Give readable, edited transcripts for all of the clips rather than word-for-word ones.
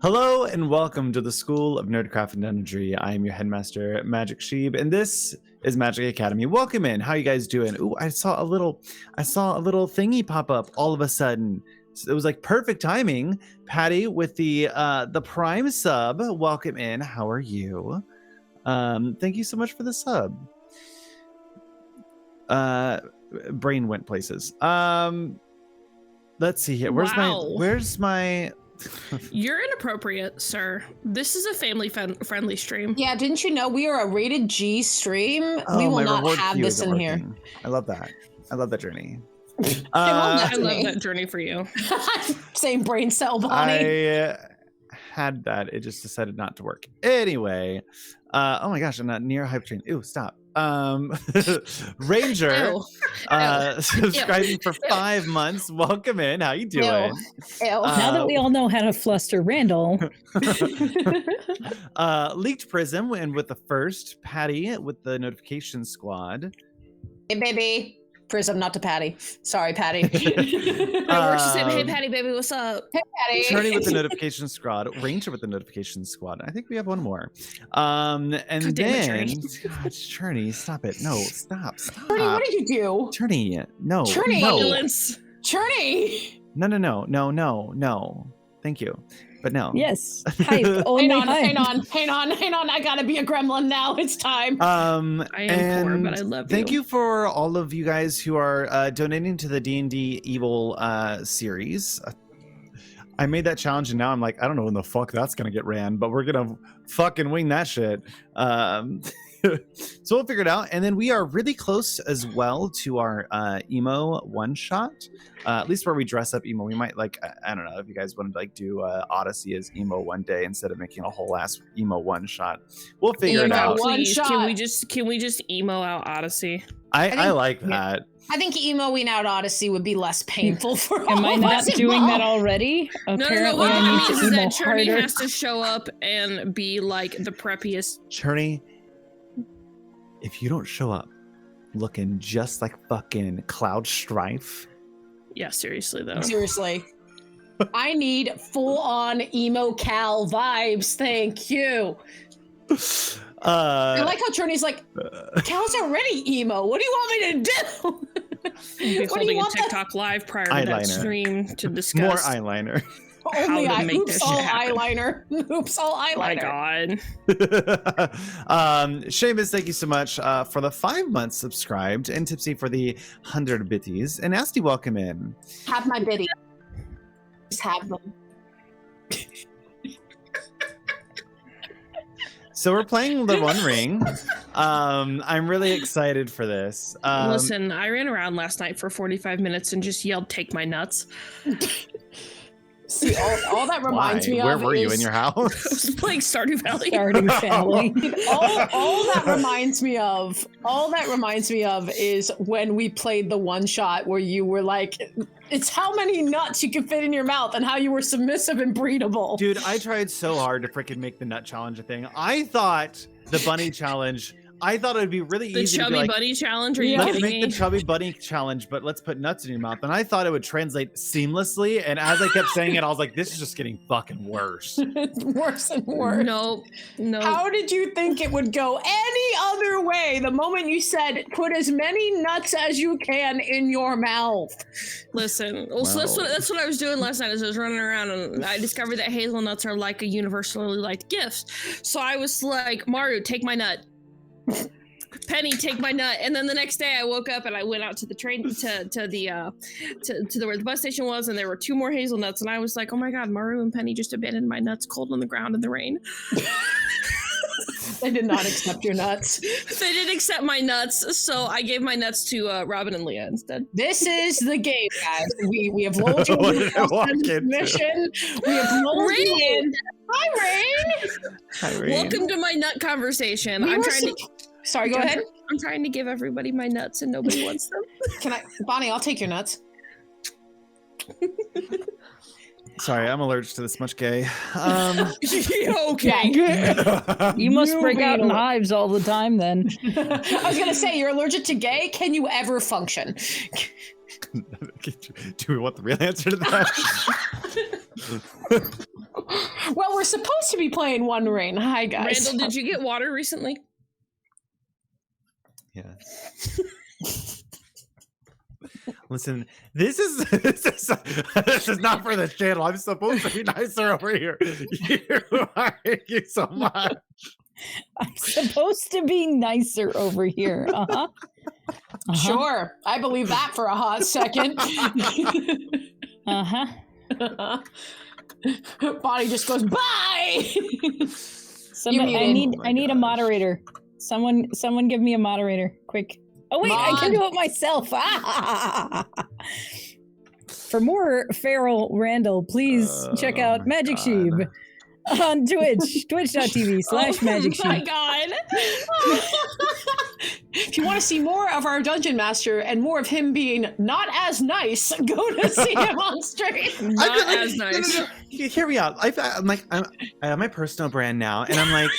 Hello and welcome to the School of Nerdcraft and Dungeonry. I am your headmaster, Magic Sheeb, and this is Magic Academy. Welcome in. How you guys doing? Ooh, I saw a little thingy pop up all of a sudden. So it was like perfect timing. Patty with the Prime sub. Welcome in. How are you? Thank you so much for the sub. Brain went places. Let's see here. Where's my You're inappropriate, sir. This is a family-friendly stream. Yeah, didn't you know we are a rated G stream? We will not have this in here. I love that. I love that journey. I love that journey for you. Same brain cell, Bonnie. I had that. It just decided not to work. Anyway, oh my gosh, I'm not near hype train. Ew, stop. Ranger, subscribing for 5 months. Welcome in. How you doing? Now that we all know how to fluster Randall. Leaked Prism, and with the first, Patty with the notification squad. Hey, baby. Prism, not to Patty. Sorry, Patty. Hey, Patty, baby, what's up? Hey, Patty. Attorney with the notification squad. Ranger with the notification squad. I think we have one more. And then, God, Churney, stop it. No, stop. Churney, what did you do? Churney, no. Churney. No. Churney. No. Thank you. But no. Yes. Hang on. I gotta be a gremlin now. It's time. I am poor, but I love you. Thank you for all of you guys who are donating to the D&D Evil series. I made that challenge, and now I'm like, I don't know when the fuck that's gonna get ran, but we're gonna fucking wing that shit. So we'll figure it out. And then we are really close as well to our emo one shot, at least where we dress up emo. We might, like, I don't know if you guys want to like do Odyssey as emo one day instead of making a whole ass emo one shot. We'll figure it out. Please, can we just emo out Odyssey? I like that. I think emoing out Odyssey would be less painful for all Am I not of us doing involved. that already? No. What that means is that Churney has to show up and be like the preppiest. Churney, if you don't show up looking just like fucking Cloud Strife. Yeah, seriously though. Seriously. I need full-on emo Cal vibes. Thank you. I like how Churney's like, Cal's already emo. What do you want me to do? Be holding a TikTok live prior to that stream to discuss more eyeliner. Only oops, all eyeliner. Oops, all eyeliner. Oh my god. Seamus, thank you so much for the 5 months subscribed, and Tipsy for the 100 bitties. And Nasty, welcome in. Have my bitty. Just have them. So we're playing the One Ring. I'm really excited for this. Listen, I ran around last night for 45 minutes and just yelled, "Take my nuts." See, all that reminds me of Where were you, in your house? I was playing Stardew Valley. Stardew Valley. all that reminds me of is when we played the one shot where you were like, it's how many nuts you can fit in your mouth and how you were submissive and breedable. Dude, I tried so hard to freaking make the nut challenge a thing. I thought the bunny challenge, I thought it would be really easy The to be chubby like, bunny challenge? Are you let's kidding make me? the chubby bunny challenge, but let's put nuts in your mouth. And I thought it would translate seamlessly. And as I kept saying it, I was like, this is just getting fucking worse. It's worse and worse. No. How did you think it would go any other way the moment you said, put as many nuts as you can in your mouth? Listen, so that's what I was doing last night as I was running around, and I discovered that hazelnuts are like a universally liked gift. So I was like, Maru, take my nut. Penny, take my nut. And then the next day I woke up and I went out to the train to where the bus station was, and there were 2 more hazelnuts, and I was like, oh my god, Maru and Penny just abandoned my nuts cold on the ground in the rain. They did not accept your nuts. They didn't accept my nuts, so I gave my nuts to Robin and Leah instead. This is the game, guys. We have lulled you into mission. We have lulled you in. Hi, Rain. Welcome to my nut conversation. Sorry, go ahead. I'm trying to give everybody my nuts and nobody wants them. Bonnie, I'll take your nuts. Sorry, I'm allergic to this much gay. Okay. You must break out in hives all the time then. I was going to say, you're allergic to gay? Can you ever function? Do we want the real answer to that? Well, we're supposed to be playing One Ring. Hi, guys. Randall, did you get water recently? Yeah. Listen, this is not for the channel. I'm supposed to be nicer over here. Thank you so much. I'm supposed to be nicer over here. Uh-huh. Sure, I believe that for a hot second. Uh-huh. Bonnie just goes, bye! Somebody, I need a moderator. Someone give me a moderator, quick. Oh wait, I can do it myself. For more feral Randall, please check out Magic Sheep on Twitch, twitch.tv/Magic Sheep. Oh my god. If you want to see more of our Dungeon Master and more of him being not as nice, go to see him on stream. Not as nice. No. Hear me out. I have my personal brand now, and I'm like,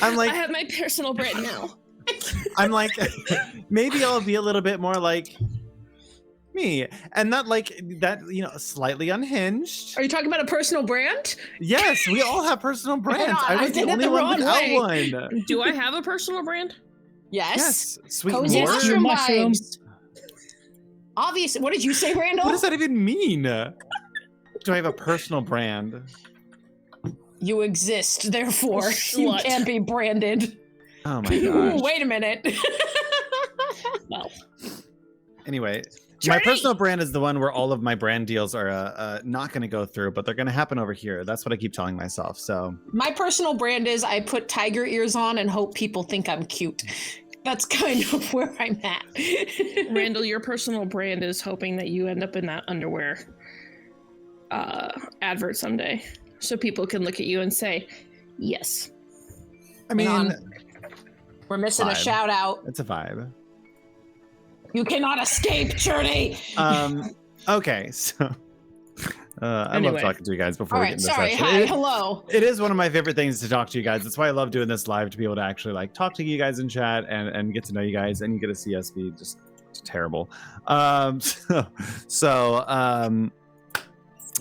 I have my personal brand now. I'm like, maybe I'll be a little bit more like me, and not like that, slightly unhinged. Are you talking about a personal brand? Yes, we all have personal brands. I was the only one without one. Do I have a personal brand? Yes. Sweet Cozy Lord. mushroom vibes. Obviously, what did you say, Randall? What does that even mean? Do I have a personal brand? You exist, therefore you Slut. can't be branded. Oh my gosh. Wait a minute. Well. Anyway, my personal brand is the one where all of my brand deals are not going to go through, but they're going to happen over here. That's what I keep telling myself. So my personal brand is I put tiger ears on and hope people think I'm cute. That's kind of where I'm at. Randall, your personal brand is hoping that you end up in that underwear advert someday, so people can look at you and say, yes. I mean, we're missing a shout out. It's a vibe. You cannot escape, Journey. Okay, so I love talking to you guys before we get into this. Sorry. Hi, hello. It is one of my favorite things to talk to you guys. That's why I love doing this live, to be able to actually talk to you guys in chat and get to know you guys, and you get to see us be just terrible.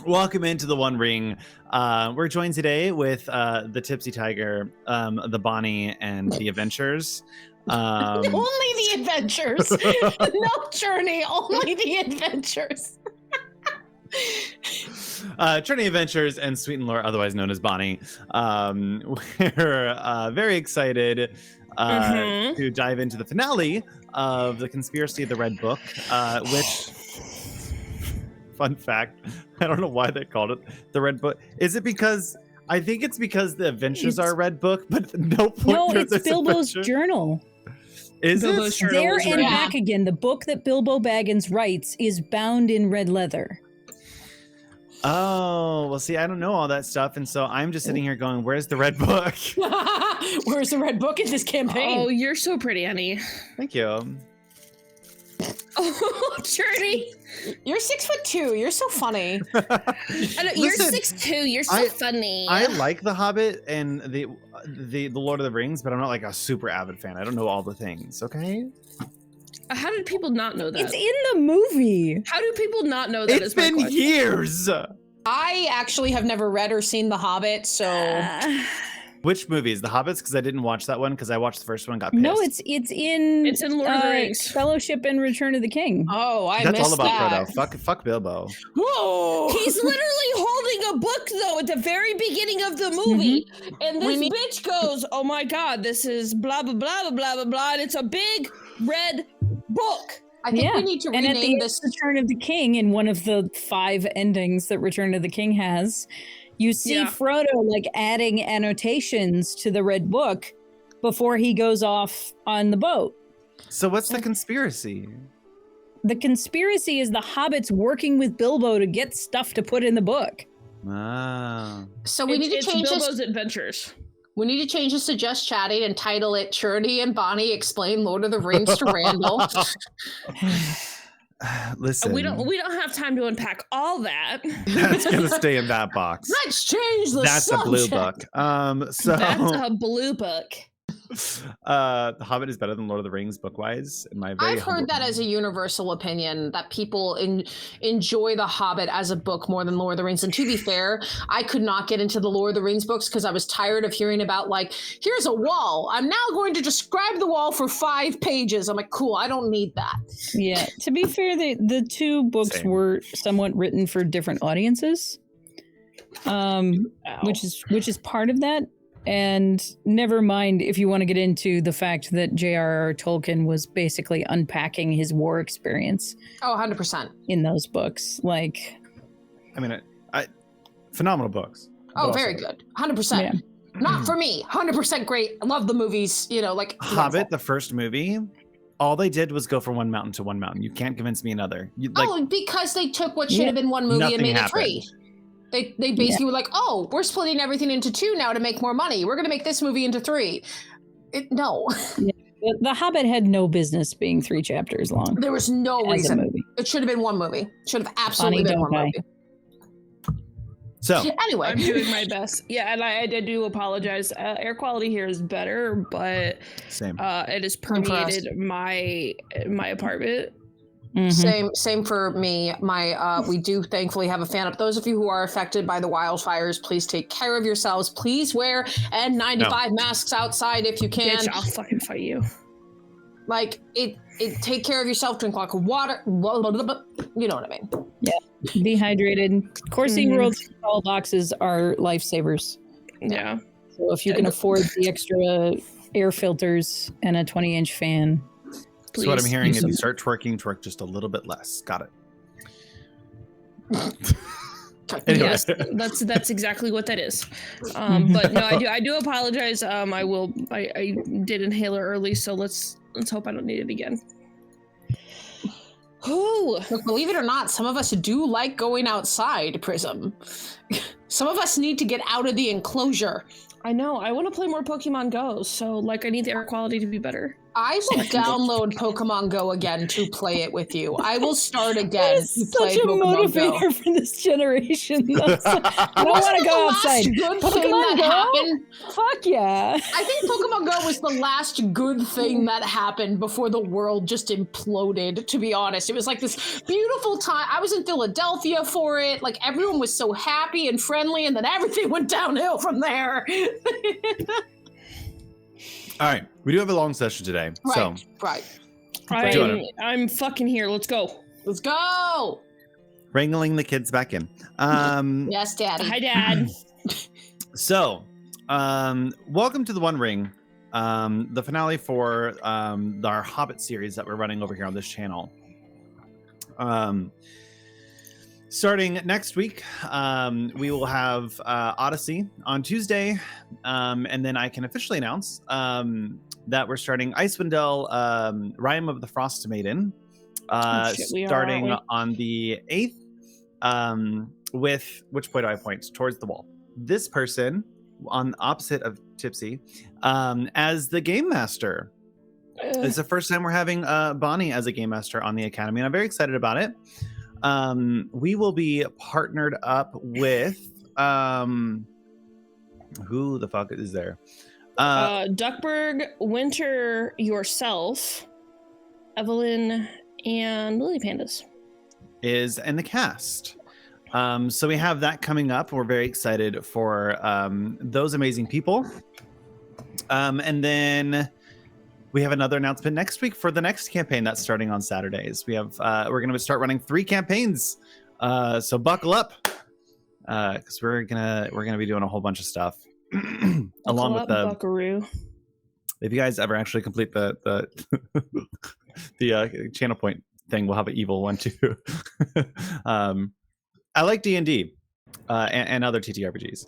Welcome into the One Ring. We're joined today with the Tipsy Tiger, the Bonnie, and the Adventures. Only the Adventures. No Journey, only the Adventures. Journey Adventures and Sweet and Lore, otherwise known as Bonnie. We're very excited to dive into the finale of The Conspiracy of the Red Book, which, fun fact, I don't know why they called it the Red Book. Is it because, I think it's because the adventures are a red book, but no it's Bilbo's journal. Is Bilbo's it? There and Back Again, the book that Bilbo Baggins writes, is bound in red leather. Oh, well, see, I don't know all that stuff, and so I'm just sitting here going, where's the Red Book? Where's the Red Book in this campaign? Oh, you're so pretty, honey. Thank you. Oh, Journey. You're 6'2". You're so funny. You're 6'2". You're so funny. I like The Hobbit and the Lord of the Rings, but I'm not like a super avid fan. I don't know all the things. Okay. How did people not know that? It's in the movie. How do people not know that? It's been years. I actually have never read or seen The Hobbit, so. Which movies? The Hobbits? Because I didn't watch that one because I watched the first one and got pissed. No, it's in Lord of the Rings. Fellowship and Return of the King. Oh, That's missed all about that. Frodo. Fuck Bilbo. Whoa! He's literally holding a book though at the very beginning of the movie, and this bitch goes, "Oh my god, this is blah blah blah blah blah blah," and it's a big red book. I think we need to and at rename the this Return of the King, in one of the 5 endings that Return of the King has, you see Frodo adding annotations to the red book before he goes off on the boat. So what's the conspiracy? The conspiracy is the hobbits working with Bilbo to get stuff to put in the book. Ah. So we need to change Bilbo's Adventures. We need to change this to Just Chatting and title it Journey and Bonnie Explain Lord of the Rings to Randall. Listen, we don't have time to unpack all that. That's gonna stay in that box. Let's change the That's subject. a blue book. So That's a blue book. The Hobbit is better than Lord of the Rings book-wise. I've heard that as a universal opinion, that people enjoy The Hobbit as a book more than Lord of the Rings. And to be fair, I could not get into the Lord of the Rings books because I was tired of hearing about, like, here's a wall. I'm now going to describe the wall for 5 pages. I'm like, cool, I don't need that. Yeah, to be fair, the 2 books were somewhat written for different audiences, which is part of that. And never mind if you want to get into the fact that J.R.R. Tolkien was basically unpacking his war experience. Oh, 100%. In those books. Like, I mean, phenomenal books. Oh, very good. 100%. Yeah. Not for me. 100% great. I love the movies, you know, like Hobbit, the first movie. All they did was go from one mountain to one mountain. You can't convince me another. Because they took what should have been one movie and made it 3. They basically were like, oh, we're splitting everything into 2 now to make more money. We're going to make this movie into 3. No. Yeah. The Hobbit had no business being 3 chapters long. There was no reason. It should have been one movie. Should have absolutely been one movie. So anyway, I'm doing my best. Yeah, and I do apologize. Air quality here is better, but it has permeated my apartment. Mm-hmm. Same for me. We do thankfully have a fan up. Those of you who are affected by the wildfires, please take care of yourselves. Please wear N95 masks outside if you can. Bitch, I'll fucking fight you. Like take care of yourself. Drink lots of water. You know what I mean? Yeah. Be hydrated. Coursing World all boxes are lifesavers. Yeah. So if you can afford the extra air filters and a 20-inch fan. Please. So what I'm hearing is you start twerking, twerk just a little bit less. Got it. Anyway. Yes, that's exactly what that is. But no, I do apologize. I did inhale it early, so let's hope I don't need it again. Oh, look, believe it or not, some of us do like going outside, Prism. Some of us need to get out of the enclosure. I know. I want to play more Pokemon Go, so like I need the air quality to be better. I will download Pokemon Go again to play it with you. I will start again to play Pokemon Go. Such a motivator for this generation. I don't want to go outside. Pokemon Go? Fuck yeah. I think Pokemon Go was the last good thing that happened before the world just imploded, to be honest. It was like this beautiful time. I was in Philadelphia for it. Like everyone was so happy and friendly, and then everything went downhill from there. All right, we do have a long session today. I'm fucking here. Let's go. Let's go. Wrangling the kids back in. Yes, Daddy. Hi, Dad. So, welcome to the One Ring, the finale for our Hobbit series that we're running over here on this channel. Starting next week, we will have Odyssey on Tuesday, and then I can officially announce that we're starting Icewind Dale, Rime of the Frost Maiden, starting on the 8th, with, which point do I point? Towards the wall. This person, on the opposite of Tipsy, as the Game Master. It's the first time we're having Bonnie as a Game Master on the Academy, and I'm very excited about it. We will be partnered up with who the fuck is there? Duckburg, Winter, yourself, Evelyn, and Lily Pandas is in the cast. So we have that coming up. We're very excited for those amazing people. And then we have another announcement next week for the next campaign that's starting on Saturdays. We have we're going to start running 3 campaigns, so buckle up, because we're gonna be doing a whole bunch of stuff along with the Buckaroo. If you guys ever actually complete the the channel point thing, we'll have an evil one too. I like D&D and other TTRPGs.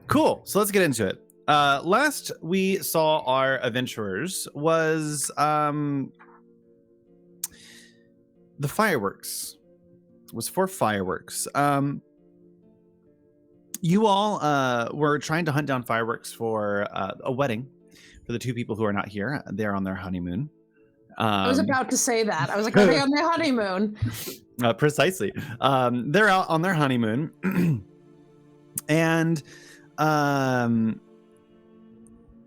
Cool. So let's get into it. Last we saw our adventurers was the fireworks. It was for fireworks. You all were trying to hunt down fireworks for a wedding for the 2 people who are not here. They're on their honeymoon. I was about to say that. I was like, are they on their honeymoon? Precisely. They're out on their honeymoon. And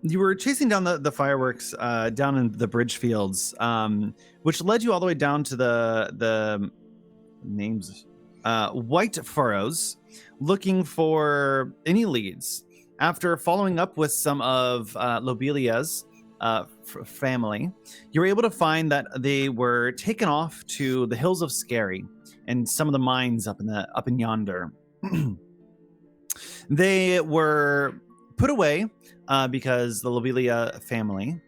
you were chasing down the fireworks down in the bridge fields, which led you all the way down to the names White Furrows, looking for any leads. After following up with some of Lobelia's family, you were able to find that they were taken off to the hills of Scary and some of the mines up in yonder. They were put away because the Lobelia family,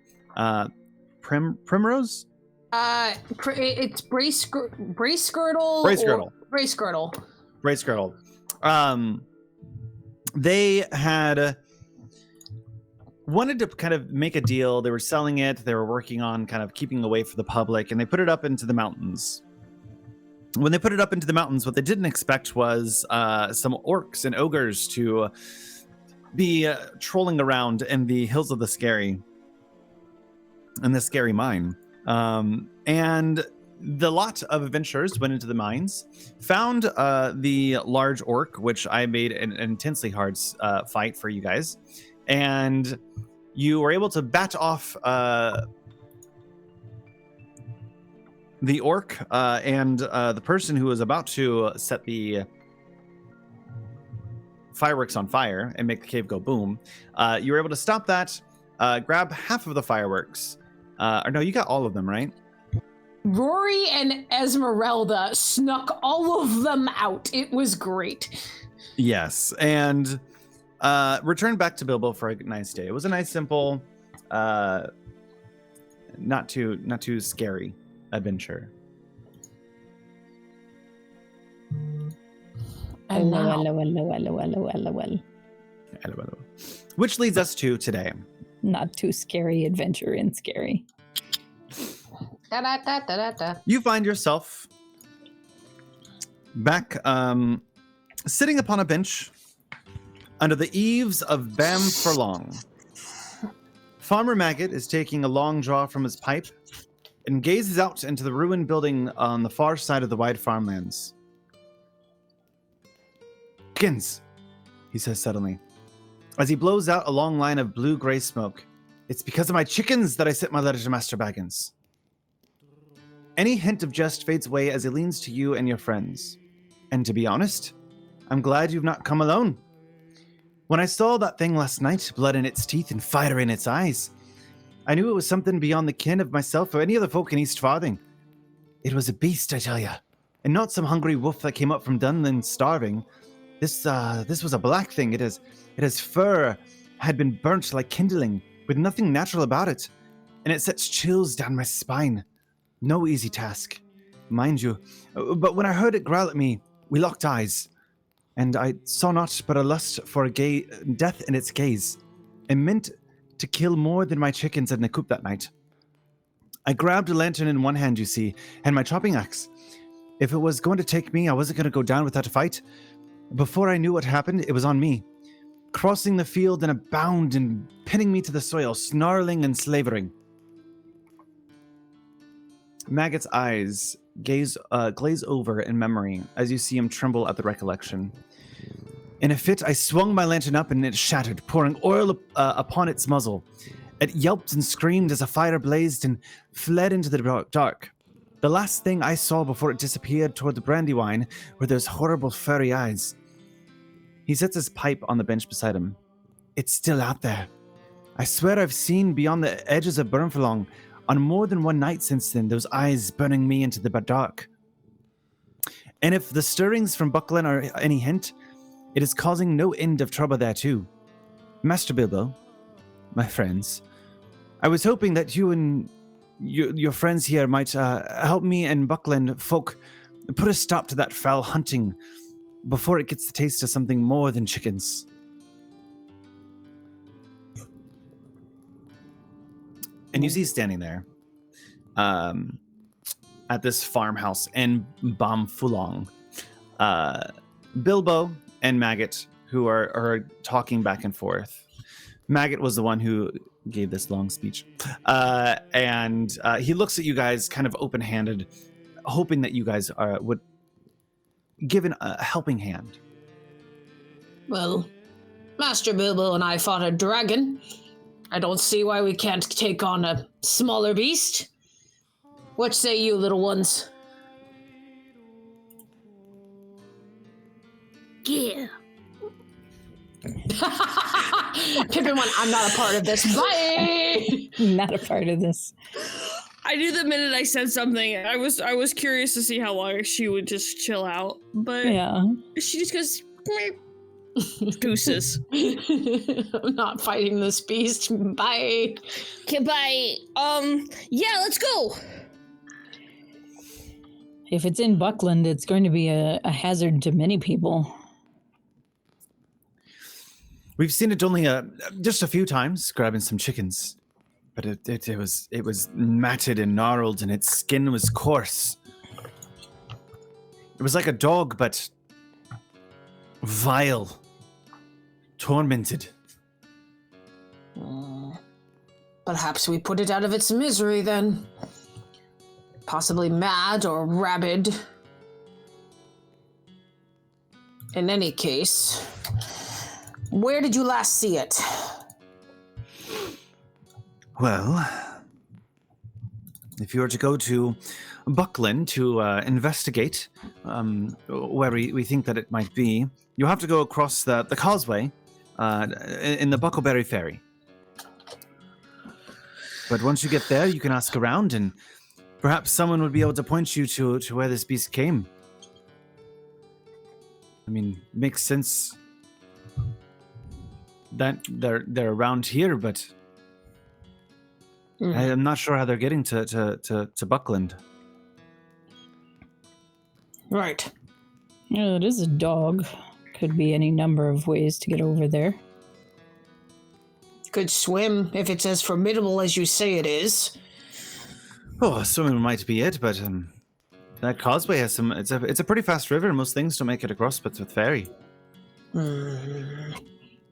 Primrose. It's Brace Girdle. Brace Girdle. Brace Girdle. Brace Girdle. They had wanted to kind of make a deal. They were selling it. They were working on kind of keeping away from the public, and they put it up into the mountains. When they put it up into the mountains, what they didn't expect was some orcs and ogres to be trolling around in the hills of the Scary, in the Scary mine. And the lot of adventurers went into the mines, found the large orc, which I made an intensely hard fight for you guys, and you were able to bat off the orc and the person who was about to set the fireworks on fire and make the cave go boom. You were able to stop that, grab half of the fireworks. Or no, you got all of them, right? Rory and Esmeralda snuck all of them out. It was great. Yes, and returned back to Bilbo for a nice day. It was a nice, simple, not too scary adventure. Which leads us to today. Not too scary adventure in Scary. Da-da-da-da-da-da. You find yourself back sitting upon a bench under the eaves of Bam Furlong. Farmer Maggot is taking a long draw from his pipe and gazes out into the ruined building on the far side of the wide farmlands. Chickens, he says suddenly, as he blows out a long line of blue-gray smoke. It's because of my chickens that I sent my letter to Master Baggins. Any hint of jest fades away as he leans to you and your friends. And to be honest, I'm glad you've not come alone. When I saw that thing last night, blood in its teeth and fire in its eyes, I knew it was something beyond the kin of myself or any other folk in East Farthing. It was a beast, I tell ya, and not some hungry wolf that came up from Dunland starving. This was a black thing. It has fur, had been burnt like kindling, with nothing natural about it, and it sets chills down my spine. No easy task, mind you. But when I heard it growl at me, we locked eyes, and I saw not but a lust for death in its gaze, and meant to kill more than my chickens had in the coop that night. I grabbed a lantern in one hand, you see, and my chopping axe. If it was going to take me, I wasn't going to go down without a fight. Before I knew what happened, it was on me, crossing the field in a bound and pinning me to the soil, snarling and slavering. Maggot's eyes glaze over in memory as you see him tremble at the recollection. In a fit, I swung my lantern up and it shattered, pouring oil upon its muzzle. It yelped and screamed as a fire blazed and fled into the dark. The last thing I saw before it disappeared toward the Brandywine were those horrible furry eyes. He sets his pipe on the bench beside him. It's still out there. I swear I've seen beyond the edges of Burnfalong on more than one night since then, those eyes burning me into the dark. And if the stirrings from Buckland are any hint, it is causing no end of trouble there too. Master Bilbo, my friends, I was hoping that you and your friends here might help me and Buckland folk put a stop to that foul hunting before it gets the taste of something more than chickens. And you see standing there at this farmhouse in Bamfulong, Bilbo and Maggot, who are talking back and forth. Maggot was the one who gave this long speech. And he looks at you guys kind of open-handed, hoping that you guys would give a helping hand. Well, Master Bilbo and I fought a dragon. I don't see why we can't take on a smaller beast. What say you, little ones? Yeah. Pippin went, I'm not a part of this. Bye! Not a part of this. I knew the minute I said something, I was curious to see how long she would just chill out, but Yeah. she just goes, "Meep." Gooses. I'm not fighting this beast. Bye. Okay, bye. Yeah, let's go. If it's in Buckland, it's going to be a hazard to many people. We've seen it only just a few times, grabbing some chickens, but it was matted and gnarled, and its skin was coarse. It was like a dog, but vile, tormented. Perhaps we put it out of its misery then. Possibly mad or rabid. In any case, where did you last see it? Well, if you were to go to Buckland to investigate where we think that it might be, you'll have to go across the causeway in the Buckleberry Ferry. But once you get there, you can ask around, and perhaps someone would be able to point you to where this beast came. I mean, it makes sense that they're around here, but I'm not sure how they're getting to Buckland. Right. Yeah, it is a dog. Could be any number of ways to get over there. Could swim if it's as formidable as you say it is. Oh, swimming might be it, but that causeway has some. It's a pretty fast river. Most things don't make it across, but with ferry. Or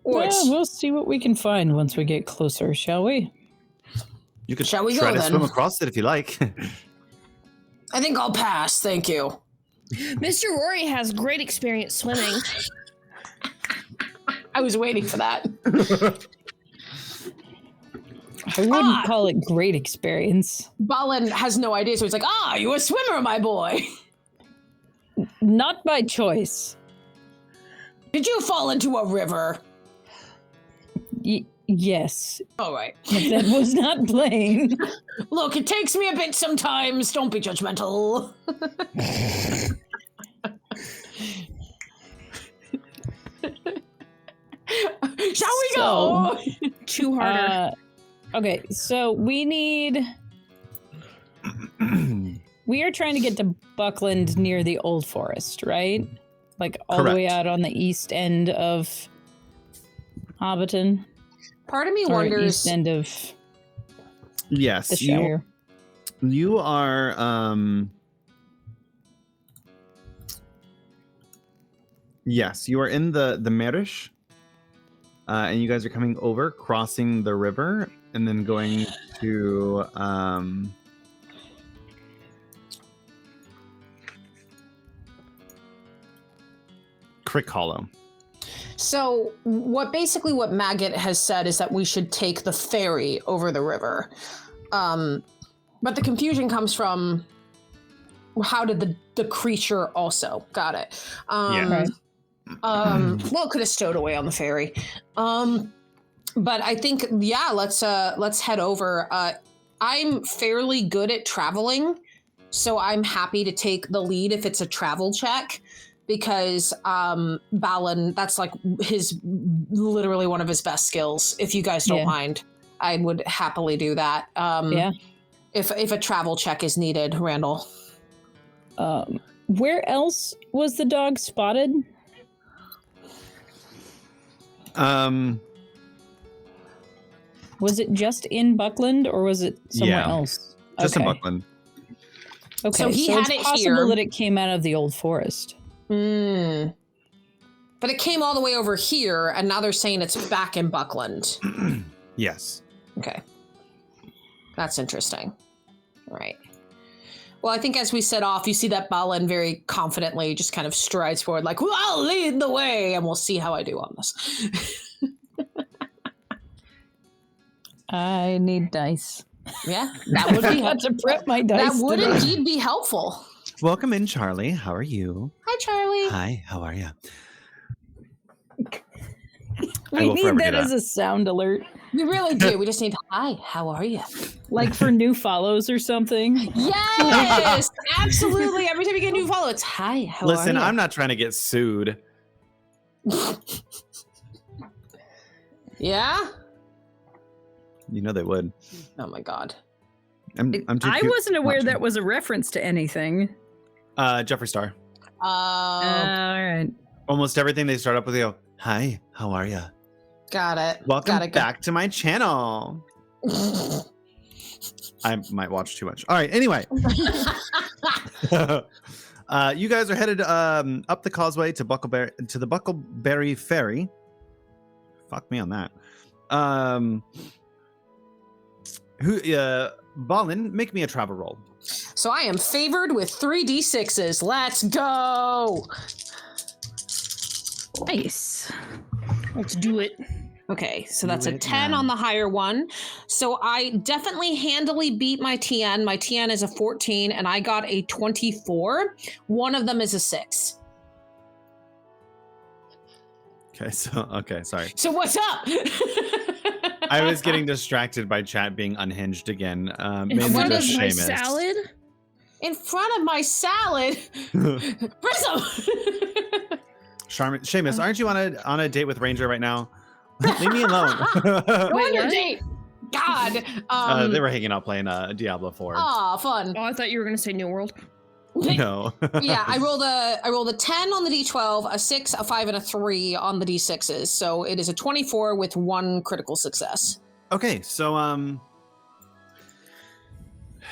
We'll see what we can find once we get closer, shall we? You could Shall we try go, to then? swim across it if you like. I think I'll pass, thank you. Mr. Rory has great experience swimming. I was waiting for that. I wouldn't call it great experience. Balin has no idea, so he's like, you a swimmer, my boy. Not by choice. Did you fall into a river? Yes. All right. But that was not plain. Look, it takes me a bit sometimes. Don't be judgmental. Shall we go? Chew harder. Okay, so we are trying to get to Buckland near the Old Forest, right? Like all the way Correct. out on the east end of Hobbiton. Part of me Or wonders. east end of Yes, the Shire. you are. Yes, you are in the Marish, and you guys are coming over, crossing the river, and then going to Crick Hollow. So what Maggot has said is that we should take the ferry over the river. But the confusion comes from how did the creature also got it? Right. Well, it could have stowed away on the ferry. But I think, let's head over. I'm fairly good at traveling, so I'm happy to take the lead if it's a travel check. Because Balin, that's like literally one of his best skills. If you guys don't mind, I would happily do that. If a travel check is needed, Randall. Where else was the dog spotted? Was it just in Buckland, or was it somewhere else? Just in Buckland. Okay, So he had it's it possible here. that it came out of the Old Forest. But it came all the way over here, and now they're saying it's back in Buckland. Yes. Okay. That's interesting. All right. Well, I think as we set off, you see that Balin very confidently just kind of strides forward like, well, I'll lead the way, and we'll see how I do on this. I need dice. Yeah, that would be I to prep my dice. That would today. indeed be helpful. Welcome in, Charlie. How are you? Hi, Charlie. Hi, how are you? We need that as a sound alert. We really do. We just need, hi, how are you? Like for new follows or something. Yes, absolutely. Every time you get a new follow, it's hi, how are you? Listen, I'm not trying to get sued. Yeah? You know they would. Oh my God. I'm too I cute. wasn't aware Watch that me. was a reference to anything. Jeffree Star. All right. Almost everything they start up with, they go, hi, how are you? Got it. Welcome Got it. back to my channel. I might watch too much. All right, anyway. You guys are headed up the causeway to the Buckleberry Ferry. Fuck me on that. Ballin, make me a travel roll. So I am favored with 3d6s. Let's go. Nice. Let's do it. Okay, so that's Do a it 10 now. on the higher one. So I definitely handily beat my TN. My TN is a 14, and I got a 24. One of them is a 6. Okay, sorry. So what's up? I was getting distracted by chat being unhinged again. In Mainly front just of my Seamus. salad? In front of my salad. Prism! Seamus, aren't you on a date with Ranger right now? Leave me alone. Go on your what? date. God. They were hanging out playing Diablo 4. Aw, fun. Oh, I thought you were going to say New World. No. Yeah, I rolled a 10 on the d12, a 6, a 5, and a 3 on the d6s. So it is a 24 with 1 critical success. Okay, so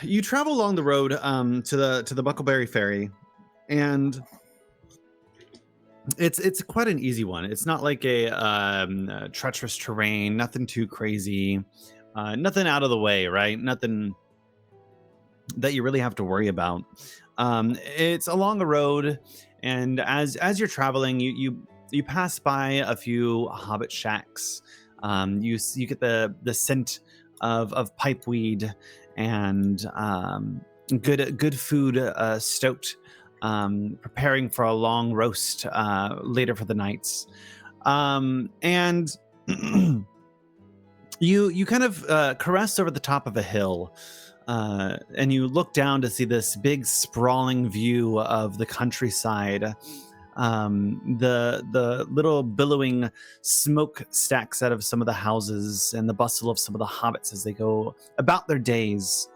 you travel along the road to the Buckleberry Ferry, and it's quite an easy one. It's not like a treacherous terrain, nothing too crazy, nothing out of the way, right? Nothing that you really have to worry about. It's along a road, and as you're traveling, you pass by a few hobbit shacks. You get the scent of pipeweed and good food stoked, preparing for a long roast later for the nights. And you kind of caress over the top of a hill. And you look down to see this big sprawling view of the countryside. The little billowing smoke stacks out of some of the houses and the bustle of some of the hobbits as they go about their days.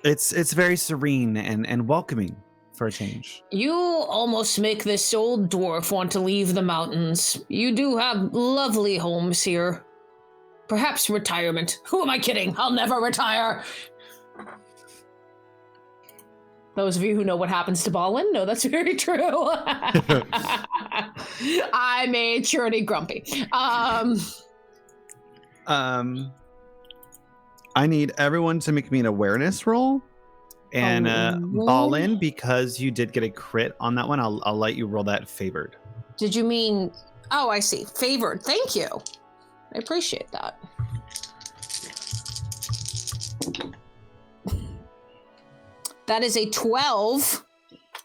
It's very serene and welcoming for a change. You almost make this old dwarf want to leave the mountains. You do have lovely homes here. Perhaps retirement. Who am I kidding? I'll never retire. Those of you who know what happens to Ballin know that's very true. I made Shirley grumpy. I need everyone to make me an awareness roll. And Ballin, because you did get a crit on that one, I'll let you roll that favored. Did you mean... Oh, I see. Favored. Thank you. I appreciate that. That is a 12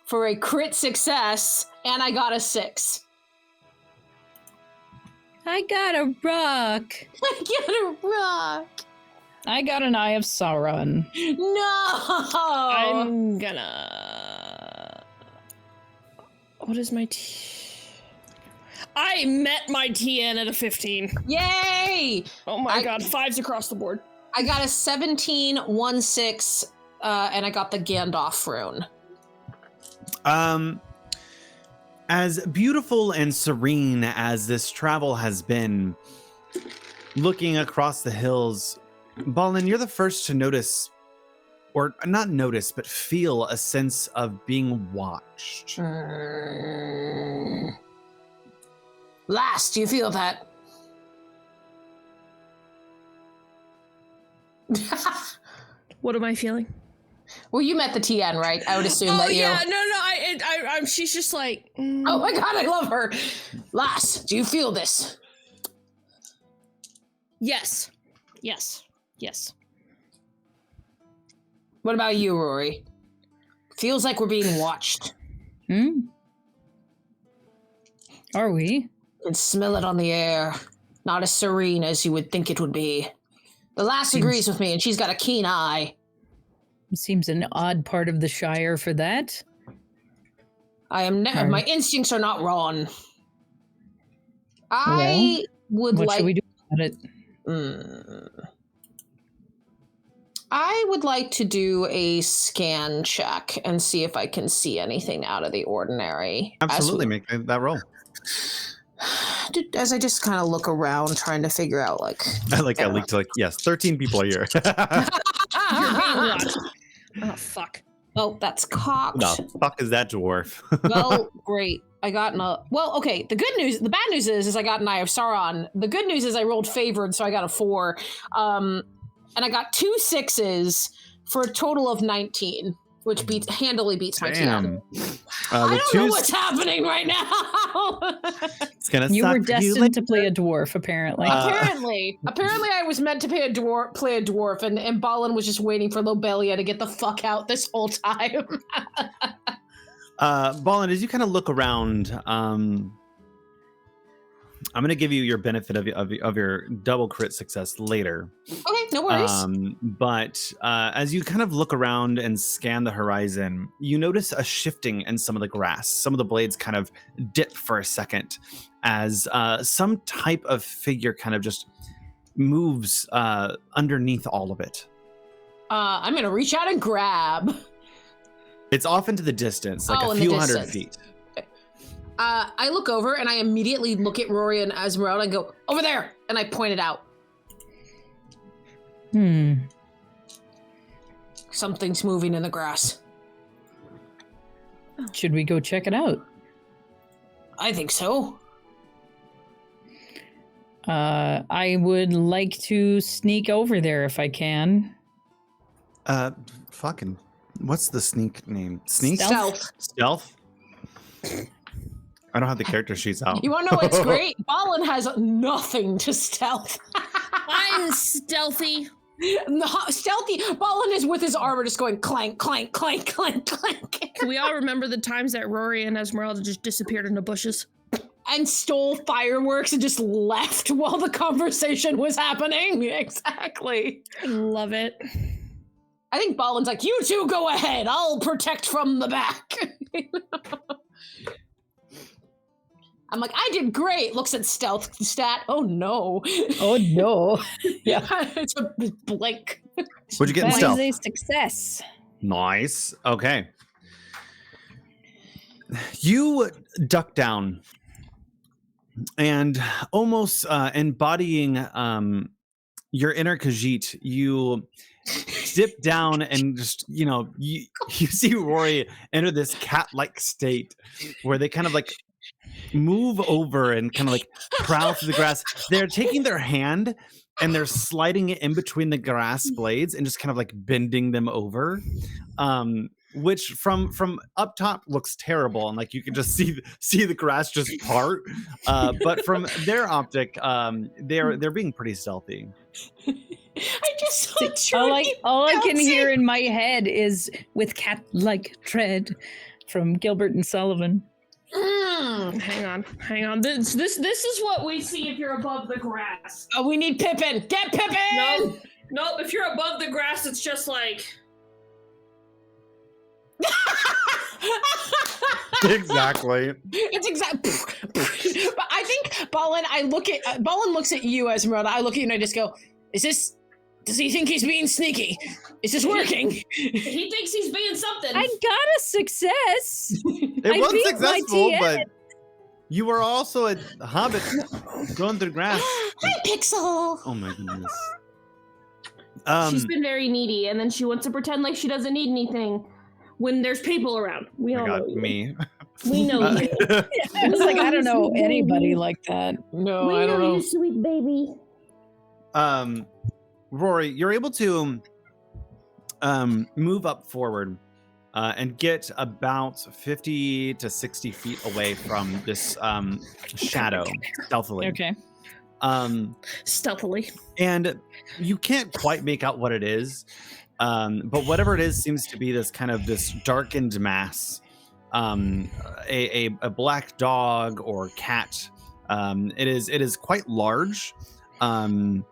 for a crit success, and I got a 6. I got a rock. I get a rock. I got an Eye of Sauron. No. I'm gonna... What is my I met my TN at a 15. Yay! Oh my god, 5s across the board. I got a 17, 1, 6, and I got the Gandalf rune. As beautiful and serene as this travel has been, looking across the hills, Ballin, you're the first to notice, or not notice, but feel a sense of being watched. Lass, do you feel that? What am I feeling? Well, you met the TN, right? I would assume that you... yeah, no, she's just like... Oh my god, I love her. Lass, do you feel this? Yes. Yes. Yes. What about you, Rory? Feels like we're being watched. Are we? Can smell it on the air. Not as serene as you would think it would be. The lass agrees with me, and she's got a keen eye. Seems an odd part of the Shire for that. My instincts are not wrong. What should we do about it? I would like to do a scan check and see if I can see anything out of the ordinary. Absolutely, make that roll. As I just kind of look around, trying to figure out, like... I leaked, yes, 13 people are here. You're being watched. Oh, fuck. Oh, that's cocked. No, fuck is that dwarf? Well, great. I got okay, the bad news is I got an Eye of Sauron. The good news is I rolled favored, so I got a 4. And I got 2 6s for a total of 19, which handily beats my TN. I don't know what's happening right now. It's gonna you suck were destined to play a dwarf, apparently. Apparently, I was meant to play a dwarf, and Balin was just waiting for Lobelia to get the fuck out this whole time. Balin, as you kind of look around, I'm going to give you your benefit of your double crit success later. Okay, no worries. But as you kind of look around and scan the horizon, you notice a shifting in some of the grass. Some of the blades kind of dip for a second as some type of figure kind of just moves underneath all of it. I'm going to reach out and grab. It's off into the distance, like a few hundred feet. I look over and I immediately look at Rory and Esmeralda and go, over there! And I point it out. Something's moving in the grass. Should we go check it out? I think so. I would like to sneak over there if I can. Fucking, what's the sneak name? Sneak? Stealth. I don't have the character sheets out. You want to know what's great? Balin has nothing to stealth. I'm stealthy. Stealthy. Balin is with his armor just going clank, clank, clank, clank, clank. Can we all remember the times that Rory and Esmeralda just disappeared in the bushes? And stole fireworks and just left while the conversation was happening? Exactly. I love it. I think Balin's like, you two go ahead. I'll protect from the back. I'm like, I did great. Looks at stealth stat. Oh no. Oh no. Yeah. It's a blank. What'd you get in stealth? That is a success. Nice. Okay. You duck down and almost embodying your inner Khajiit, you dip down and just, you see Rory enter this cat-like state where they kind of like move over and kind of like prowl through the grass. They're taking their hand and they're sliding it in between the grass blades and just kind of like bending them over, which from up top looks terrible and like you can just see the grass just part. But from their optic, they're being pretty stealthy. I just saw all I can hear in my head is with cat-like tread from Gilbert and Sullivan. Hang on. This is what we see if you're above the grass. Oh, we need Pippin. Get Pippin! Nope. If you're above the grass, it's just like. Exactly. It's exactly. But I think Balin looks at you, Esmeralda. I look at you and I just go, does he think he's being sneaky? Is this working? He thinks he's being something. I got a success. It was successful, but you were also a hobbit going through grass. Hi, Pixel. Oh my goodness. She's been very needy, and then she wants to pretend like she doesn't need anything when there's people around. We all know you. Me. We know you. I was like, I don't know anybody like that. No, I don't know. You, sweet baby. Rory, you're able to move up forward and get about 50 to 60 feet away from this shadow stealthily. Okay. Stealthily. And you can't quite make out what it is, but whatever it is seems to be this kind of this darkened mass, a black dog or cat. It is quite large, and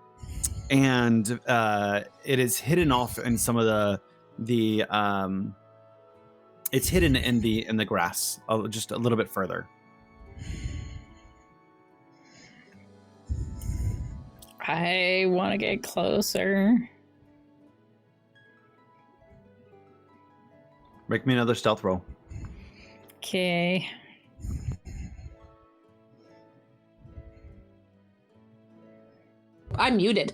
it is hidden off in some of the it's hidden in the grass just a little bit further. I want to get closer. Make me another stealth roll. Okay. I'm muted.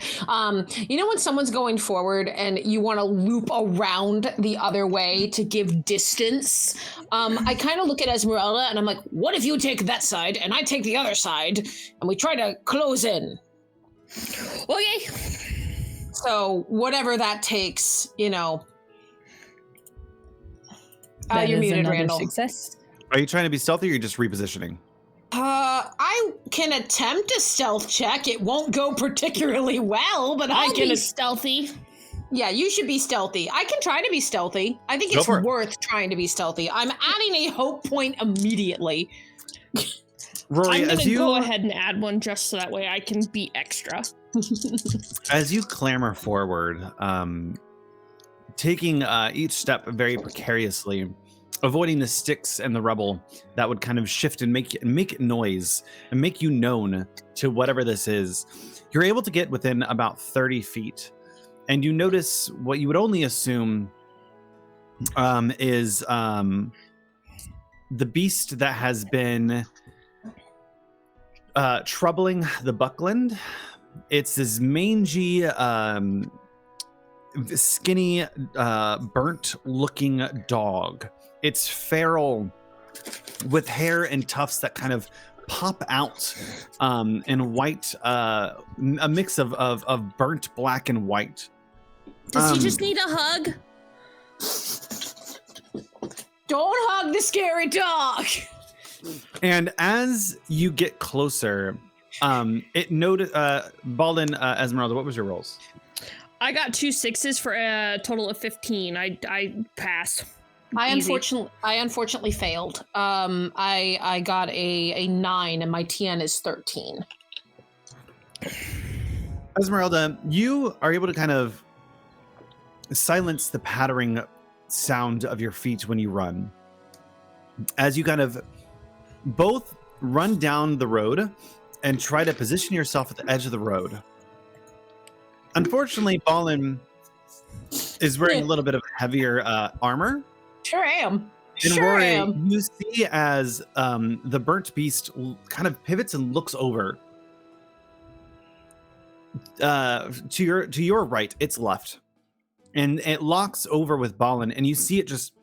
You know when someone's going forward and you want to loop around the other way to give distance? I kind of look at Esmeralda and I'm like, what if you take that side and I take the other side and we try to close in? Okay. So whatever that takes, you know. That You're is muted, another Randall. Are Success. you trying to be stealthy or are you just repositioning? I can attempt a stealth check. It won't go particularly well, but I'll be stealthy. Yeah, you should be stealthy. I can try to be stealthy. I think Go it's for it. worth trying to be stealthy. I'm adding a hope point immediately. Rory, I'm as gonna you go ahead and add one just so that way I can be extra. as you clamber forward, taking each step very precariously, avoiding the sticks and the rubble that would kind of shift and make noise and make you known to whatever this is, you're able to get within about 30 feet, and you notice what you would only assume is the beast that has been troubling the Buckland. It's this mangy, skinny, burnt-looking dog. It's feral, with hair and tufts that kind of pop out, and white, a mix of burnt black and white. Does he just need a hug? Don't hug the scary dog. And as you get closer, it noted, Baldwin, Esmeralda, what was your rolls? I got 2 6s for a total of 15. I passed. I Easy. unfortunately failed. I got a 9 and my TN is 13. Esmeralda, you are able to kind of silence the pattering sound of your feet when you run. As you kind of both run down the road and try to position yourself at the edge of the road. Unfortunately, Ballin is wearing a little bit of heavier armor. Sure am. And Sure Rory, am. you see as the burnt beast kind of pivots and looks over. To your right, its left. And it locks over with Ballin, and you see it just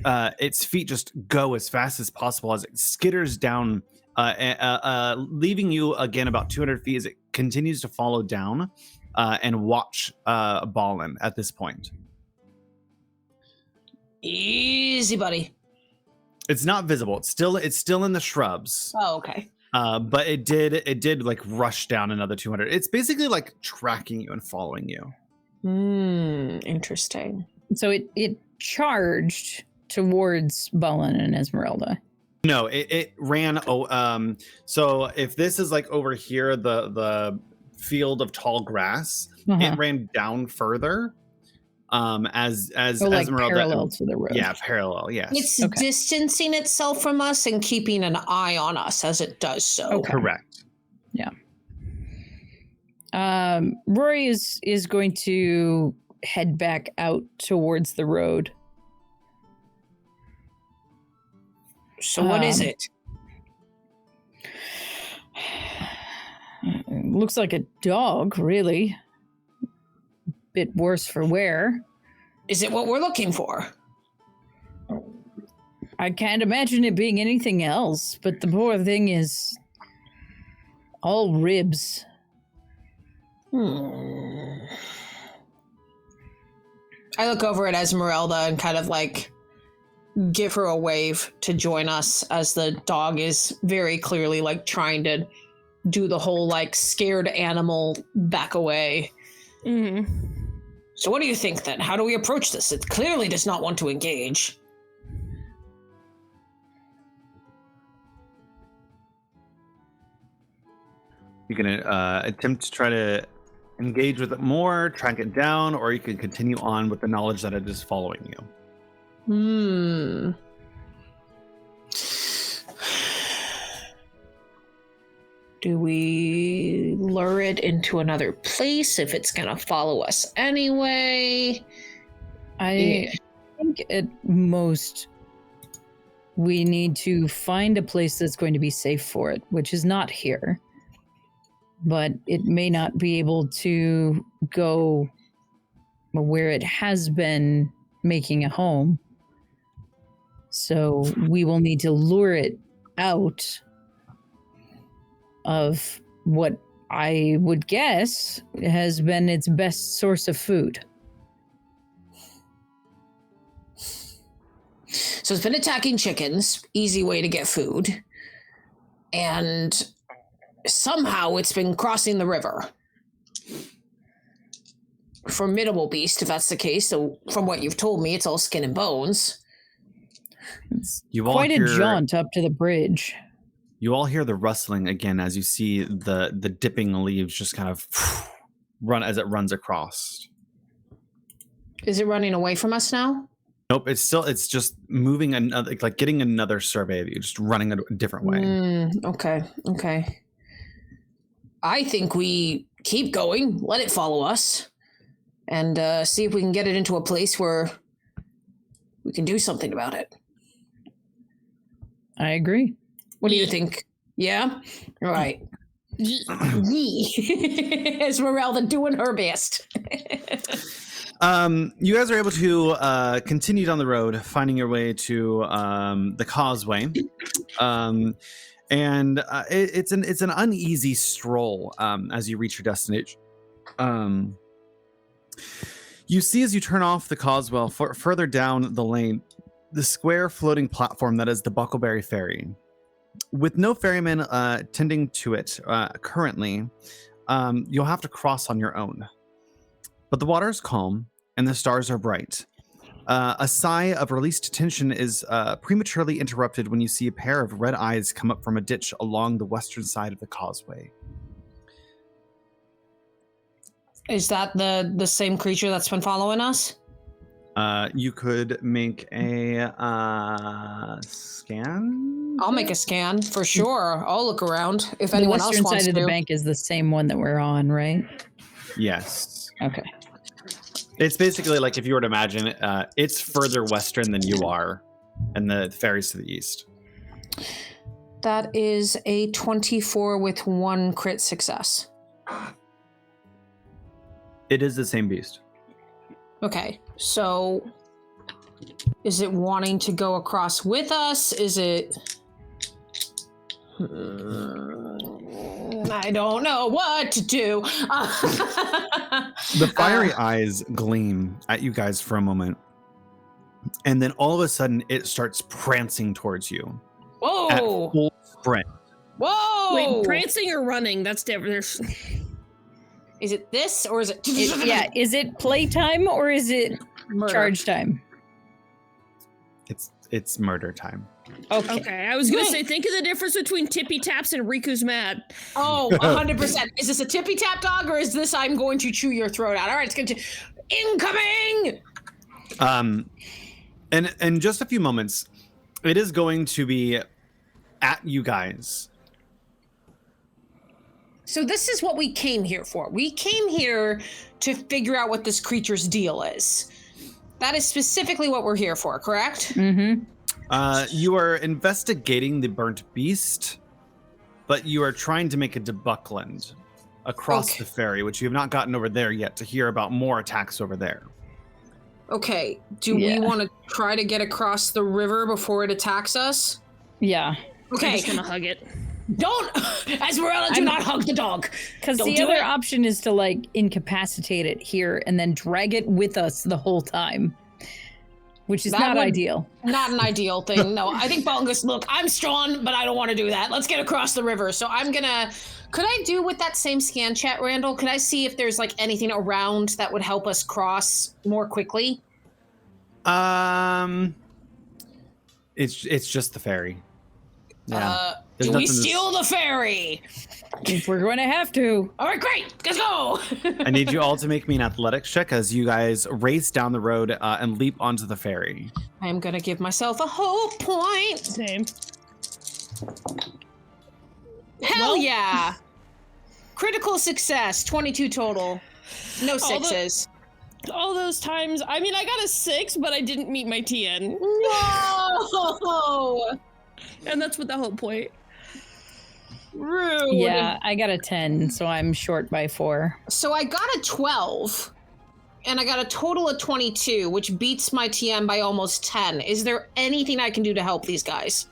its feet just go as fast as possible as it skitters down, leaving you again about 200 feet as it continues to follow down and watch Ballin at this point. Easy, buddy. It's not visible. It's still in the shrubs. Oh, okay. But it did like rush down another 200. It's basically like tracking you and following you. Interesting. So it charged towards Ballin and Esmeralda. No, it ran. So if this is like over here, the field of tall grass, it ran down further. As like Esmeralda, parallel to the road. Yeah, parallel. Yes, It's distancing itself from us and keeping an eye on us as it does so. Okay. Correct. Yeah. Rory is going to head back out towards the road. So what is it? Looks like a dog, really. Bit worse for wear. Is it what we're looking for? I can't imagine it being anything else, but the poor thing is all ribs. I look over at Esmeralda and kind of like give her a wave to join us as the dog is very clearly like trying to do the whole like scared animal back away. Mm-hmm. So what do you think then? How do we approach this? It clearly does not want to engage. You can attempt to try to engage with it more, track it down, or you can continue on with the knowledge that it is following you. Do we lure it into another place if it's going to follow us anyway? I think at most we need to find a place that's going to be safe for it, which is not here. But it may not be able to go where it has been making a home. So we will need to lure it out of what I would guess has been its best source of food. So it's been attacking chickens, easy way to get food. And somehow it's been crossing the river. Formidable beast, if that's the case. So from what you've told me, it's all skin and bones. It's quite a jaunt up to the bridge. You all hear the rustling again as you see the dipping leaves just kind of run as it runs across. Is it running away from us now? Nope, it's just moving another, like getting another survey of you, just running a different way. Okay. I think we keep going, let it follow us, and see if we can get it into a place where we can do something about it. I agree. What do you think? Yeah? All right. Esmeralda doing her best. You guys are able to continue down the road, finding your way to the causeway. It's an uneasy stroll as you reach your destination. You see as you turn off the causeway further down the lane, the square floating platform that is the Buckleberry Ferry. With no ferryman tending to it currently, you'll have to cross on your own. But the water is calm and the stars are bright. A sigh of released tension is prematurely interrupted when you see a pair of red eyes come up from a ditch along the western side of the causeway. Is that the same creature that's been following us? You could make a scan. I'll make a scan for sure. I'll look around if anyone else wants to. The western side of the bank is the same one that we're on, right? Yes. Okay. It's basically like if you were to imagine it, it's further western than you are, and the ferry's to the east. That is a 24 with 1 crit success. It is the same beast. Okay, so is it wanting to go across with us? Is it... I don't know what to do. The fiery eyes gleam at you guys for a moment, and then all of a sudden it starts prancing towards you. Whoa! At full sprint. Whoa! Wait, prancing or running? That's different. Is it this or is it? Yeah, is it playtime or is it Murder. charge time? It's murder time. Okay, I was gonna say, think of the difference between Tippy Taps and Riku's Mad. Oh, 100%. Is this a tippy tap dog or is this I'm going to chew your throat out? All right, it's going to incoming. And in just a few moments, it is going to be at you guys. So this is what we came here for. We came here to figure out what this creature's deal is. That is specifically what we're here for, correct? Mm-hmm. You are investigating the burnt beast, but you are trying to make a debuckland across the ferry, which you have not gotten over there yet to hear about more attacks over there. Okay, do we want to try to get across the river before it attacks us? Yeah. Okay. I'm just gonna hug it. Don't, Esmeralda, do not hug the dog. Because the other option is to, like, incapacitate it here and then drag it with us the whole time. which is That not would- ideal. Not an ideal thing. No, I think Balin goes, look, I'm strong, but I don't want to do that. Let's get across the river. So I'm gonna. Could I do with that same scan chat, Randall? Could I see if there's like anything around that would help us cross more quickly? It's just the ferry. Yeah. There's Do we nothing to- steal the ferry? If we're going to have to. All right, great. Let's go. I need you all to make me an athletics check as you guys race down the road and leap onto the ferry. I am gonna give myself a hope point. Same. Hell Well- yeah. Critical success, 22 total. No sixes. All those times. I mean, I got a 6, but I didn't meet my TN. No! And that's with the whole point. Rude. Yeah, I got a 10, so I'm short by 4. So I got a 12, and I got a total of 22, which beats my TM by almost 10. Is there anything I can do to help these guys?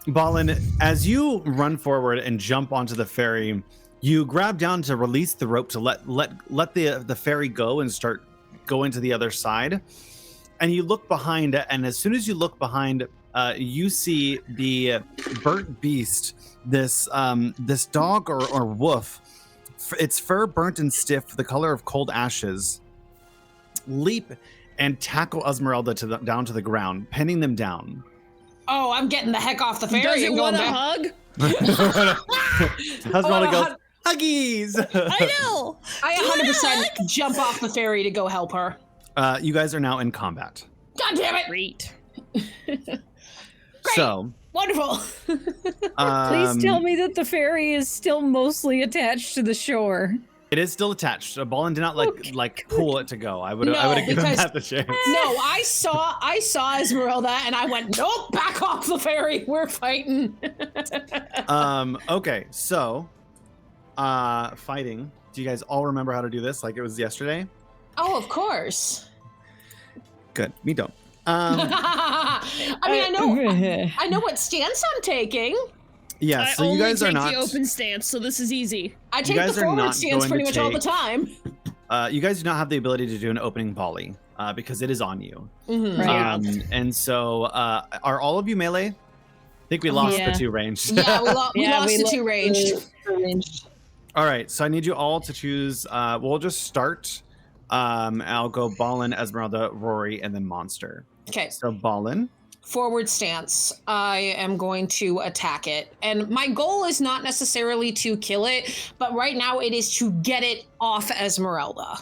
Balin, as you run forward and jump onto the ferry, you grab down to release the rope to let the ferry go and start going to the other side. And you look behind, and as soon as you look behind, you see the burnt beast, this dog or wolf, its fur burnt and stiff, the color of cold ashes, leap and tackle Esmeralda down to the ground, pinning them down. Oh, I'm getting the heck off the ferry. Does it and going want a back. hug? Esmeralda goes, "Huggies!" I know. I 100% jump off the ferry to go help her. You guys are now in combat. God damn it! Great. So, Wonderful. Please tell me that the ferry is still mostly attached to the shore. it is still attached. Balin did not like pull it to go. I would No, have given because- that the chance. No, I saw Esmeralda and I went, nope, back off the ferry. We're fighting. Okay, so fighting. Do you guys all remember how to do this like it was yesterday? Oh, of course. Good. Me don't. I mean, I know what stance I'm taking. Yeah, I so you only guys are take not the open stance, so this is easy. I take the guys are forward not stance going pretty to much all the take- time. you guys do not have the ability to do an opening volley because it is on you. Mhm. Right. And so are all of you melee? I think we lost Yeah. the 2 ranged. Yeah, we lost the 2 ranged. All right, so I need you all to choose. We'll just start. I'll go Balin, Esmeralda, Rory, and then Monster. Okay, So Balin. forward stance. I am going to attack it. And my goal is not necessarily to kill it, but right now it is to get it off Esmeralda.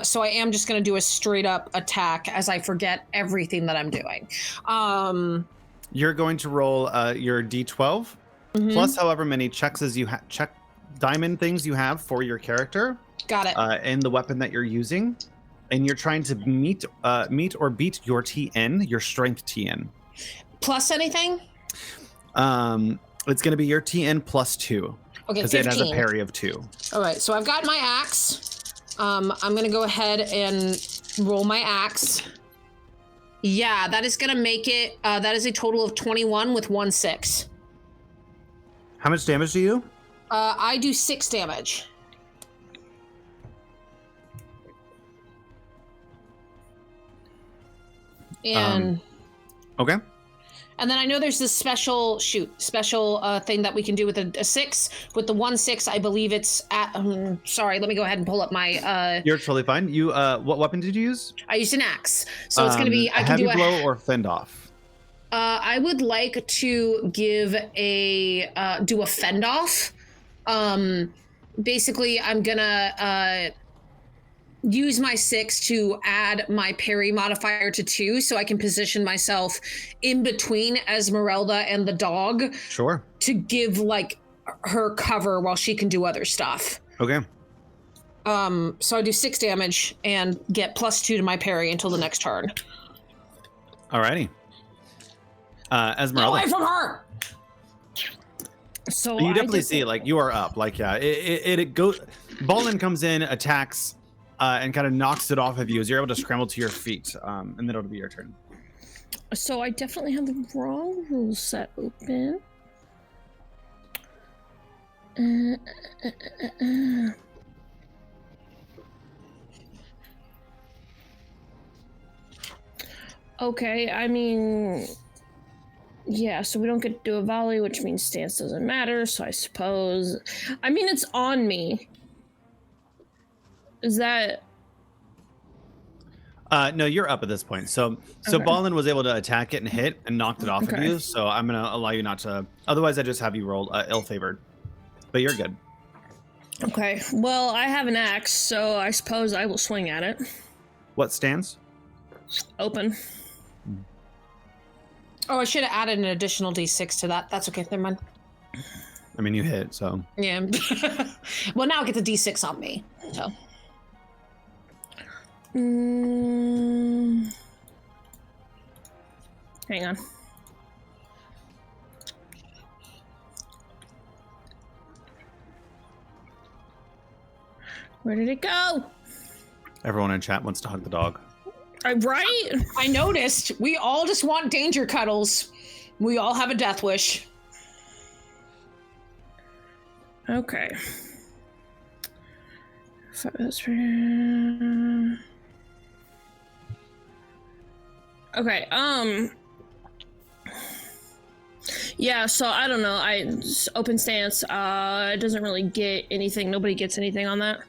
So I am just going to do a straight up attack as I forget everything that I'm doing. You're going to roll your d12 plus however many checks as you check diamond things you have for your character Got it. and the weapon that you're using, and you're trying to meet or beat your TN, your strength TN. Plus anything? It's going to be your TN plus 2 Okay, because it 15. has a parry of 2. All right, so I've got my axe. I'm going to go ahead and roll my axe. Yeah, that is going to make it, that is a total of 21 with 1 6. How much damage do you? I do 6 damage. And Okay. and then I know there's this special thing that we can do with a 6. With the 1 6, I believe it's at. Sorry, let me go ahead and pull up my. You're totally fine. You what weapon did you use? I used an axe, so it's gonna be. I can heavy do a. blow or fend off. I would like to give do a fend off. Basically, I'm gonna use my 6 to add my parry modifier to 2, so I can position myself in between Esmeralda and the dog Sure. to give like her cover while she can do other stuff. Okay. So I do 6 damage and get +2 to my parry until the next turn. Alrighty. Get Esmeralda. away from her! So You definitely see like you are up. Like yeah, it goes. Balin comes in, attacks, and kind of knocks it off of you as you're able to scramble to your feet. And then it'll be your turn. So I definitely have the wrong rule set open. Okay, I mean, yeah, so we don't get to do a volley, which means stance doesn't matter, so I suppose... I mean, it's on me. Is that... No, you're up at this point. So Okay. Ballin was able to attack it and hit and knocked it off of you. So I'm gonna allow you not to. Otherwise, I just have you roll ill-favored. But you're good. Okay, well, I have an axe, so I suppose I will swing at it. What stance? Open. Oh, I should have added an additional d6 to that. That's okay, never mind. I mean, you hit, so. Yeah. Well, now it gets a d6 on me. So. Hang on. Where did it go? Everyone in chat wants to hug the dog. Right? I noticed. We all just want danger cuddles. We all have a death wish. Okay. Okay, yeah, so I don't know. Open stance, it doesn't really get anything. Nobody gets anything on that.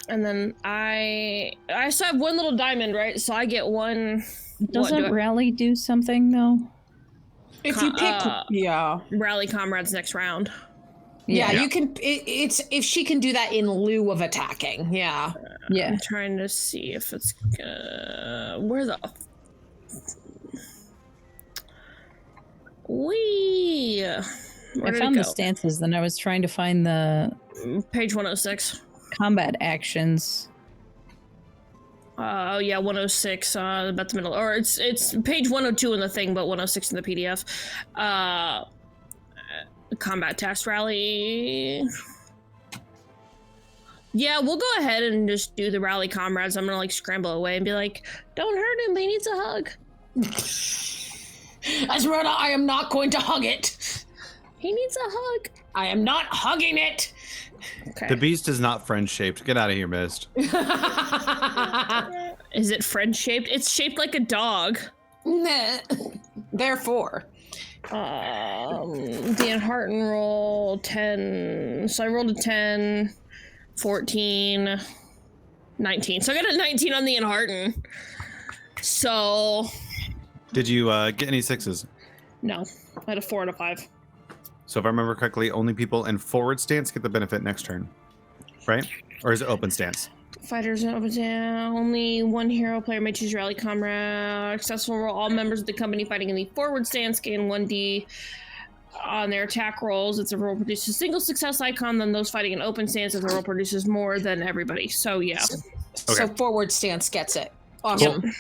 And then I still have one little diamond, right? So I get one. Doesn't rally do something though? If you pick, yeah, rally comrades next round. Yeah, you can. It's if she can do that in lieu of attacking. Yeah. Yeah. I'm trying to see if it's where the I found the stances, then I was trying to find the page 106 combat actions. Oh yeah, 106 about the middle, or it's page 102 in the thing, but 106 in the PDF. Combat task rally. Yeah, we'll go ahead and just do the rally comrades. I'm gonna like scramble away and be like, "Don't hurt him. He needs a hug." Esmeralda, I am not going to hug it. He needs a hug. I am not hugging it. Okay. The beast is not friend-shaped. Get out of here, Mist. Is it friend-shaped? It's shaped like a dog. Therefore. The Enhearten roll 10. So I rolled a 10, 14, 19. So I got a 19 on the Enhearten. So. Did you get any sixes? No, I had a 4 and a 5. So if I remember correctly, only people in forward stance get the benefit next turn, right? Or is it open stance? Fighters in open stance. Only one hero player may choose rally comrade. Successful roll. All members of the company fighting in the forward stance gain 1d on their attack rolls. If the roll produces a single success icon, then those fighting in open stance, if the roll produces more than everybody. So yeah. Okay. So forward stance gets it. Awesome. Cool.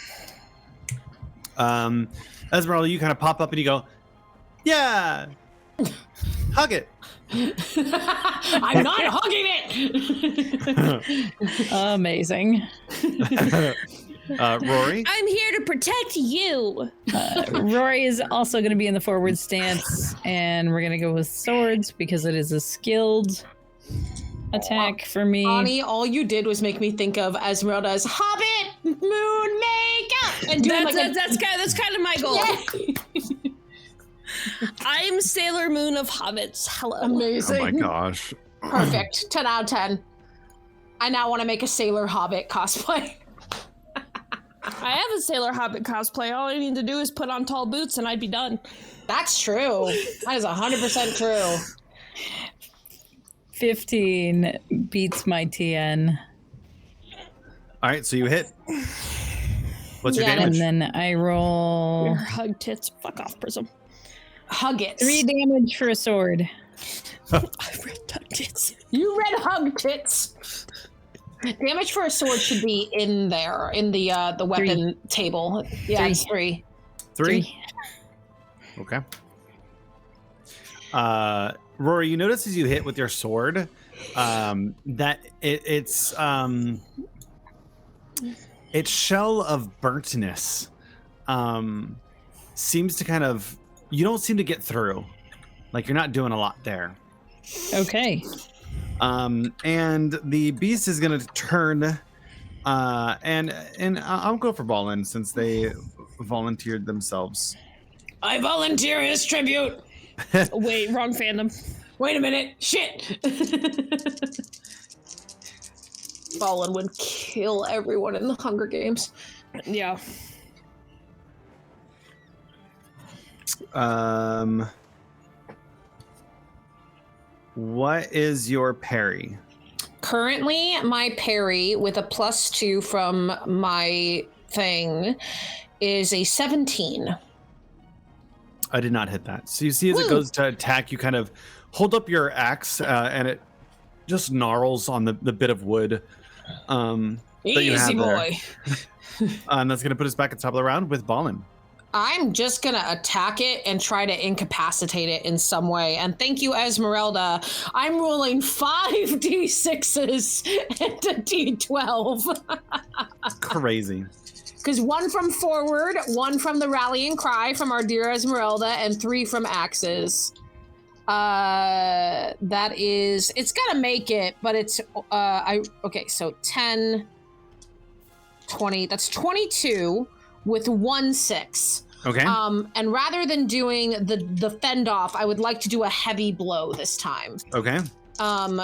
Esmeralda, you kind of pop up and you go, yeah, hug it. I'm not hugging it. Amazing. Rory? I'm here to protect you. Rory is also going to be in the forward stance, and we're going to go with swords because it is a skilled attack for me. Bonnie, all you did was make me think of Esmeralda's Hobbit moon makeup. And doing that's kind of my goal. Yeah. I'm Sailor Moon of Hobbits. Hello. Amazing. Oh my gosh. Perfect. 10 out of 10. I now want to make a Sailor Hobbit cosplay. I have a Sailor Hobbit cosplay. All I need to do is put on tall boots and I'd be done. That's true. That is 100% true. 15 beats my TN. All right, so you hit. What's your Yeah, damage? And then I roll Your hug tits. Fuck off, Prism. Hug it. 3 damage for a sword. I read hug tits. You read hug tits. Damage for a sword should be in there, in the weapon table. Yeah, 3. it's 3. 3? Okay. Rory, you notice as you hit with your sword, that its shell of burntness seems to kind of, you don't seem to get through. Like you're not doing a lot there. Okay. And the beast is going to turn And I'll go for Ballin since they volunteered themselves. I volunteer his tribute. Wait, wrong fandom. Wait a minute. Shit. Fallen would kill everyone in the Hunger Games. Yeah. What is your parry? Currently, my parry with a +2 from my thing is a 17. I did not hit that. So you see as it goes to attack, you kind of hold up your axe and it just gnarls on the bit of wood that you have boy. And that's going to put us back at the top of the round with Ballin. I'm just gonna attack it and try to incapacitate it in some way. And thank you, Esmeralda. I'm rolling 5 D6s and a D12. Crazy. Because 1 from forward, 1 from the rallying cry from our dear Esmeralda, and 3 from axes. That is, it's gonna make it, but it's, okay, so 10, 20, that's 22 with 1 6. Okay. And rather than doing the fend off, I would like to do a heavy blow this time. Okay.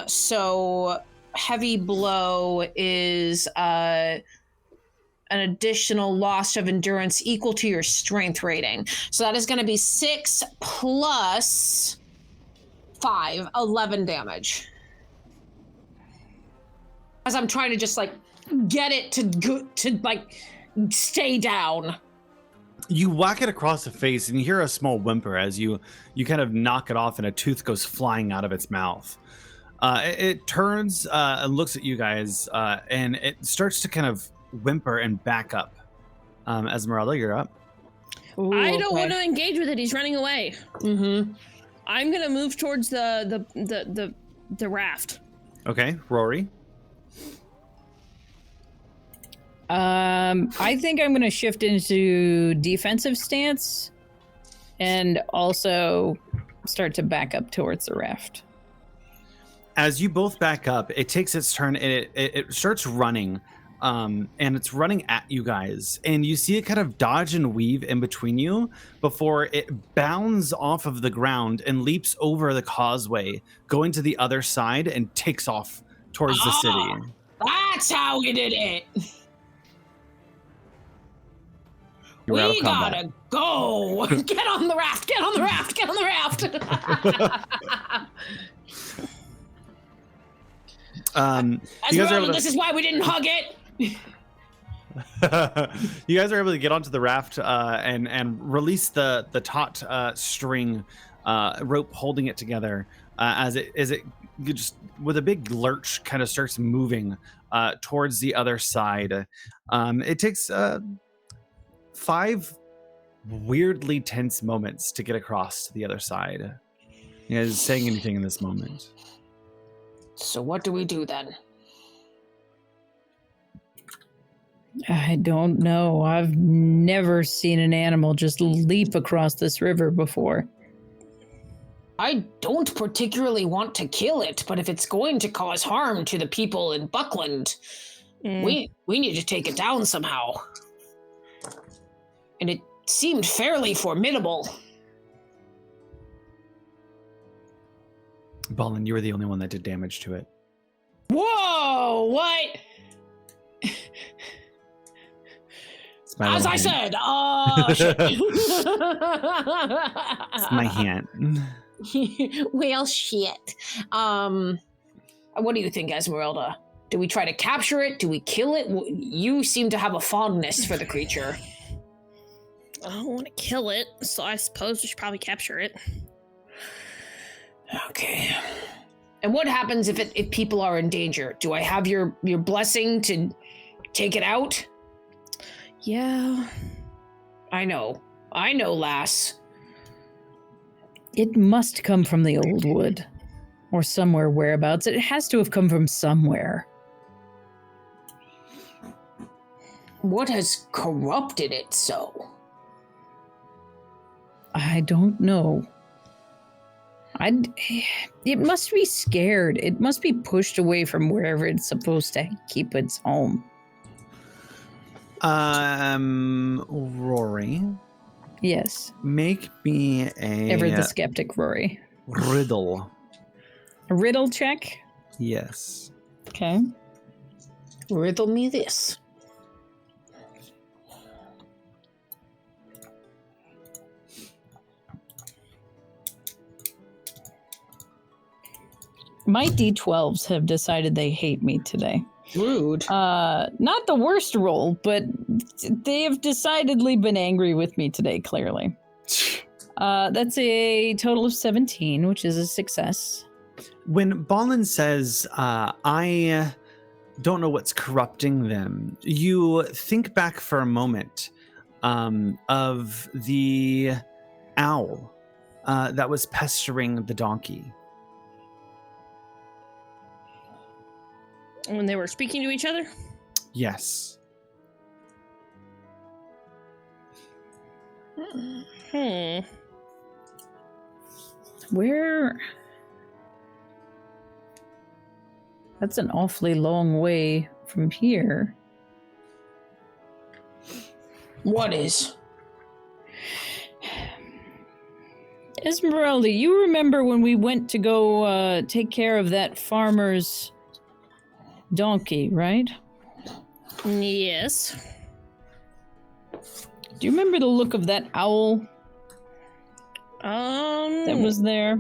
So heavy blow is, an additional loss of endurance equal to your strength rating. So that is going to be 6 plus 5, 11 damage. As I'm trying to just like get it to like stay down. You whack it across the face and you hear a small whimper as you kind of knock it off and a tooth goes flying out of its mouth. It turns and looks at you guys and it starts to kind of whimper and back up. Esmeralda, you're up. Ooh, I don't want to engage with it. He's running away. Mm-hmm. I'm gonna move towards the raft. Okay, Rory. I think I'm going to shift into defensive stance and also start to back up towards the raft. As you both back up, it takes its turn and it starts running. And it's running at you guys. And you see it kind of dodge and weave in between you before it bounds off of the ground and leaps over the causeway, going to the other side and takes off towards the city. That's how we did it. You're out of We combat. gotta go. Get on the raft. Get on the raft. Get on the raft. You guys are able to, this is why we didn't hug it. you guys are able to get onto the raft and release the taut string rope holding it together as it just with a big lurch kind of starts moving towards the other side. It takes 5 weirdly tense moments to get across to the other side. You guys saying anything in this moment? So what do we do then? I don't know. I've never seen an animal just leap across this river before. I don't particularly want to kill it, but if it's going to cause harm to the people in Buckland, we need to take it down somehow. And it seemed fairly formidable. Ballin, you were the only one that did damage to it. Whoa! What? As I said, shit. It's my hand. Well, shit. What do you think, Esmeralda? Do we try to capture it? Do we kill it? You seem to have a fondness for the creature. I don't want to kill it, so I suppose we should probably capture it. Okay. And what happens if people are in danger? Do I have your blessing to take it out? Yeah. I know, lass. It must come from the old wood. Or somewhere whereabouts. It has to have come from somewhere. What has corrupted it so? I don't know. It must be scared. It must be pushed away from wherever it's supposed to keep its home. Rory, Yes. make me a Ever the skeptic, Rory. riddle. A riddle check? Yes. Okay. Riddle me this. My D12s have decided they hate me today. Rude. Not the worst roll, but they have decidedly been angry with me today, clearly. That's a total of 17, which is a success. When Balin says, I don't know what's corrupting them, you think back for a moment of the owl that was pestering the donkey. When they were speaking to each other? Yes. Where? That's an awfully long way from here. What is? Esmeralda, you remember when we went to go take care of that farmer's donkey, right? Yes. Do you remember the look of that owl that was there?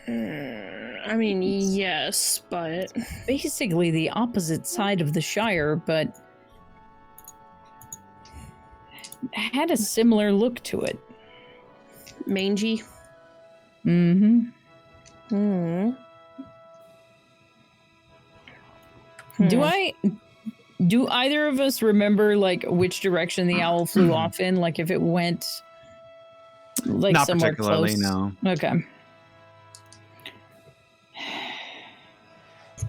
I mean, yes, but Basically the opposite side of the Shire, but had a similar look to it. mangy. Mm-hmm. Do either of us remember like which direction the owl flew off in? Like if it went like Not somewhere particularly, close? no. Okay.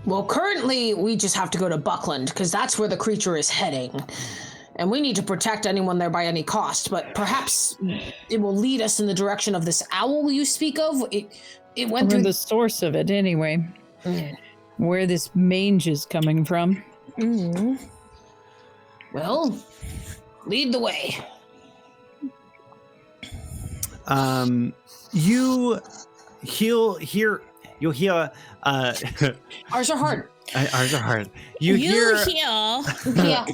Well, currently we just have to go to Buckland because that's where the creature is heading. And we need to protect anyone there by any cost, but perhaps it will lead us in the direction of this owl you speak of. It went through the source of it anyway. Where this mange is coming from. Well, lead the way. You'll hear Ours are hard. ours are hard. You hear Yeah.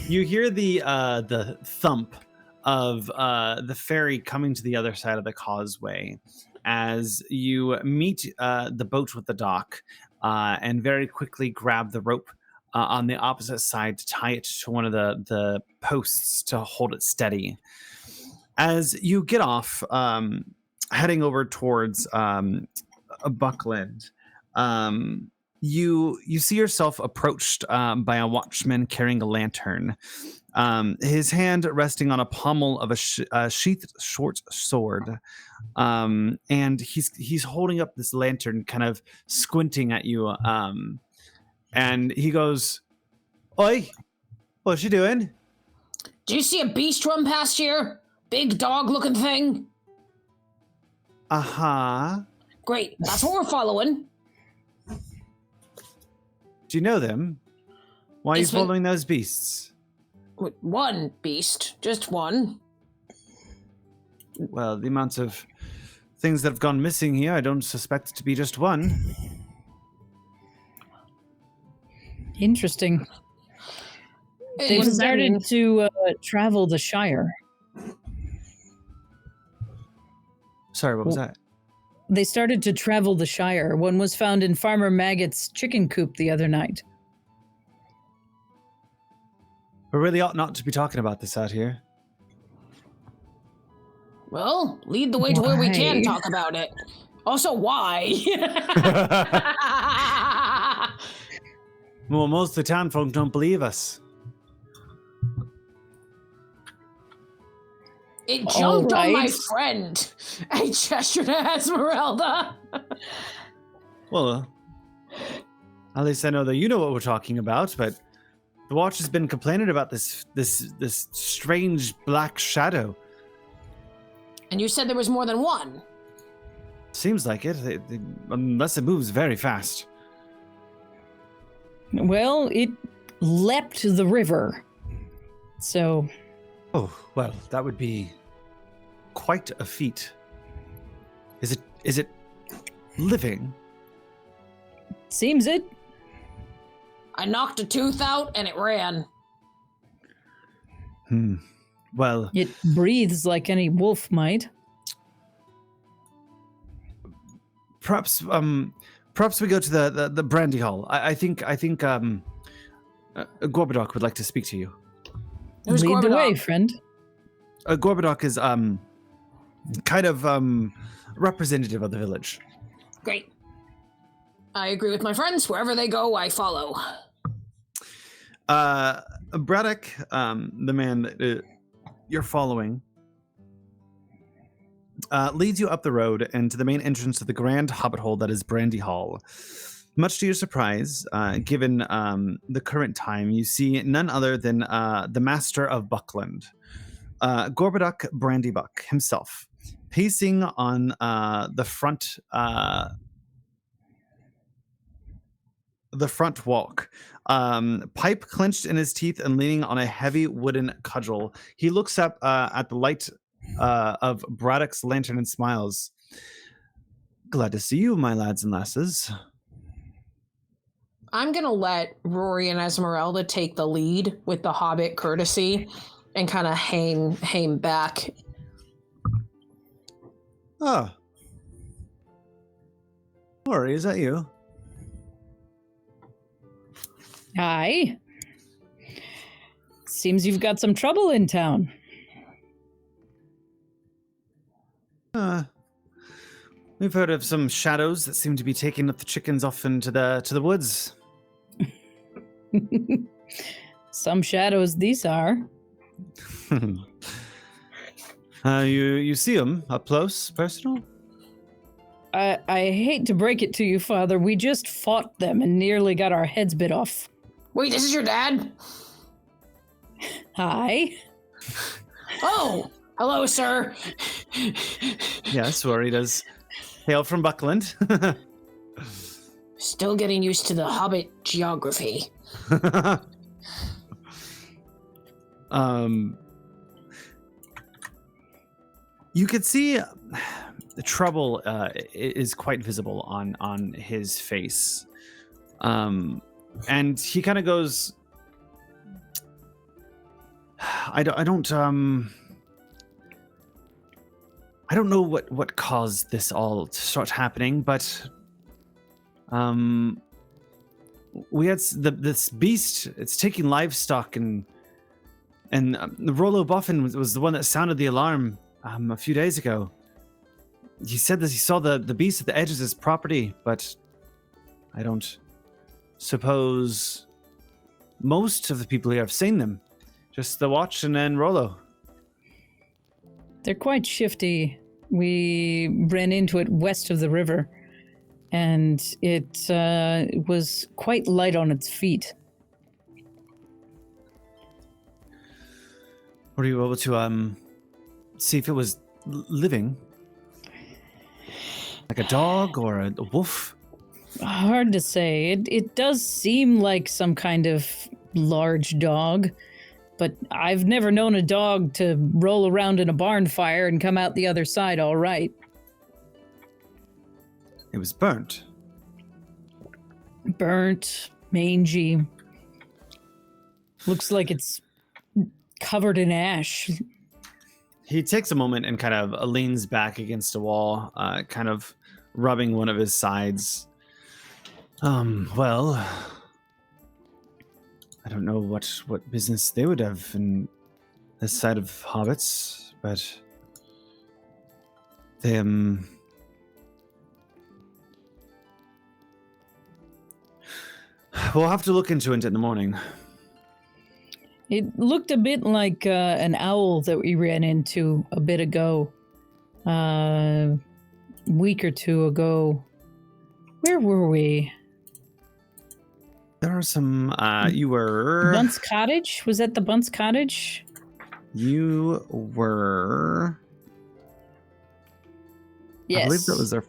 you hear the thump of the ferry coming to the other side of the causeway as you meet the boat with the dock and very quickly grab the rope on the opposite side to tie it to one of the posts to hold it steady. As you get off, heading over towards Buckland, you see yourself approached by a watchman carrying a lantern, his hand resting on a pommel of a sheathed short sword, and he's holding up this lantern, kind of squinting at you, and he goes, "Oi, what's you doing?" Do you see a beast run past here? Big dog-looking thing? Uh-huh. Great, that's what we're following. Do you know them? Why are you following those beasts? One beast, just one. Well, the amount of things that have gone missing here, I don't suspect it to be just one. Interesting. They've started to travel the Shire. Sorry, what was that? They started to travel the Shire. One was found in Farmer Maggot's chicken coop the other night. We really ought not to be talking about this out here. Well, lead the way to where we can talk about it. Also, why? Well, most of the town folk don't believe us. It jumped on my friend. I gestured at Esmeralda. Well, at least I know that you know what we're talking about, but the watch has been complaining about this strange black shadow. And you said there was more than one. Seems like it, unless it moves very fast. Well, it leapt the river. So... Oh, well, that would be quite a feat. Is it living? Seems it. I knocked a tooth out and it ran. Well... It breathes like any wolf might. Perhaps we go to the brandy hall. I think Gorbadoc would like to speak to you. Who's Lead the Gorbadoc? way, friend. Gorbadoc is kind of representative of the village. Great. I agree with my friends. Wherever they go, I follow. Braddock, the man that you're following, leads you up the road and to the main entrance to the grand hobbit hole that is Brandy Hall. Much to your surprise, given the current time, you see none other than the master of Buckland, Gorbadoc Brandybuck himself, pacing on the front walk, pipe clenched in his teeth and leaning on a heavy wooden cudgel. He looks up at the light of Braddock's lantern and smiles. Glad to see you, my lads and lasses. I'm going to let Rory and Esmeralda take the lead with the hobbit courtesy and kind of hang back. Ah. Rory, is that you? Aye. Seems you've got some trouble in town. We've heard of some shadows that seem to be taking up the chickens off into the woods. Some shadows these are. You see them up close, personal? I hate to break it to you, Father. We just fought them and nearly got our heads bit off. Wait, this is your dad? Hi. Oh, hello, sir. Yes, Rory does hail from Buckland. Still getting used to the hobbit geography. You could see the trouble is quite visible on his face, and he kind of goes, I don't know what caused this all to start happening, but we had this beast. It's taking livestock, and Rollo Buffin was the one that sounded the alarm a few days ago. He said that he saw the beast at the edge of his property, but I don't suppose most of the people here have seen them. Just the watch and then Rollo. They're quite shifty. We ran into it west of the river, and it was quite light on its feet. Were you able to see if it was living? Like a dog or a wolf? Hard to say. It does seem like some kind of large dog, but I've never known a dog to roll around in a barn fire and come out the other side all right. It was burnt. Burnt, mangy. Looks like it's covered in ash. He takes a moment and kind of leans back against a wall, kind of rubbing one of his sides. Well, I don't know what business they would have in this side of hobbits, but they we'll have to look into it in the morning. It looked a bit like an owl that we ran into a bit ago. Week or two ago. Where were we? There are some, you were... Bunce Cottage? Was that the Bunce Cottage? You were... Yes. I believe that was our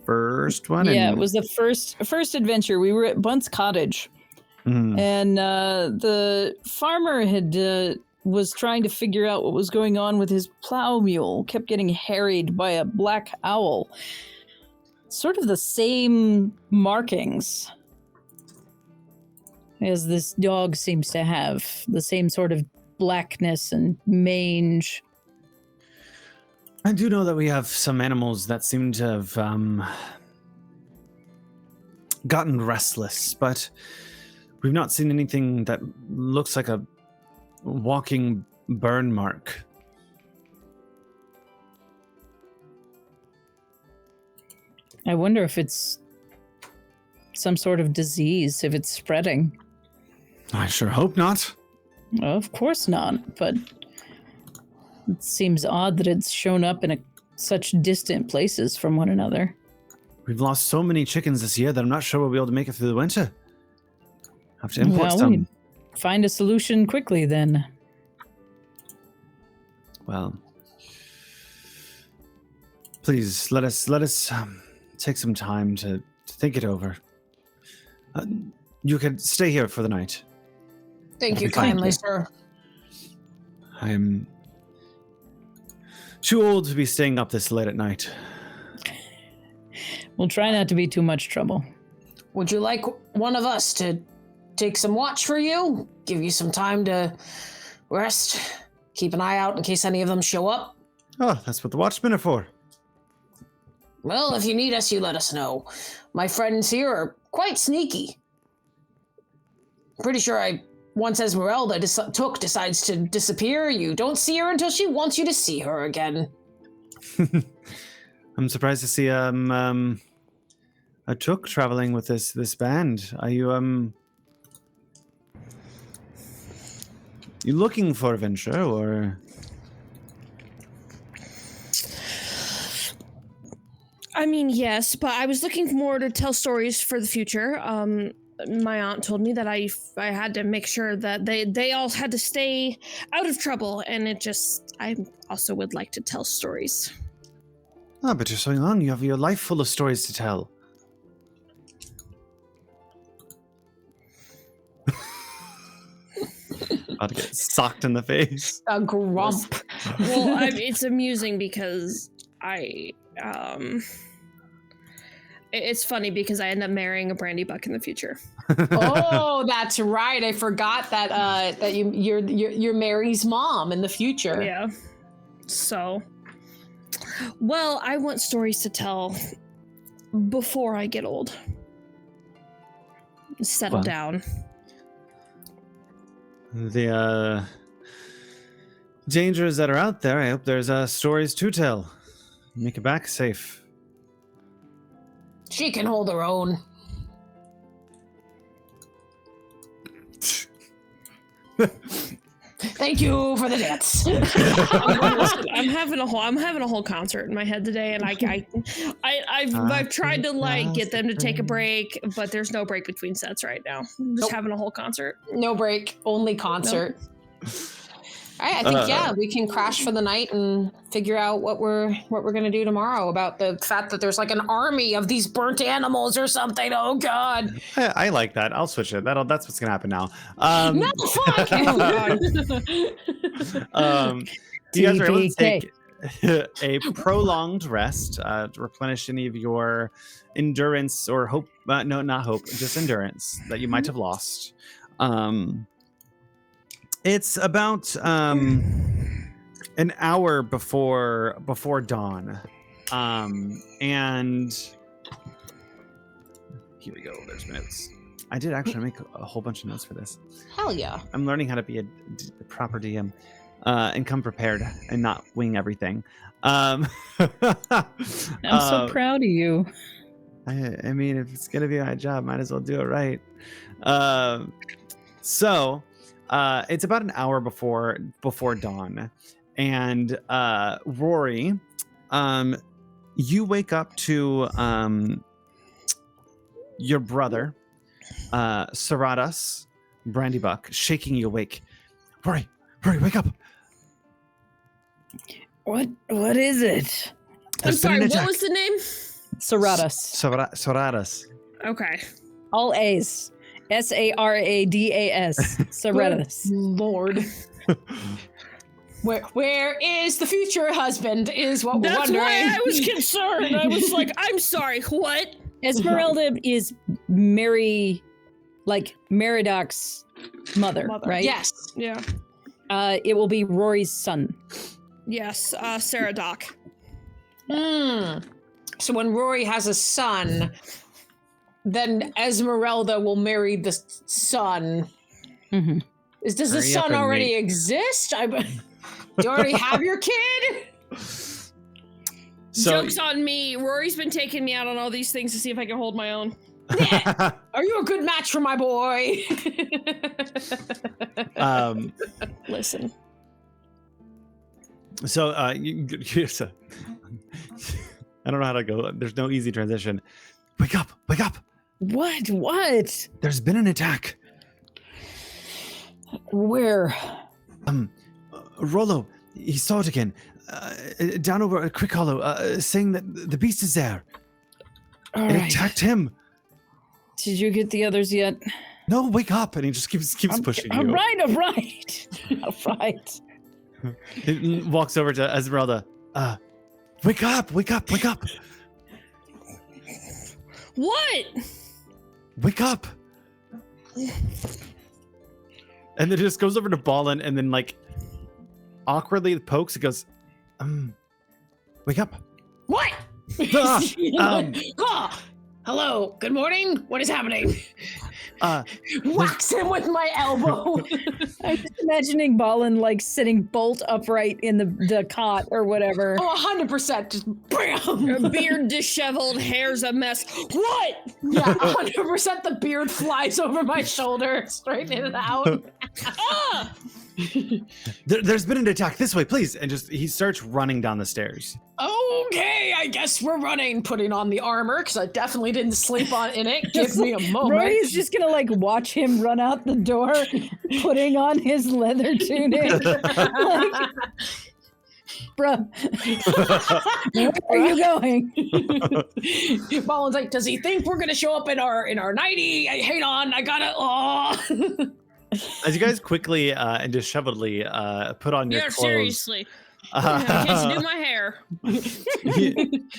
first one. Yeah, it was the first adventure. We were at Bunce Cottage. And the farmer was trying to figure out what was going on with his plow mule, kept getting harried by a black owl. Sort of the same markings as this dog seems to have, the same sort of blackness and mange. I do know that we have some animals that seem to have gotten restless, but we've not seen anything that looks like a walking burn mark. I wonder if it's some sort of disease, if it's spreading. I sure hope not. Well, of course not, but it seems odd that it's shown up in such distant places from one another. We've lost so many chickens this year that I'm not sure we'll be able to make it through the winter. Have to import well, some. We find a solution quickly then. Well, please let us take some time to think it over. You can stay here for the night. Thank you That'll be fine. kindly, sir. I am too old to be staying up this late at night. We'll try not to be too much trouble. Would you like one of us to take some watch for you? Give you some time to rest? Keep an eye out in case any of them show up? Oh, that's what the watchmen are for. Well, if you need us, you let us know. My friends here are quite sneaky. Pretty sure once Esmeralda decides to disappear, you don't see her until she wants you to see her again. I'm surprised to see a Took traveling with this band. Are you you looking for adventure or? I mean, yes, but I was looking more to tell stories for the future. My aunt told me that I had to make sure that they all had to stay out of trouble, and I also would like to tell stories. Ah, but you're so young. You have your life full of stories to tell. About to get socked in the face. A grump. Well, it's amusing because it's funny because I end up marrying a brandy buck in the future. Oh, that's right. I forgot that you're Mary's mom in the future. Yeah. So, well, I want stories to tell before I get old. Settle down. The dangers that are out there, I hope there's stories to tell. Make it back safe. She can hold her own. Thank you for the dance. I'm having a whole concert in my head today, and I've tried to get them to take a break, but there's no break between sets right now. I'm just having a whole concert. No break, only concert. Nope. All right, I think we can crash for the night and figure out what we're gonna do tomorrow about the fact that there's like an army of these burnt animals or something. Oh God! I like that. I'll switch it. That's what's gonna happen now. No, fuck! You guys are able to take a prolonged rest, to replenish any of your endurance or hope. No, not hope, just endurance that you might have lost. It's about an hour before dawn, and here we go. There's notes. I did actually make a whole bunch of notes for this. Hell yeah! I'm learning how to be a proper DM and come prepared and not wing everything. I'm so proud of you. I mean, if it's gonna be my job, might as well do it right. So. It's about an hour before dawn, and Rory, you wake up to your brother, Saradas Brandybuck, shaking you awake. Rory, wake up! What is it? I'm sorry. What was the name? Saradas. Saradas. Okay. All A's. Saradas. Saradas. Lord. Where is the future husband is what we're wondering. That's why I was concerned. I was like, I'm sorry, what? Esmeralda is Merodach's mother, right? Yes. Yeah. It will be Rory's son. Yes, Sarah Doc. So when Rory has a son, then Esmeralda will marry the son. Mm-hmm. Does the son already exist? Do you already have your kid? Joke's on me. Rory's been taking me out on all these things to see if I can hold my own. Yeah. Are you a good match for my boy? Listen. So, I don't know how to go. There's no easy transition. Wake up! Wake up! What? There's been an attack. Where? Rollo, he saw it again. Down over at Crick Hollow, saying that the beast is there. All it right. attacked him. Did you get the others yet? No, wake up! And he just keeps pushing you. All right. He walks over to Esmeralda. Wake up! Wake up! Wake up! What? Wake up! And then it just goes over to Ballin and then awkwardly pokes. It goes, wake up! What? Hello. Good morning. What is happening? Whacks him with my elbow. I'm just imagining Ballin sitting bolt upright in the cot or whatever. Oh, 100%. Just bam. Her beard disheveled, hair's a mess. What? Yeah, 100% the beard flies over my shoulder, straighten it out. There's been an attack this way, please. And he starts running down the stairs. Okay, I guess we're running, putting on the armor, because I definitely didn't sleep in it. Give me a moment. Rory is just gonna watch him run out the door, putting on his leather tunic. Bruh, where are you going? Ballin's like, does he think we're gonna show up in our nightie? Hang on, I gotta. As you guys quickly and disheveledly put on your clothes. Seriously. I can't do my hair.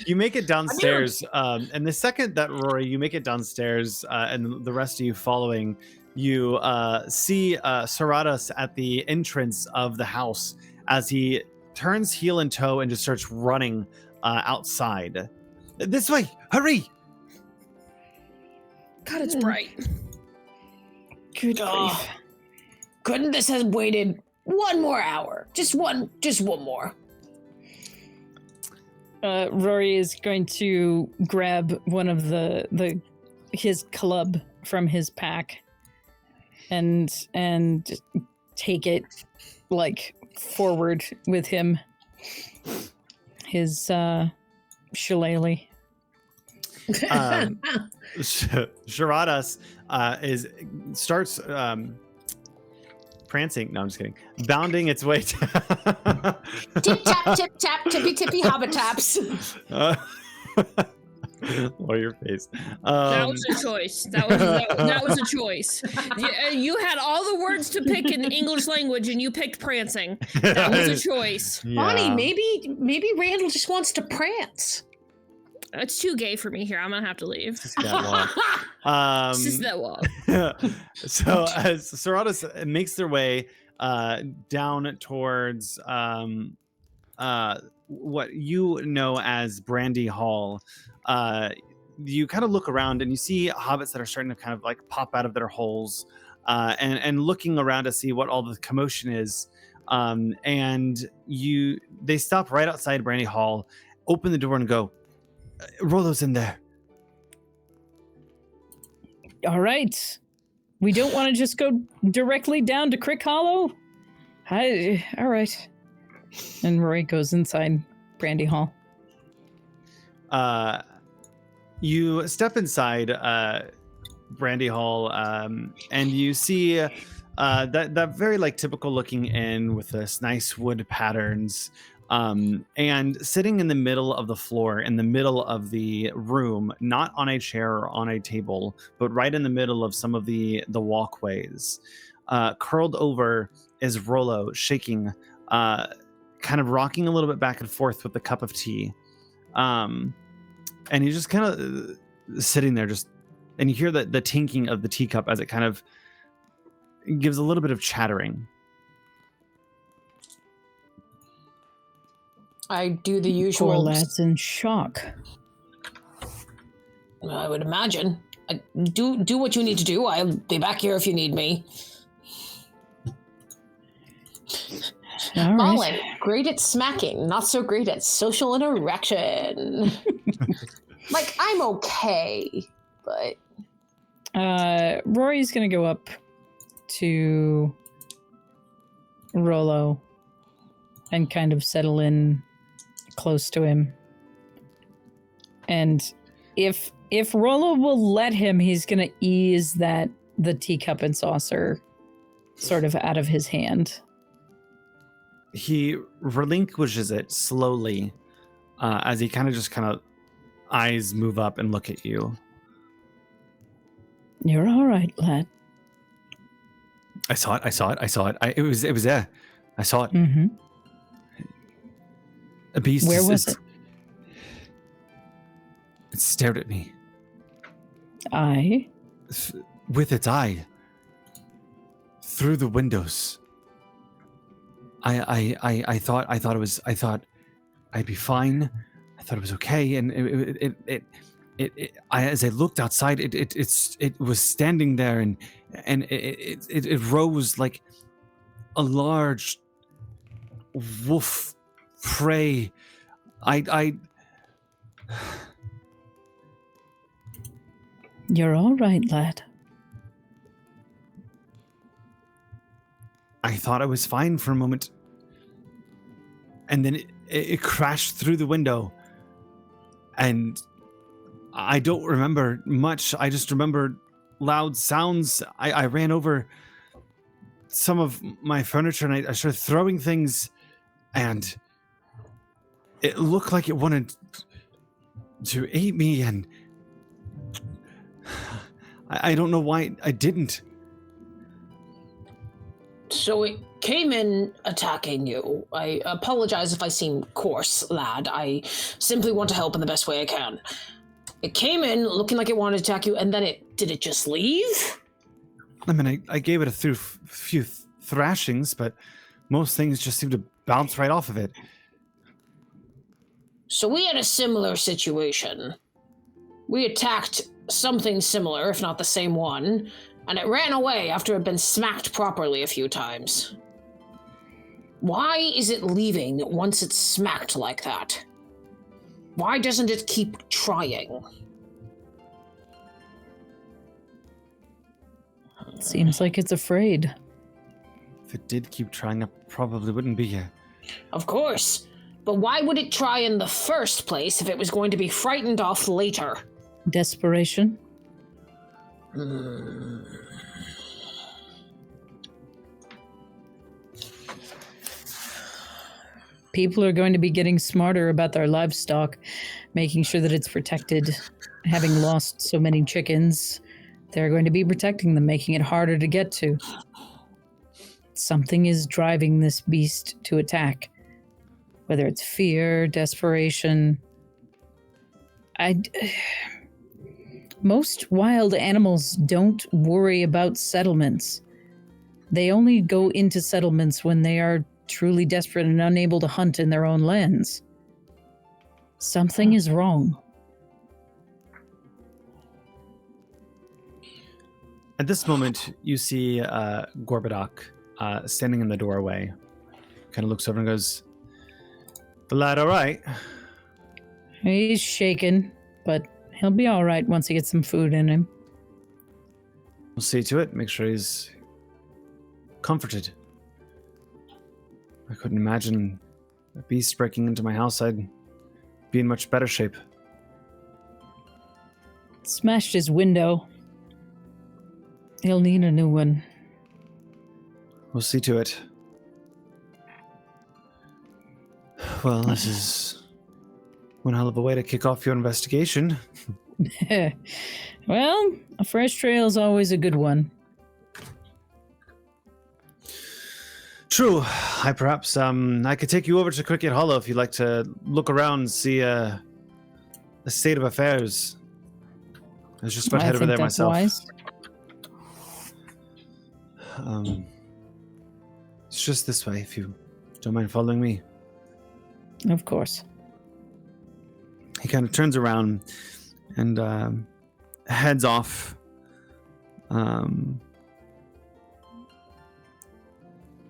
You make it downstairs, and the second that Rory, you make it downstairs, and the rest of you following, you see Saradas at the entrance of the house as he turns heel and toe and just starts running outside. This way, hurry! God, it's bright. Good grief. Couldn't this have waited one more hour? Just one more. Rory is going to grab one of his club from his pack and take it forward with him. His shillelagh. Shiradas starts prancing. No, I'm just kidding. Bounding its way. Tip tap, tip tap, tippy tippy hobbit taps. Lower your face. That was a choice. That was a choice. You had all the words to pick in the English language, and you picked prancing. That was a choice. Yeah. Bonnie, maybe Randall just wants to prance. It's too gay for me here. I'm gonna have to leave. It's just that wall. So as Saradas makes their way down towards what you know as Brandy Hall, you kind of look around and you see hobbits that are starting to kind of pop out of their holes and looking around to see what all the commotion is. And they stop right outside Brandy Hall, open the door and go, Rollo's in there. All right. We don't want to just go directly down to Crick Hollow? All right. And Rory goes inside Brandy Hall. You step inside Brandy Hall, and you see that very like typical looking inn with this nice wood patterns, and sitting in the middle of the floor, in the middle of the room, not on a chair or on a table, but right in the middle of some of the walkways, curled over is Rollo, shaking, kind of rocking a little bit back and forth with the cup of tea, and he's just kind of sitting there, just, and you hear the tinking of the teacup as it kind of gives a little bit of chattering. I do the usual. Poor lad's in shock. I would imagine. Do what you need to do. I'll be back here if you need me. All Mullen, right. great at smacking, not so great at social interaction. Like, I'm okay, but... Rory's gonna go up to Rollo and kind of settle in close to him. And if Rollo will let him, he's gonna ease the teacup and saucer sort of out of his hand. He relinquishes it slowly, as he kind of eyes move up and look at you. You're all right, lad. I saw it. It was there. I saw it. Mm-hmm. A beast. Where was it? It stared at me. With its eye. Through the windows. I thought I'd be fine. I thought it was okay, and as I looked outside, it was standing there, and it rose like a large wolf prey. You're all right, lad. I thought I was fine for a moment, and then it crashed through the window, and I don't remember much. I just remember loud sounds. I ran over some of my furniture, and I started throwing things, and it looked like it wanted to eat me, and I don't know why I didn't. So it came in attacking you. I apologize if I seem coarse, lad. I simply want to help in the best way I can. It came in looking like it wanted to attack you, and then did it just leave? I mean, I gave it a few thrashings, but most things just seem to bounce right off of it. So we had a similar situation. We attacked something similar, if not the same one, and it ran away after it had been smacked properly a few times. Why is it leaving once it's smacked like that? Why doesn't it keep trying? Seems like it's afraid. If it did keep trying, I probably wouldn't be here. Of course. But why would it try in the first place if it was going to be frightened off later? Desperation. People are going to be getting smarter about their livestock, making sure that it's protected. Having lost so many chickens, they're going to be protecting them, making it harder to get to. Something is driving this beast to attack. Whether it's fear, desperation. Most wild animals don't worry about settlements. They only go into settlements when they are truly desperate and unable to hunt in their own lands. Something is wrong. At this moment, you see Gorbadoc standing in the doorway. Kind of looks over and goes, "The lad all right?" He's shaken, but he'll be all right once he gets some food in him. We'll see to it. Make sure he's comforted. I couldn't imagine a beast breaking into my house. I'd be in much better shape. Smashed his window. He'll need a new one. We'll see to it. Well, this is one hell of a way to kick off your investigation. Well, a fresh trail is always a good one. True. I could take you over to Cricket Hollow if you'd like to look around and see the state of affairs. I was just about to head over there myself. Wise. It's just this way, if you don't mind following me. Of course. He kind of turns around and heads off.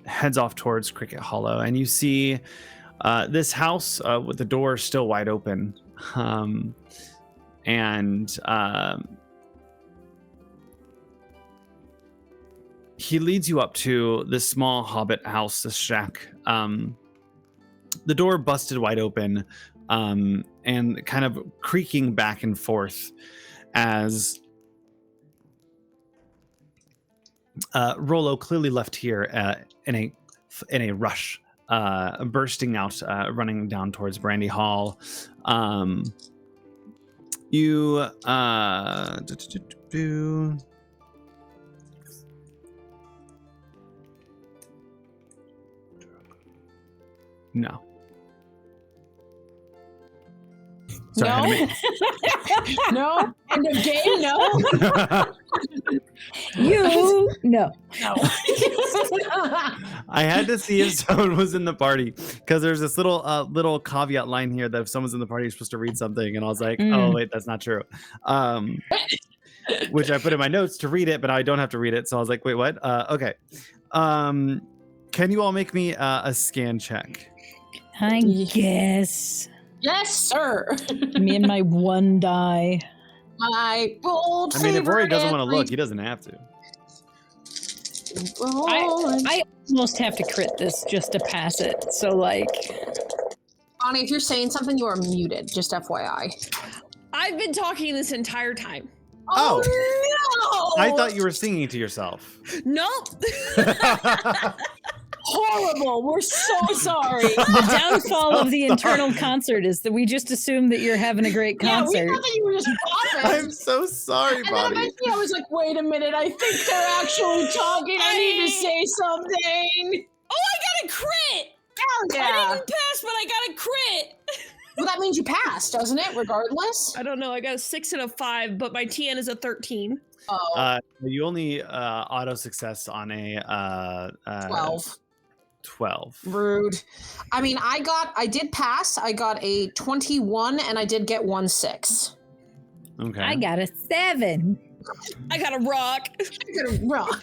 Heads off towards Cricket Hollow, and you see this house with the door still wide open. He leads you up to this small hobbit house, this shack. The door busted wide open and kind of creaking back and forth as Rollo clearly left here in a rush, bursting out, running down towards Brandy Hall. No. Sorry, No? End of game? No? No. I had to see if someone was in the party because there's this little caveat line here that if someone's in the party, you're supposed to read something, and I was like, oh wait, that's not true. Which I put in my notes to read it, but I don't have to read it, so I was like, wait, what? Okay. Can you all make me a scan check? I guess. Yes, sir. Me and my one die. My bold I mean, if Rory doesn't want to favorite look, he doesn't have to. I almost have to crit this just to pass it. So, like... Bonnie, if you're saying something, you are muted. Just FYI. I've been talking this entire time. Oh. No! I thought you were singing to yourself. Nope. Horrible. We're so sorry. The downfall of the internal concert is that we just assume that you're having a great concert. Yeah, we thought that you were just bopping. I'm so sorry, And then Bonnie. eventually I was like, wait a minute, I think they're actually talking. I need to say something. Oh, I got a crit! Hell yeah. I didn't pass, but I got a crit! Well, that means you passed, doesn't it, regardless? I don't know, I got a 6 and a 5, but my TN is a 13. Oh, You only auto success on a 12. 12. Rude. I mean, I did pass. I got a 21 and I did get 1/6. Okay. I got a 7. I got a rock. I got a rock.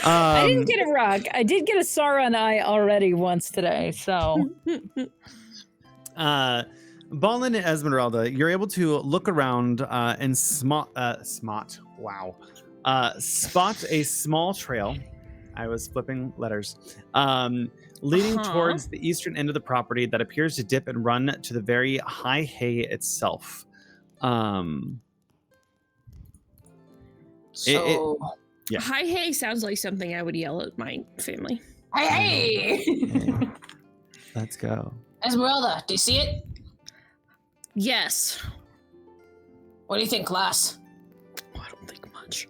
I didn't get a rock. I did get a Sauron eye already once today, so... Ballin and Esmeralda, you're able to look around and spot a small trail. I was flipping letters. Leading towards the eastern end of the property that appears to dip and run to the very high hay itself. Yeah. Hi, hey sounds like something I would yell at my family. Hey! Let's go. Esmeralda, do you see it? Yes. What do you think, class? I don't think much.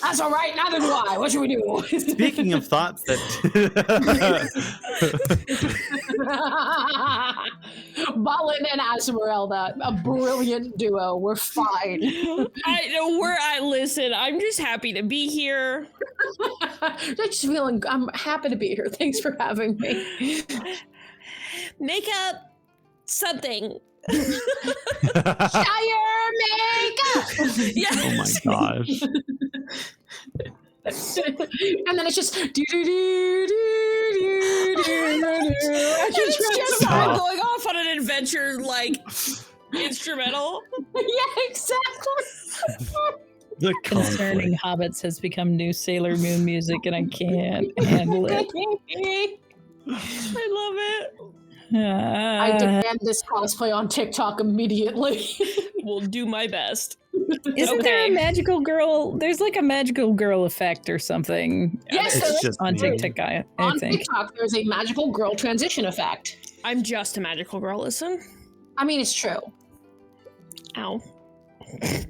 That's all right. Neither do I. What should we do? Speaking of thoughts that Ballin and Esmeralda, a brilliant duo. We're fine. I know where I listen. I'm just happy to be here. I'm happy to be here. Thanks for having me. Make up something. Shire makeup. Yes. Oh my gosh. And then it's just do do do do do do do. It's just I'm going off on an adventure like instrumental. Yeah, exactly. The Concerning hobbits has become new Sailor Moon music, and I can't handle it. I love it. I demand this cosplay on TikTok immediately. Will do my best. Isn't there a magical girl? There's like a magical girl effect or something. Yes, It's just on me. TikTok. I on think. TikTok, there's a magical girl transition effect. I'm just a magical girl, listen. I mean, it's true. Ow. Anyway,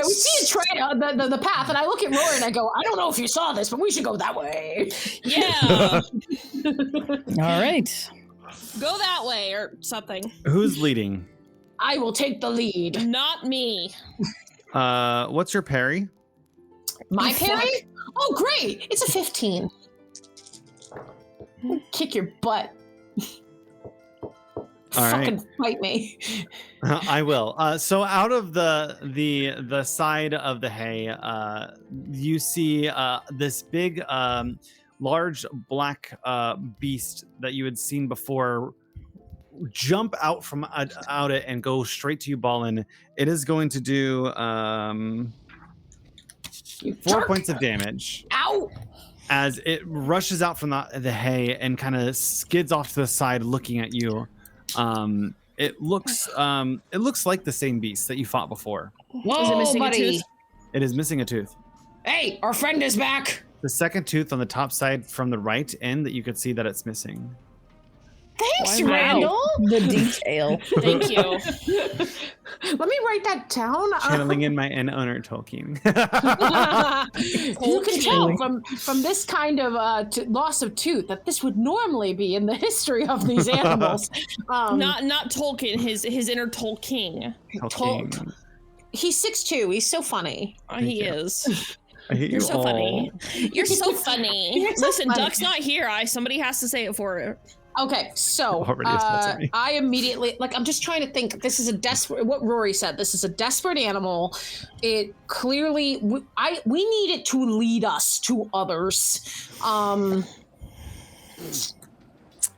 we see a trail, the path, and I look at Rory and I go, I don't know if you saw this, but we should go that way. Yeah. All right. Go that way or something. Who's leading? I will take the lead. Not me. What's your parry? My Fuck. parry? Oh, great! It's a 15. Kick your butt. All right. Fucking fight me. I will. So out of the side of the hay, you see this big, large black beast that you had seen before jump out from out it and go straight to you, Ballin. It is going to do 4 points of damage. Ow! As it rushes out from the hay and kind of skids off to the side, looking at you. It looks like the same beast that you fought before. Whoa, Is it missing a buddy. tooth? It is missing a tooth. Hey, our friend is back. The second tooth on the top side from the right end that you could see that it's missing. Thanks, Wow. Randall. The detail. Thank you. Let me write that down. Channeling in my inner Tolkien. You can tell from this kind of loss of tooth that this would normally be in the history of these animals. Not Tolkien, his inner Tolkien. Tolkien. He's 6'2". He's so funny. He you. is. I hate You're you so all. funny. You're so funny. You're so Listen, funny. Duck's not here. Somebody has to say it for her. Okay, so Already assaulted me. I immediately I'm just trying to think. This is a desperate. What Rory said. This is a desperate animal. It clearly we need it to lead us to others. Are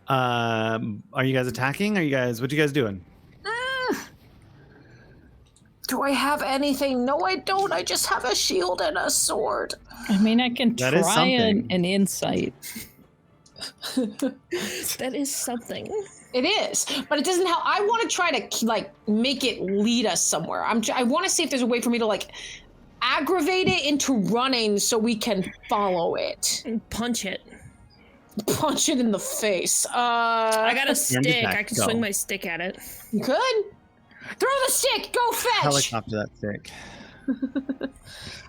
you guys attacking? What you guys doing? Do I have anything? No, I don't. I just have a shield and a sword. I mean, I can That is try something. an insight. That is something. It is, but it doesn't help. I want to try to make it lead us somewhere. I want to see if there's a way for me to aggravate it into running so we can follow it. Punch it. Punch it in the face. I got a Hand stick. attack, I can go. swing my stick at it. You could throw the stick. Go fetch. Helicopter that stick.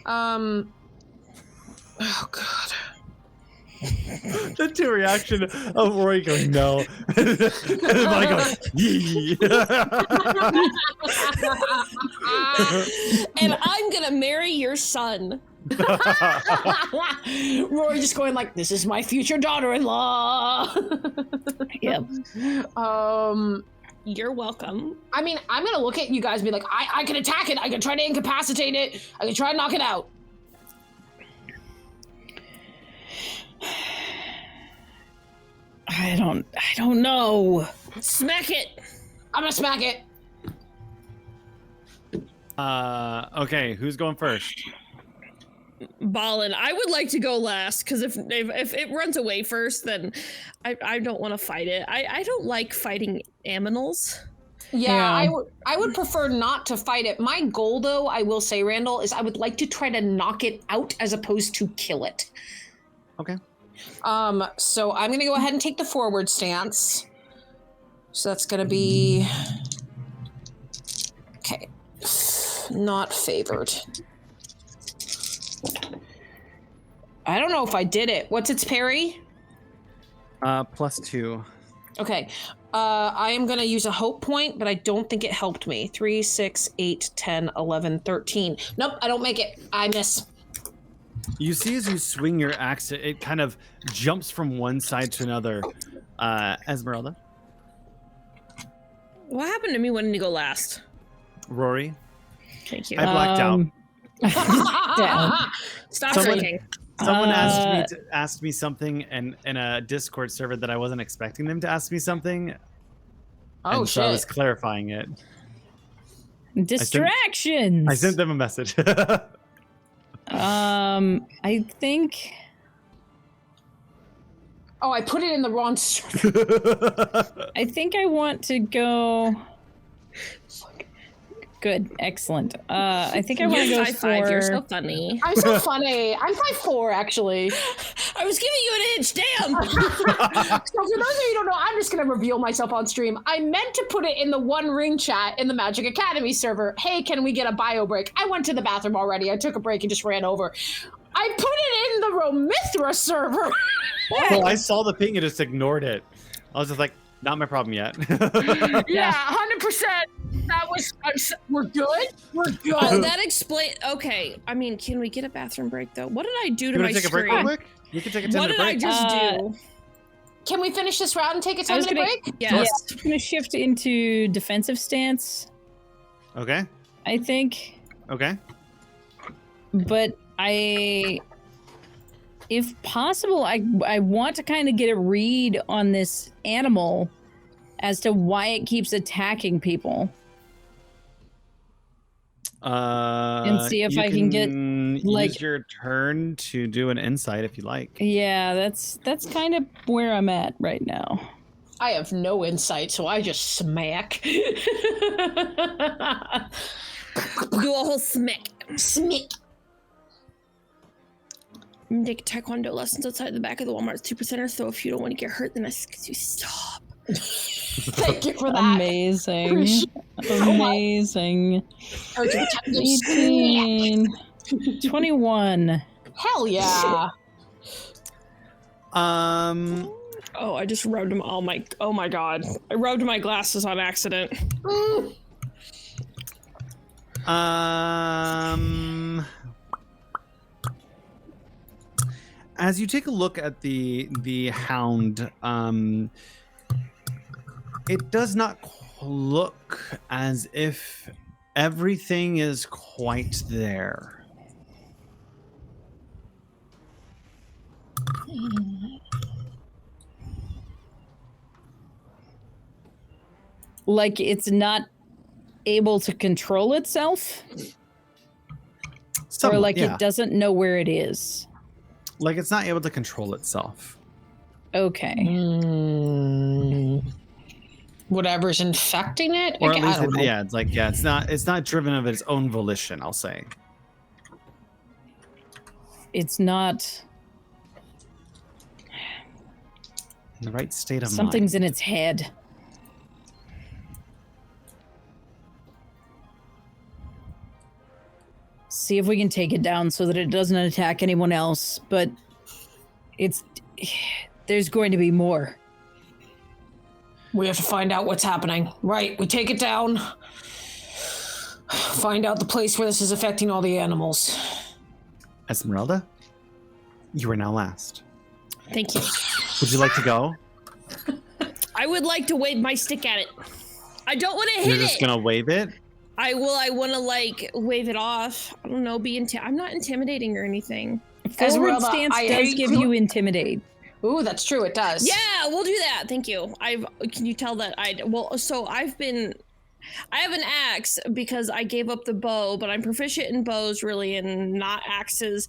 Oh god. The two reaction of Rory going no, and I go yee. And I'm gonna marry your son. Rory just going this is my future daughter-in-law. Yep. You're welcome. I mean, I'm gonna look at you guys and be like, I can attack it. I can try to incapacitate it. I can try to knock it out. I don't know. Smack it. I'm gonna smack it. Okay, who's going first? Ballin. I would like to go last because if it runs away first, then I don't want to fight it. I don't like fighting aminals. Yeah. I would prefer not to fight it. My goal, though, I will say, Randall, is I would like to try to knock it out as opposed to kill it. Okay. So I'm gonna go ahead and take the forward stance. So that's gonna be okay. Not favored. I don't know if I did it. What's its parry? +2. Okay. I am going to use a hope point, but I don't think it helped me. 3, 6, 8, 10, 11, 13. Nope, I don't make it. I miss. You see as you swing your axe, it kind of jumps from one side to another. Esmeralda, What happened to me wanting to go last? Rory, Thank you. I blacked out. Down. Stop someone- drinking. Someone asked me something in a Discord server that I wasn't expecting them to ask me something. Oh, and so I was shit. clarifying it. Distractions. I sent them a message. I think. Oh, I put it in the wrong server. I think I want to go. Good. Excellent. I think I want to go You're 5'5". for... You're so funny. I'm so funny. I'm 5'4", actually. I was giving you an inch. Damn. So for those of you who don't know, I'm just going to reveal myself on stream. I meant to put it in the One Ring chat in the Magic Academy server. Hey, can we get a bio break? I went to the bathroom already. I took a break and just ran over. I put it in the Romithra server. Well, I saw the ping and just ignored it. I was just like, not my problem yet. Yeah, 100%. That was. We're good. We're good. Oh, that explains. Okay. I mean, can we get a bathroom break though? What did I do to You my want to take a break stream? real quick? You can take a 10-minute What did I break. just do? Can we finish this round and take a I was 10-minute gonna- break? Yes. I'm going to shift into defensive stance, Okay. I think. Okay. But if possible, I want to kind of get a read on this animal as to why it keeps attacking people. And see if you I can get, like- use your turn to do an insight if you like. Yeah, that's kind of where I'm at right now. I have no insight, so I just smack. Do a whole smack. Smack. Take taekwondo lessons outside the back of the Walmart 2%er, so if you don't want to get hurt, then I suggest you stop. Thank you for that. Amazing. Appreciate- Amazing. 18, 21. Hell yeah. Oh, I just rubbed all my. Oh my god. I rubbed my glasses on accident. As you take a look at the hound, it does not look as if everything is quite there. Like it's not able to control itself? Or like yeah. it doesn't know where it is? Like it's not able to control itself. Okay. Whatever's infecting it? Or I at least, don't know. yeah, it's like, yeah, it's not driven of its own volition, I'll say. It's not... In the right state of Something's mind. in its head. See if we can take it down so that it doesn't attack anyone else, but there's going to be more. We have to find out what's happening. Right, we take it down. Find out the place where this is affecting all the animals. Esmeralda, you are now last. Thank you. Would you like to go? I would like to wave my stick at it. I don't want to hit You're just gonna wave it? I want to like wave it off. I don't know. I'm not intimidating or anything. Forward Esmeralda, stance I does hate give you. you intimidate. Ooh, that's true, it does. Yeah, we'll do that. Thank you. Can you tell that I have an axe because I gave up the bow, but I'm proficient in bows really and not axes,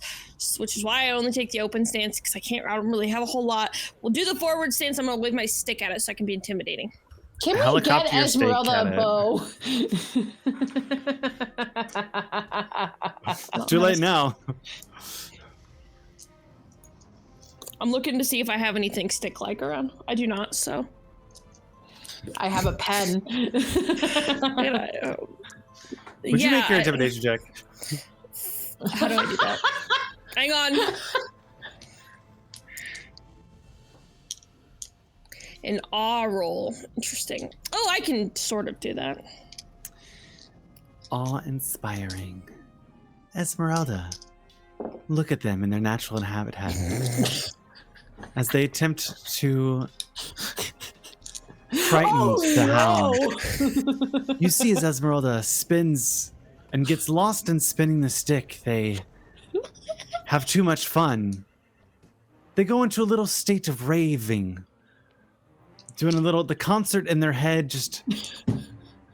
which is why I only take the open stance because I don't really have a whole lot. We'll do the forward stance. I'm gonna wave my stick at it so I can be intimidating. Can we Helicopter get your stake Esmeralda at a it. bow? Too late now. I'm looking to see if I have anything stick-like around. I do not, so. I have a pen. Would you make your intimidation check? How do I do that? Hang on. An awe roll. Interesting. Oh, I can sort of do that. Awe-inspiring. Esmeralda, look at them in their natural habitat. As they attempt to frighten the hound. You see as Esmeralda spins and gets lost in spinning the stick, they have too much fun. They go into a little state of raving. Doing the concert in their head just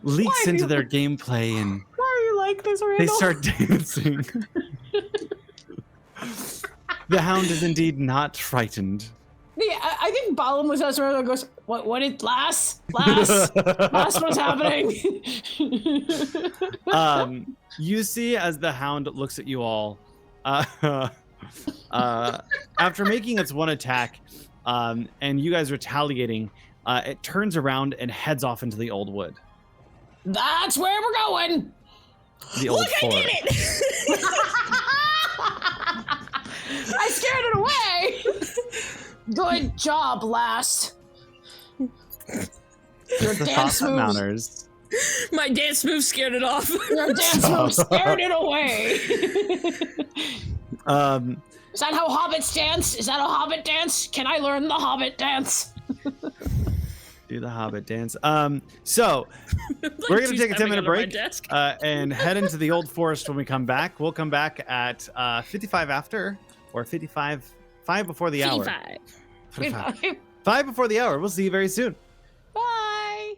leaks into their gameplay and Why are you like this, Randall? they start dancing. The hound is indeed not frightened. I think Balam was as well goes, what did last what's happening? You see as the hound looks at you all, after making its one attack, and you guys retaliating, it turns around and heads off into the old wood. That's where we're going. The old forest. I did it! I scared it away. Good job, lass. Your dance moves. Mounters. My dance move scared it off. Your dance move scared it away. Is that how hobbits dance? Is that a hobbit dance? Can I learn the hobbit dance? Do the hobbit dance. So we're gonna take a 10-minute break and head into the old forest when we come back. We'll come back at 55 after, or 5 before the hour. 55. 5 before the hour. We'll see you very soon. Bye.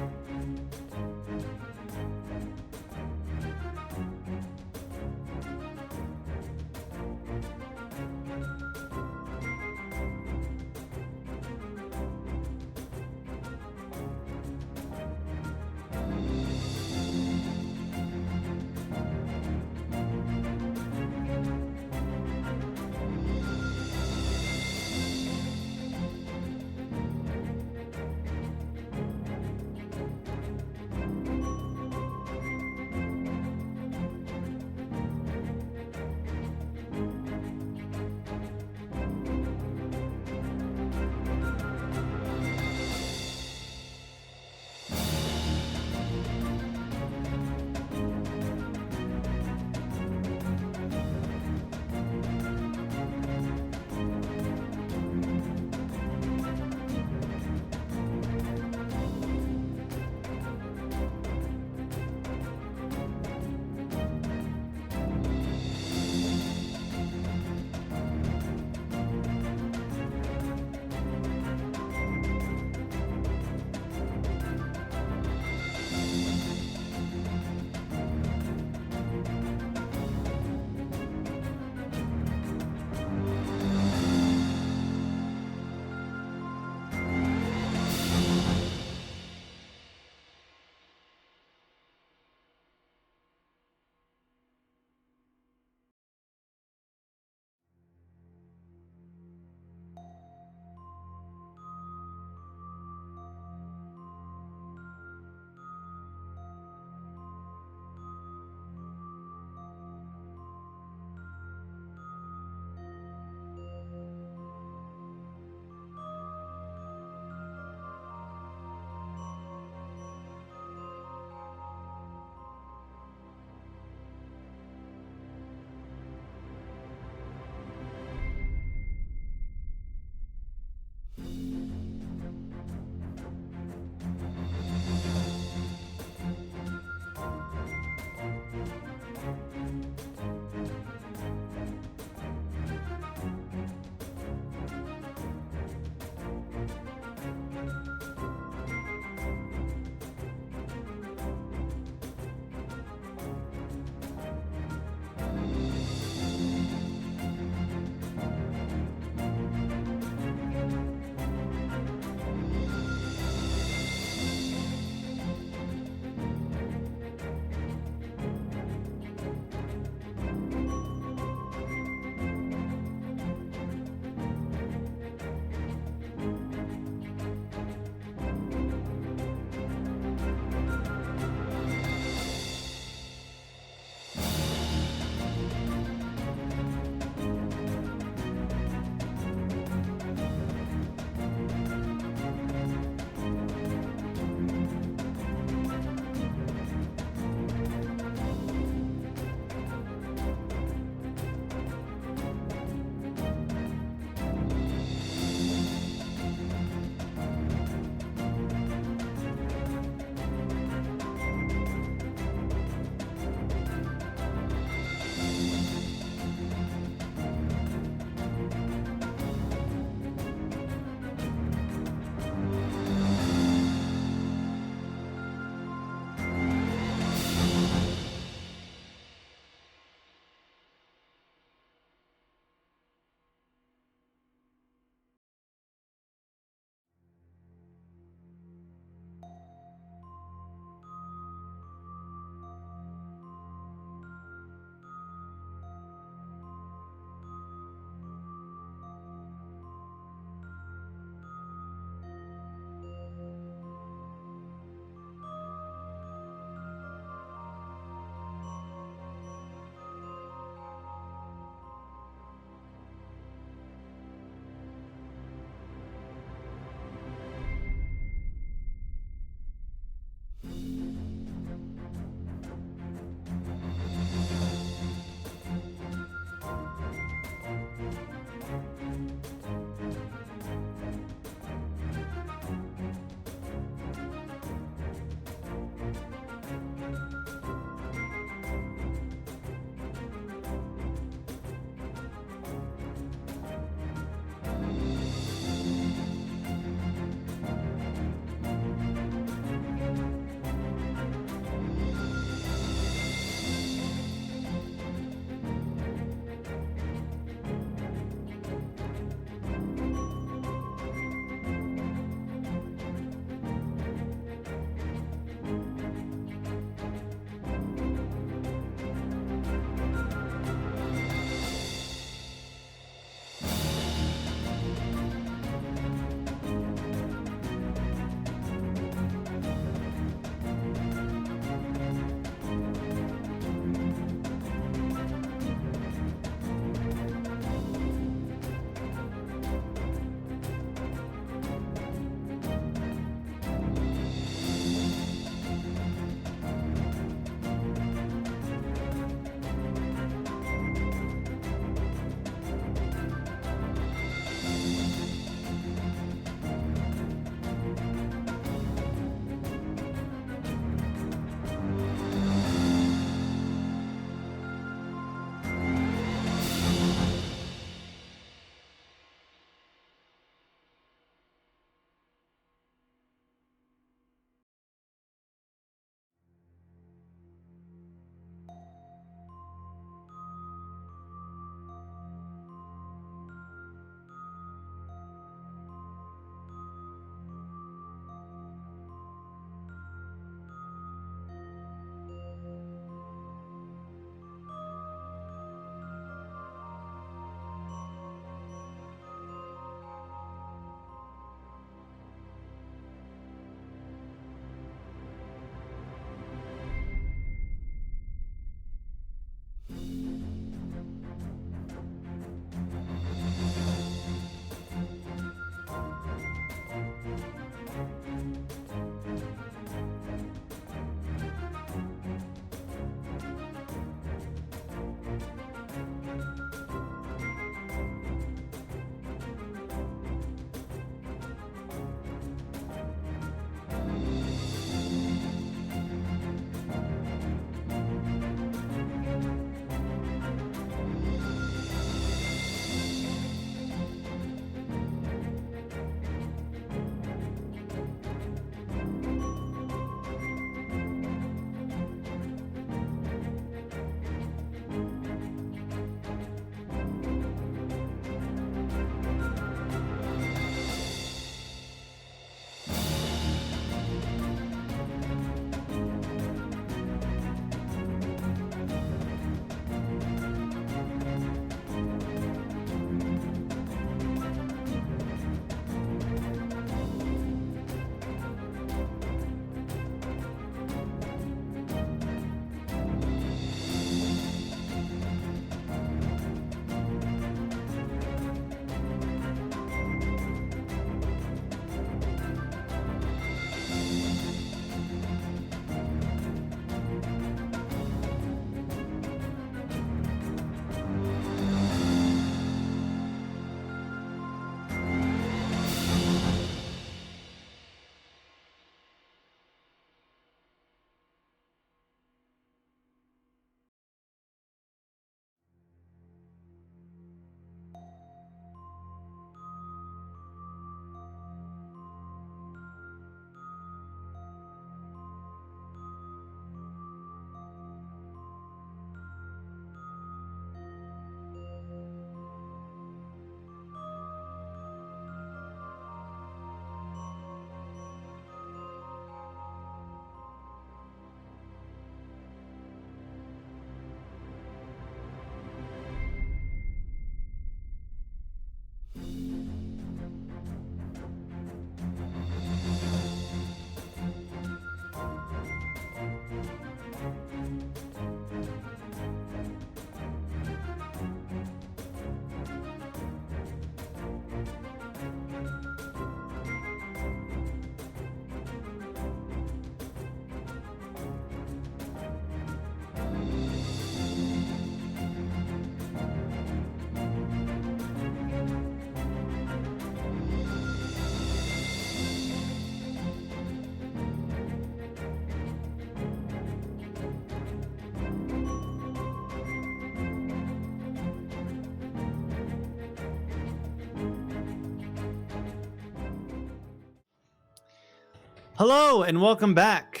Hello and welcome back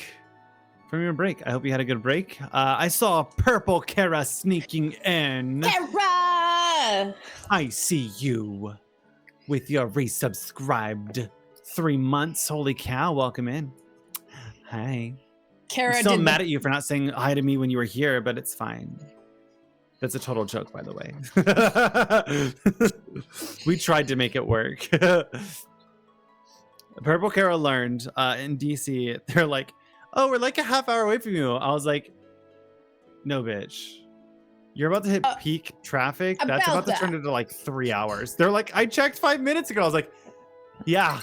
from your break. I hope you had a good break. I saw Purple Kara sneaking in. Kara! I see you with your resubscribed 3 months. Holy cow, welcome in. Hi. Kara I'm still mad at you for not saying hi to me when you were here, but it's fine. That's a total joke, by the way. We tried to make it work. Purple Kara learned in DC, they're like, oh, we're like a half hour away from you. I was like, no, bitch. You're about to hit peak traffic. That's about to turn into like 3 hours. They're like, I checked 5 minutes ago. I was like, yeah.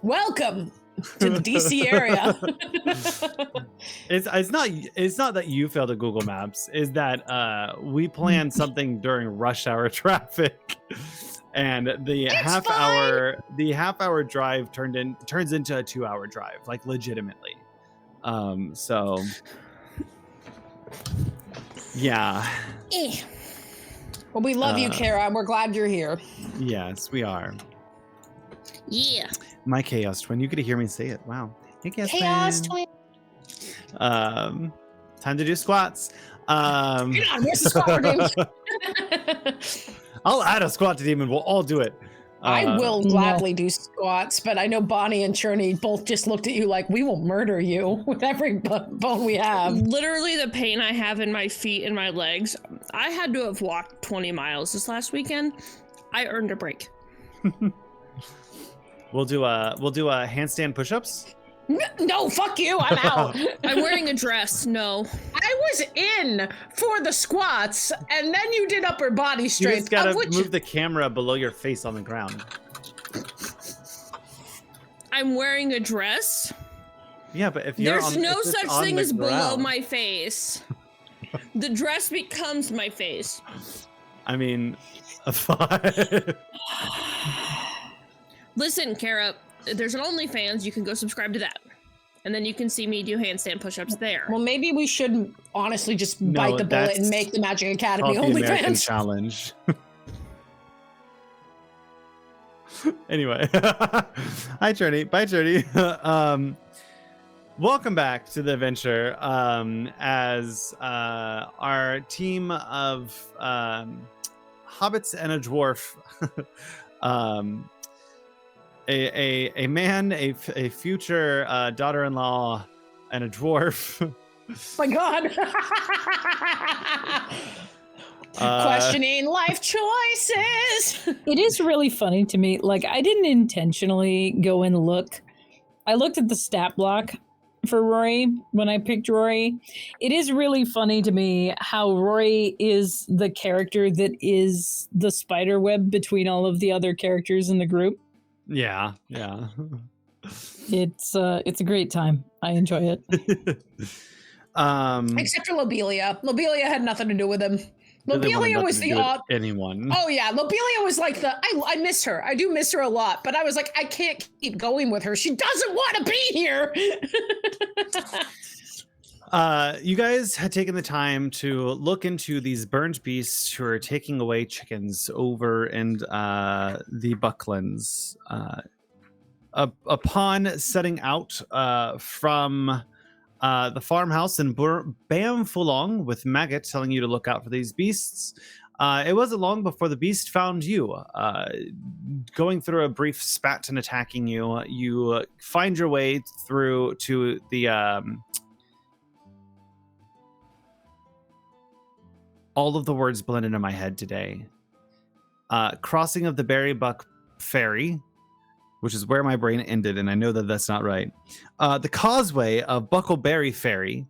Welcome to the DC area. It's not that you failed at Google Maps. Is that we planned something during rush hour traffic. And the half hour drive turns into a 2 hour drive, like legitimately. So yeah. Well, we love you, Kara, and we're glad you're here. Yes, we are. Yeah. My Chaos Twin. You could hear me say it. Wow. Hey, Chaos Twin. Time to do squats. Hang on, where's the squat room? I'll add a squat to Demon. We'll all do it. I will gladly do squats, but I know Bonnie and Cherney both just looked at you like, we will murder you with every bone we have. Literally the pain I have in my feet and my legs. I had to have walked 20 miles this last weekend. I earned a break. We'll do handstand push-ups. No, fuck you, I'm out. I'm wearing a dress, no. I was in for the squats, and then you did upper body strength. You just gotta move the camera below your face on the ground. I'm wearing a dress? Yeah, but if there's no such thing as below my face. The dress becomes my face. I mean, listen, Kara, there's an OnlyFans. You can go subscribe to that. And then you can see me do handstand push-ups there. Well, maybe we should honestly just bite the bullet and make the Magic Academy OnlyFans challenge. Anyway, hi Journey. Bye Journey. Welcome back to the adventure. As our team of hobbits and a dwarf. A man, a future daughter-in-law, and a dwarf. My God. Questioning life choices. It is really funny to me. Like, I didn't intentionally go and look. I looked at the stat block for Rory when I picked Rory. It is really funny to me how Rory is the character that is the spider web between all of the other characters in the group. Yeah. It's a great time. I enjoy it. Except for Lobelia. Lobelia had nothing to do with him. Lobelia was the anyone. Oh yeah, Lobelia was like I miss her. I do miss her a lot, but I was like, I can't keep going with her. She doesn't want to be here. You guys had taken the time to look into these burned beasts who are taking away chickens over in the Bucklands. Upon setting out from the farmhouse in Bamfulong with Maggot telling you to look out for these beasts, it wasn't long before the beast found you. Going through a brief spat and attacking you, you find your way through to the... all of the words blend into my head today. Crossing of the Berrybuck Ferry, which is where my brain ended, and I know that that's not right. The causeway of Buckleberry Ferry.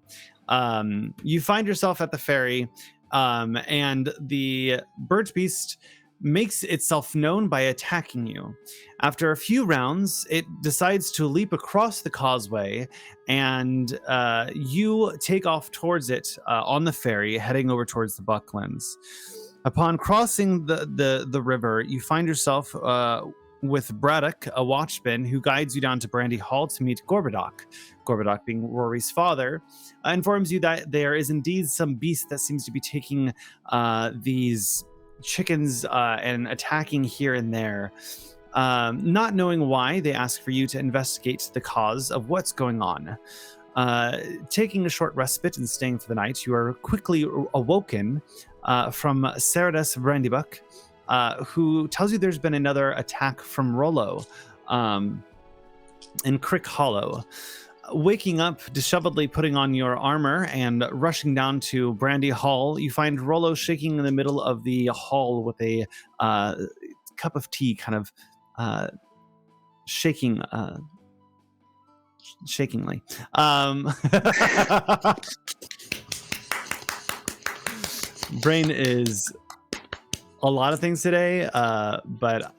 You find yourself at the ferry, and the bird beast makes itself known by attacking you. After a few rounds, it decides to leap across the causeway, and you take off towards it on the ferry, heading over towards the Bucklands. Upon crossing the river, you find yourself with Braddock, a watchman, who guides you down to Brandy Hall to meet Gorbadoc. Gorbadoc, being Rory's father, informs you that there is indeed some beast that seems to be taking these chickens and attacking here and there. Not knowing why, they ask for you to investigate the cause of what's going on. Taking a short respite and staying for the night, you are quickly awoken from Saradas Brandybuck, who tells you there's been another attack from Rollo in Crick Hollow. Waking up, disheveledly putting on your armor and rushing down to Brandy Hall, you find Rollo shaking in the middle of the hall with a cup of tea, kind of shakingly. Brain is a lot of things today, but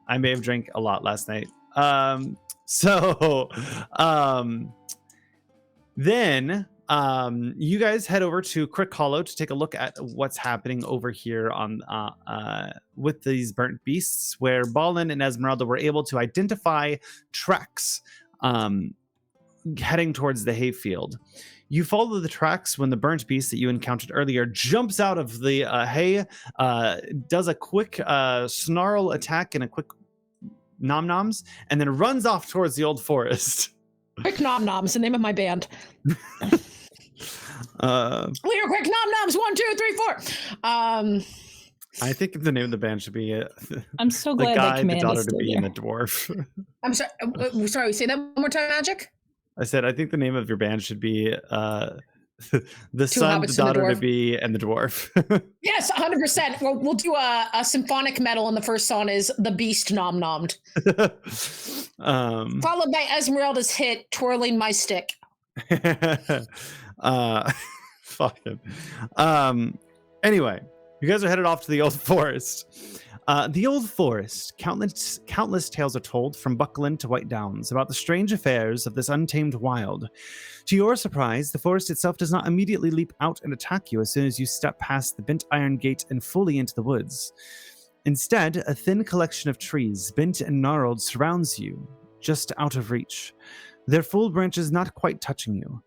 I may have drank a lot last night. Then you guys head over to Crick Hollow to take a look at what's happening over here on with these burnt beasts, where Balin and Esmeralda were able to identify tracks heading towards the hayfield. You follow the tracks when the burnt beast that you encountered earlier jumps out of the hay, does a quick snarl attack and a quick nom-noms, and then runs off towards the old forest. Quick nom-noms, the name of my band. We are Quick nom-noms, 1, 2, 3, 4. I think the name of the band should be I'm so glad the guy, the daughter to be, there. and the dwarf. I'm sorry. Sorry. Say that one more time, Magic. I said I think the name of your band should be the son, the hobbits, daughter and the to be, and the dwarf. Yes, 100%. We'll do a symphonic metal, and the first song is "The Beast Nom-Nommed," followed by Esmeralda's hit "Twirling My Stick." Fucking. Anyway, you guys are headed off to the old forest. The old forest, countless tales are told from Buckland to White Downs about the strange affairs of this untamed wild. To your surprise, the forest itself does not immediately leap out and attack you as soon as you step past the bent iron gate and fully into the woods. Instead, a thin collection of trees, bent and gnarled, surrounds you, just out of reach, their full branches not quite touching you.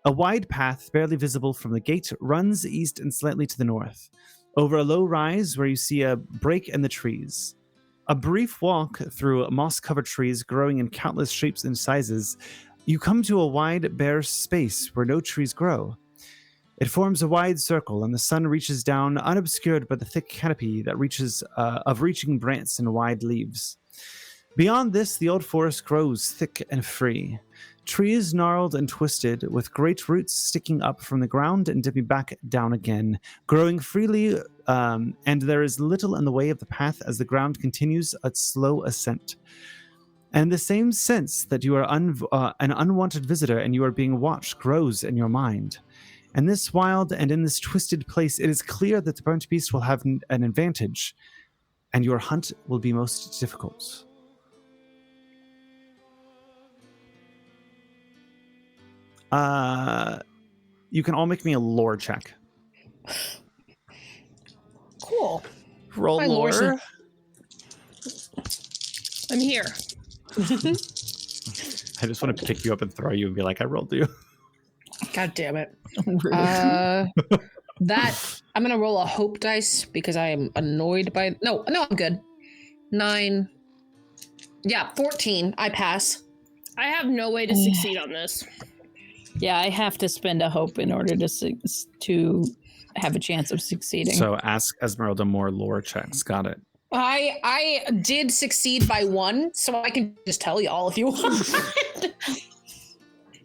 A wide path, barely visible from the gate, runs east and slightly to the north, over a low rise where you see a break in the trees. A brief walk through moss-covered trees growing in countless shapes and sizes, you come to a wide, bare space where no trees grow. It forms a wide circle, and the sun reaches down, unobscured by the thick canopy that reaches of reaching branches and wide leaves. Beyond this, the old forest grows thick and free. Trees gnarled and twisted, with great roots sticking up from the ground and dipping back down again, growing freely, and there is little in the way of the path as the ground continues a slow ascent. And the same sense that you are an unwanted visitor and you are being watched grows in your mind. In this wild and in this twisted place, it is clear that the burnt beast will have an advantage, and your hunt will be most difficult. You can all make me a lore check. Cool. Roll My lore. lore's I'm here. I just want to pick you up and throw you and be like, I rolled you. God damn it. That I'm gonna roll a hope dice because I am annoyed by no, I'm good. 9. Yeah, 14. I pass. I have no way to succeed on this. Yeah, I have to spend a hope in order to have a chance of succeeding. So ask Esmeralda more lore checks. Got it. I did succeed by 1, so I can just tell y'all if you want.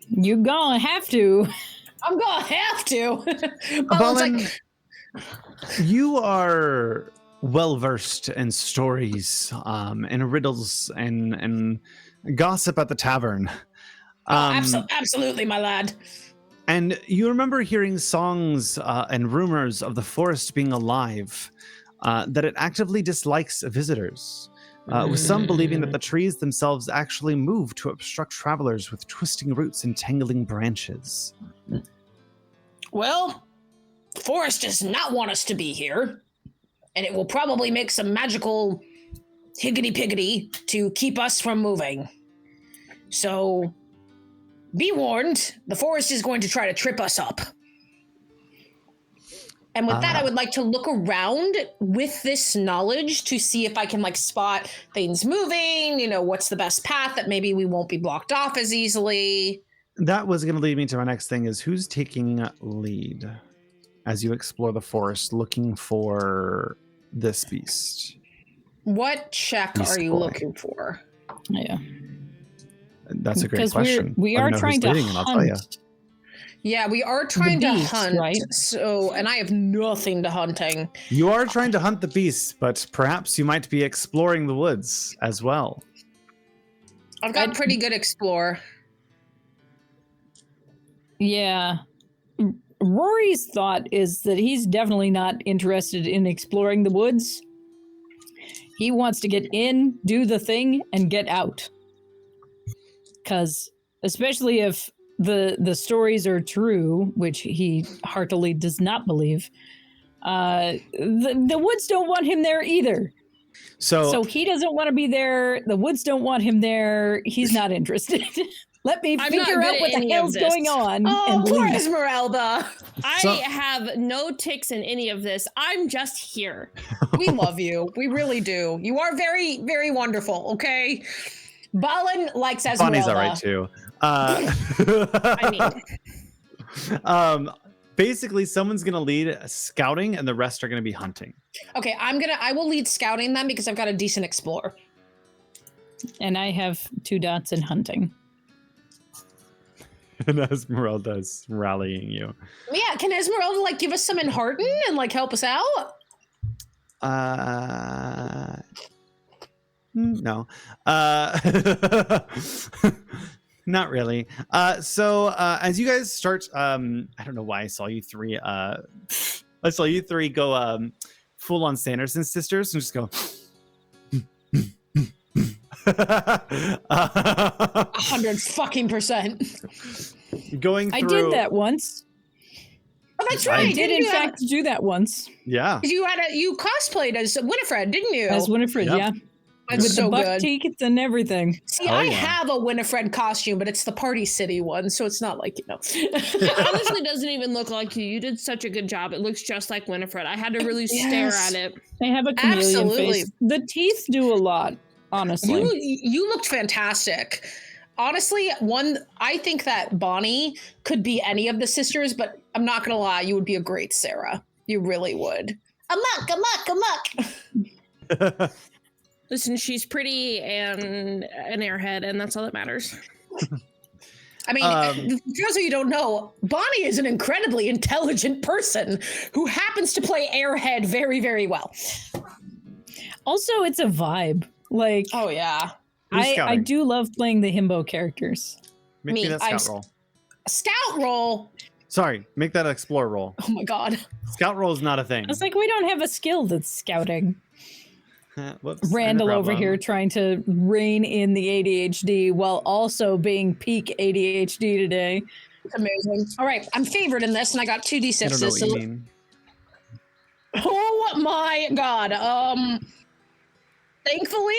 You're gonna have to. I'm gonna have to. Balin, you are well versed in stories, and riddles, and gossip at the tavern. Absolutely, my lad. And you remember hearing songs and rumors of the forest being alive, that it actively dislikes visitors, with some believing that the trees themselves actually move to obstruct travelers with twisting roots and tangling branches. Well, the forest does not want us to be here, and it will probably make some magical higgity-piggity to keep us from moving. So, be warned, the forest is going to try to trip us up. And with that, I would like to look around with this knowledge to see if I can like spot things moving, you know, what's the best path that maybe we won't be blocked off as easily. That was going to lead me to my next thing is who's taking lead as you explore the forest looking for this beast? What check Beast are you boy. looking for? Yeah. That's a great question. We Let me are know trying who's to leading and I'll tell you. hunt. Yeah, we are trying to beast, hunt. right? So, and I have nothing to hunting. You are trying to hunt the beast, but perhaps you might be exploring the woods as well. I've got pretty good explore. Yeah. Rory's thought is that he's definitely not interested in exploring the woods. He wants to get in, do the thing, and get out. Because, especially if the stories are true, which he heartily does not believe, the woods don't want him there either. So he doesn't want to be there. The woods don't want him there. He's not interested. Let me figure out what the hell's going on. Oh, poor Esmeralda. I have no ticks in any of this. I'm just here. We love you. We really do. You are very, very wonderful, okay? Balin likes Esmeralda. Bonnie's all right too. I mean, basically, someone's gonna lead scouting, and the rest are gonna be hunting. Okay, I will lead scouting then because I've got a decent explore. And I have 2 dots in hunting. And Esmeralda's rallying you. Yeah, can Esmeralda like give us some in Harton and like help us out? No. Not really. So as you guys start, I don't know why I saw you three. I saw you three go full on Sanderson sisters and just go. 100% Going through. I did that once. Oh, that's right. I did in fact do that once. Yeah. You cosplayed as Winifred, didn't you? As Winifred, Yep. yeah. That's With so the buck good. teeth and everything. See, Oh, I yeah. have a Winifred costume, but it's the Party City one, so it's not like, you know. it honestly doesn't even look like you. You did such a good job. It looks just like Winifred. I had to really stare at it. They have a chameleon Absolutely. face. The teeth do a lot, honestly. You looked fantastic. Honestly, I think that Bonnie could be any of the sisters, but I'm not gonna lie, you would be a great Sarah. You really would. Amok. Listen, she's pretty and an airhead, and that's all that matters. I mean, for those of you who don't know, Bonnie is an incredibly intelligent person who happens to play airhead very, very well. Also, it's a vibe. Like, Oh yeah. Who's I scouting? do love playing the himbo characters. Make me me, that I'm scout roll. Scout roll. Sorry, make that explore roll. Oh my god. Scout roll is not a thing. I was like, we don't have a skill that's scouting. Whoops, no Randall over problem. here trying to rein in the ADHD while also being peak ADHD today. It's amazing. All right, I'm favored in this, and I got 2d6s. I don't know what you mean. Oh my god. Thankfully,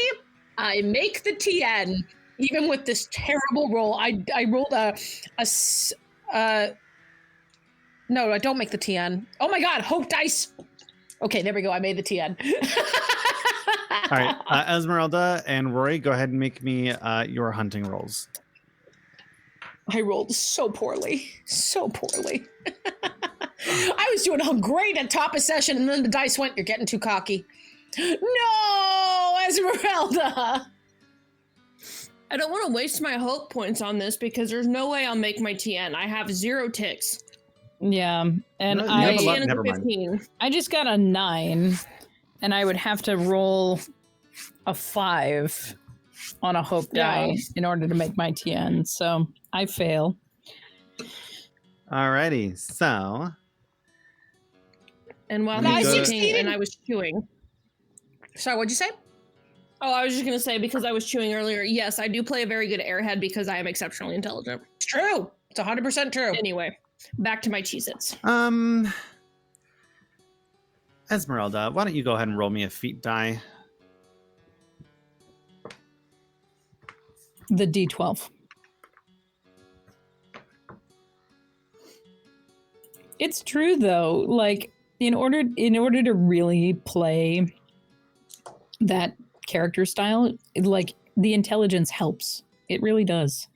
I make the TN even with this terrible roll. I rolled no, I don't make the TN. Oh my god, hope dice. Okay, there we go. I made the TN. All right, Esmeralda and Rory, go ahead and make me your hunting rolls. I rolled so poorly. So poorly. I was doing great at top of session, and then the dice went, you're getting too cocky. No, Esmeralda. I don't want to waste my hope points on this because there's no way I'll make my TN. I have 0 ticks. Yeah, and No, you My have a lot- TN is a never mind. 15. I just got a 9, and I would have to roll a 5 on a hope die in order to make my TN. So I fail. Alrighty, so And while I he was succeeded. eating and I was chewing. Sorry, what'd you say? Oh, I was just going to say, because I was chewing earlier, yes, I do play a very good airhead because I am exceptionally intelligent. It's true. It's 100% true. Anyway, back to my Cheez-Its. Esmeralda, why don't you go ahead and roll me a feat die? The D12. It's true though. Like, in order to really play that character style, like the intelligence helps. It really does.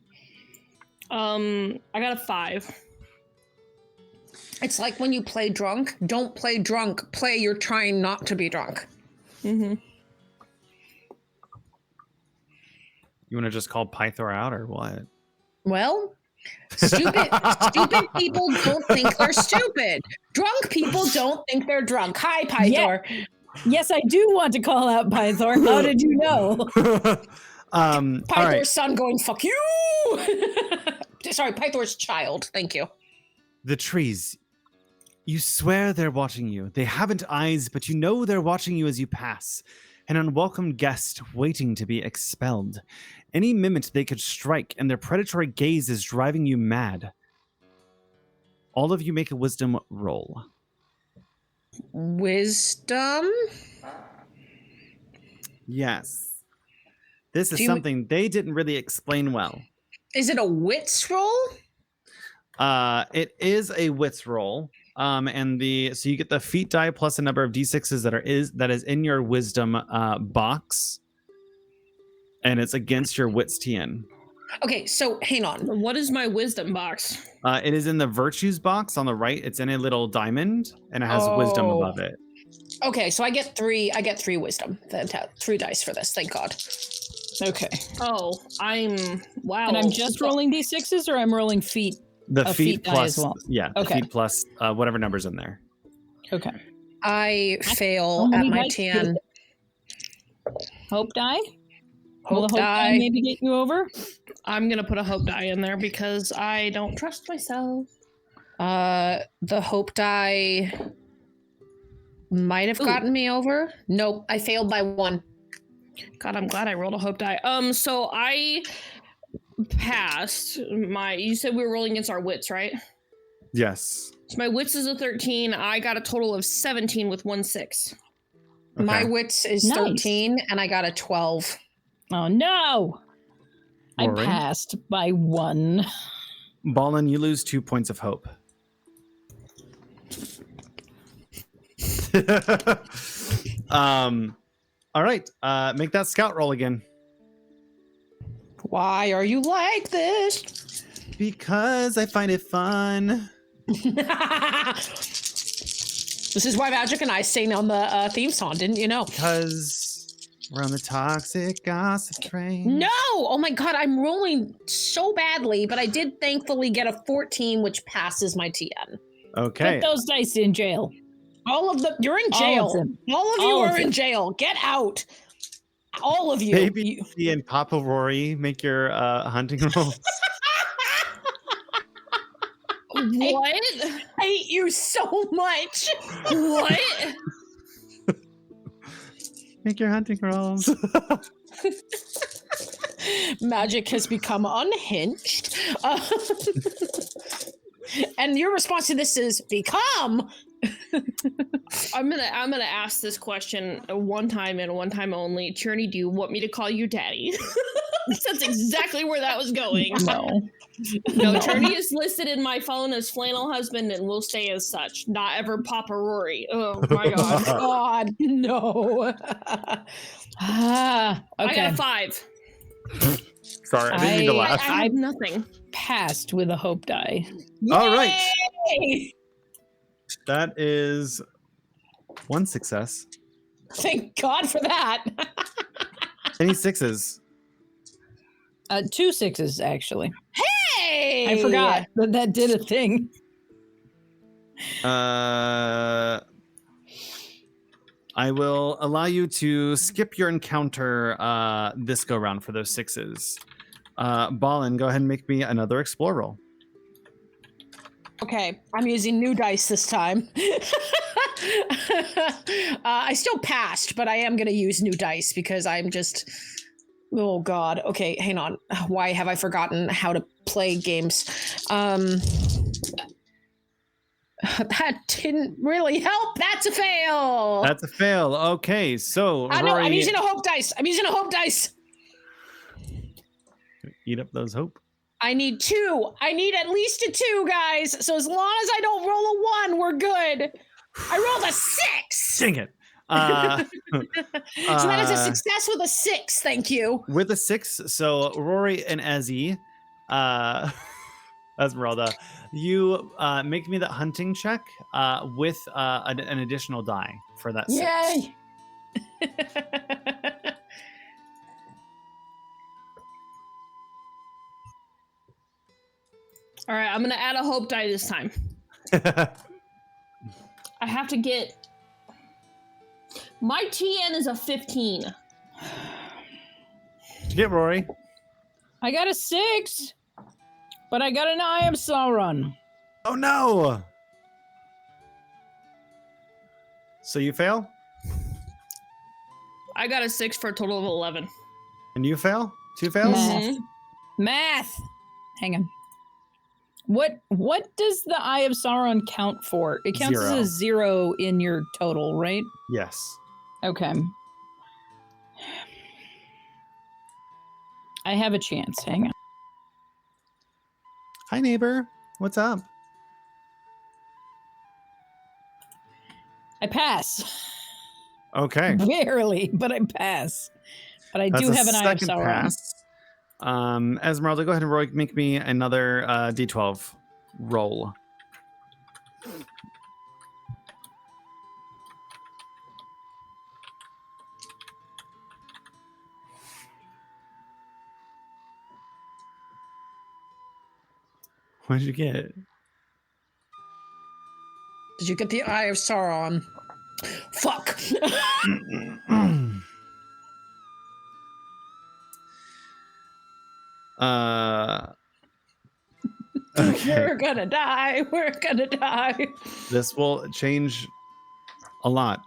I got a 5. It's like when you play drunk, don't play drunk. Play you're trying not to be drunk. Mm-hmm. You want to just call Pythor out or what? Well, stupid people don't think they're stupid. Drunk people don't think they're drunk. Hi, Pythor. Yeah. Yes, I do want to call out Pythor. How did you know? Pythor's right. son going, fuck you! Sorry, Pythor's child. Thank you. The trees. You swear they're watching you. They haven't eyes, but you know they're watching you as you pass. An unwelcome guest waiting to be expelled. Any minute they could strike, and their predatory gaze is driving you mad. All of you make a wisdom roll. Wisdom? Yes. This is something they didn't really explain well. Is it a wits roll? It is a wits roll. So you get the feat die plus a number of d6s that is in your wisdom box, and it's against your wits TN. Okay, so hang on. What is my wisdom box? It is in the virtues box on the right. It's in a little diamond, and it has wisdom above it. Okay, so I get 3 wisdom. 3 dice for this, thank God. Okay. Oh, wow. And I'm just rolling d6s, or I'm rolling feet? The feet die plus, as well. yeah, the feet plus whatever number's in there. Okay. I fail at my TN. Hope die? Hope Will the hope die maybe get you over? I'm going to put a hope die in there because I don't trust myself. The hope die might have gotten me over. Nope, I failed by 1. God, I'm glad I rolled a hope die. So I passed you said we were rolling against our wits, right? Yes. So my wits is a 13. I got a total of 17 with 1 6. Okay. My wits is 13 and I got a 12. Oh no! Rory? I passed by 1. Ballin, you lose 2 points of hope. All right. Make that scout roll again. Why are you like this? Because I find it fun. This is why Magic and I sing on the theme song, didn't you know? Because we're on the toxic gossip train. No! Oh my god, I'm rolling so badly, but I did thankfully get a 14, which passes my TN. Okay. Put those dice in jail. All of them. You're in jail. All of you are in jail. Get out. All of you. Baby and Papa Rory, make your hunting rolls. What? I hate you so much. What? Make your hunting rolls. Magic has become unhinged. And your response to this is become. I'm gonna ask this question one time and one time only. Cherney, do you want me to call you daddy? That's exactly where that was going. No, Cherney is listed in my phone as flannel husband and will stay as such. Not ever Papa Rory. Oh my god. God, no. Okay. I got a 5. Sorry, I didn't mean to laugh. I have nothing. Passed with a hope die. All right. Yay! That is 1 success. Thank God for that. Any 6s? 2 6s, actually. Hey! I forgot that did a thing. I will allow you to skip your encounter this go round for those 6s. Ballin, go ahead and make me another explore roll. Okay, I'm using new dice this time. I still passed, but I am going to use new dice because I'm just... Oh, God. Okay, hang on. Why have I forgotten how to play games? That didn't really help. That's a fail. That's a fail. Okay, so No, Rory, I'm using a hope dice. eat up those hope. I need 2. I need at least a 2, guys. So as long as I don't roll a 1, we're good. I rolled a 6. Dang it. So that is a success with a 6. Thank you. With a 6, so Rory and Ezzy, Esmeralda, you make me that hunting check with an additional die for that 6. Yay! All right, I'm gonna add a hope die this time. I have to get. My TN is a 15. Get Rory. I got a 6, but I got an Eye of Sauron. Oh no! So you fail? I got a 6 for a total of 11. And you fail? 2 fails? Math. Math. Hang on. What does the Eye of Sauron count for? It counts 0. as a 0 in your total, right? Yes. Okay. I have a chance. Hang on. Hi, neighbor. What's up? I pass. Okay. Barely, but I pass. But I That's do a have an Eye of second Sauron. pass. Esmeralda, go ahead and Roy, make me another D12 roll. What did you get? Did you get the Eye of Sauron? Fuck. Okay. We're gonna die. We're gonna die. This will change a lot.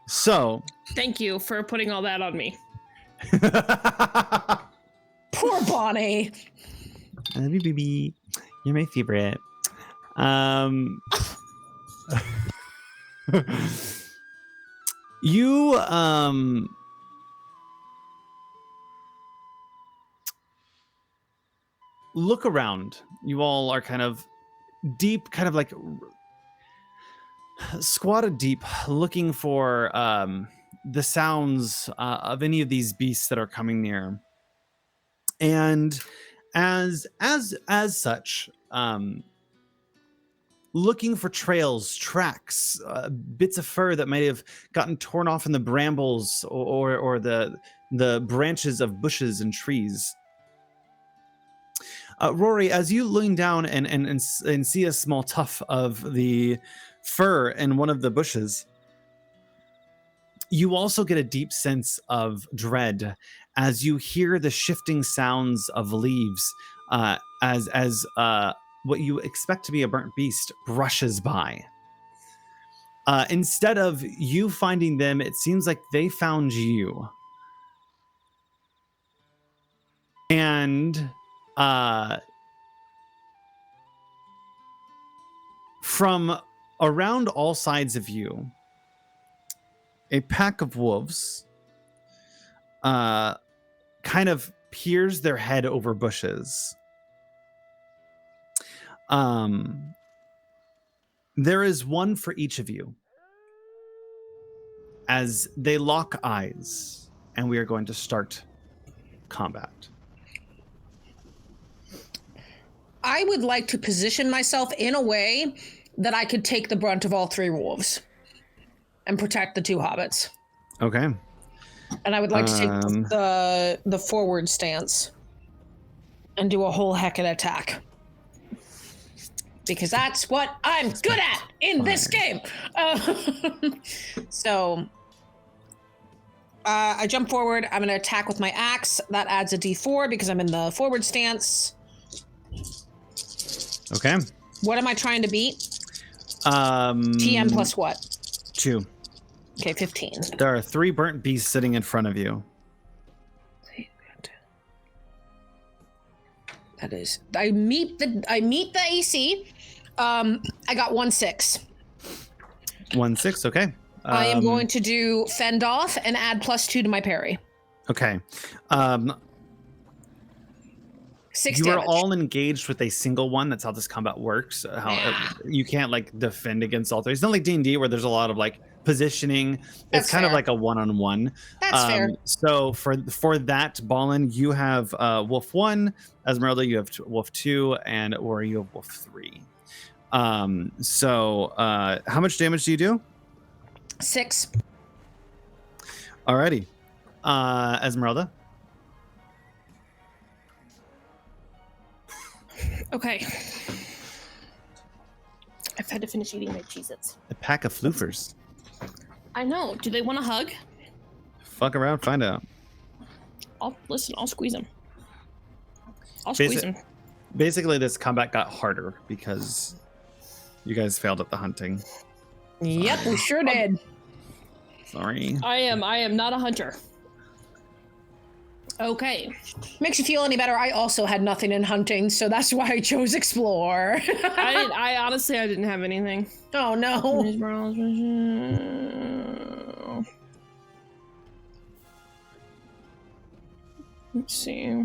So. Thank you for putting all that on me. Poor Bonnie. I love you, baby. You're my favorite. You look around. You all are kind of deep, kind of like squatted deep, looking for the sounds of any of these beasts that are coming near. And as such, looking for trails, tracks, bits of fur that might have gotten torn off in the brambles or the branches of bushes and trees. Rory, as you lean down and see a small tuft of the fur in one of the bushes, you also get a deep sense of dread as you hear the shifting sounds of leaves as what you expect to be a burnt beast brushes by. Instead of you finding them, it seems like they found you. And from around all sides of you, a pack of wolves kind of peers their head over bushes. There is one for each of you as they lock eyes, and we are going to start combat. I would like to position myself in a way that I could take the brunt of all 3 wolves and protect the 2 hobbits. Okay. And I would like to take the forward stance and do a whole heckin' attack. Because that's what I'm good at in this game. So I jump forward. I'm going to attack with my axe. That adds a D4 because I'm in the forward stance. Okay. What am I trying to beat? TM plus what? 2. Okay, 15. There are 3 burnt beasts sitting in front of you. That is, I meet the AC. I got 1/6. 1/6, okay. I am going to do fend off and add +2 to my parry. Okay. 6 You are damage. all engaged with a single one. That's how this combat works. You can't like defend against all three. It's not like D&D where there's a lot of like positioning. That's It's kind of fair. like a one-on-one. That's fair. So for that, Ballin, you have Wolf 1, Esmeralda, you have Wolf 2, and Ori, you have Wolf 3. So how much damage do you do? 6. Alrighty. Esmeralda? Okay. I've had to finish eating my Cheez-Its. A pack of floofers. I know. Do they want a hug? Fuck around, find out. I'll squeeze them. I'll squeeze them. Basically, this combat got harder because you guys failed at the hunting. Yep, we sure did. Sorry. I am not a hunter. Okay. Makes you feel any better? I also had nothing in hunting, so that's why I chose explore. I honestly didn't have anything. Oh no. Let's see.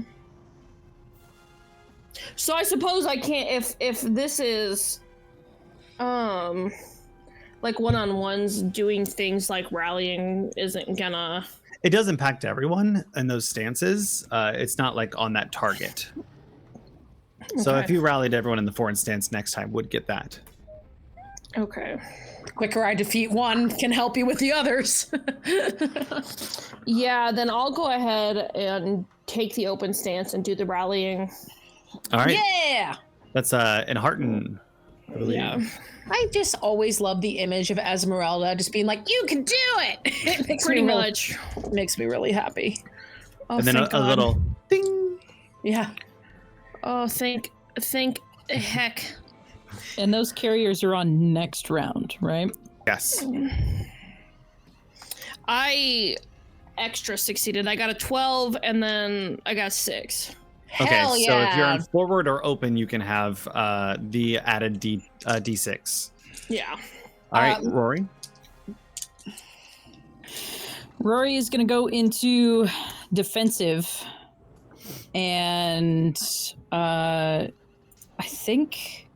So I suppose I can't if this is like one-on-ones, doing things like rallying isn't gonna. It does impact everyone in those stances. It's not like on that target. So Okay. if you rallied everyone in the foreign stance next time, would get that. Okay. The quicker I defeat one can help you with the others. Yeah, then I'll go ahead and take the open stance and do the rallying. All right. Yeah. That's in Hearten, I believe. Yeah. I just always love the image of Esmeralda just being like, "You can do it." It makes Pretty me really, much. makes me really happy. Oh, And then thank a God. little ding. Yeah. Oh, thank heck. And those carriers are on next round, right? Yes. I extra succeeded. I got a 12 and then I got 6. Okay, Hell so yeah. if you're on forward or open, you can have the added D6. Yeah. All right, Rory. Rory is going to go into defensive, and I think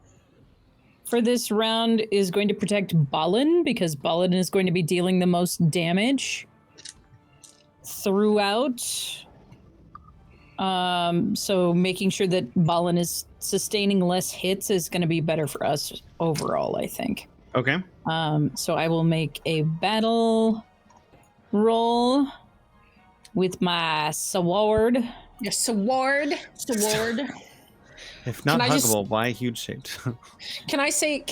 for this round is going to protect Balin, because Balin is going to be dealing the most damage throughout. So making sure that Balin is sustaining less hits is going to be better for us overall, I think. Okay. So I will make a battle roll with my sword. Your sword. If not Can I just- huggable, why huge shaped? Can I say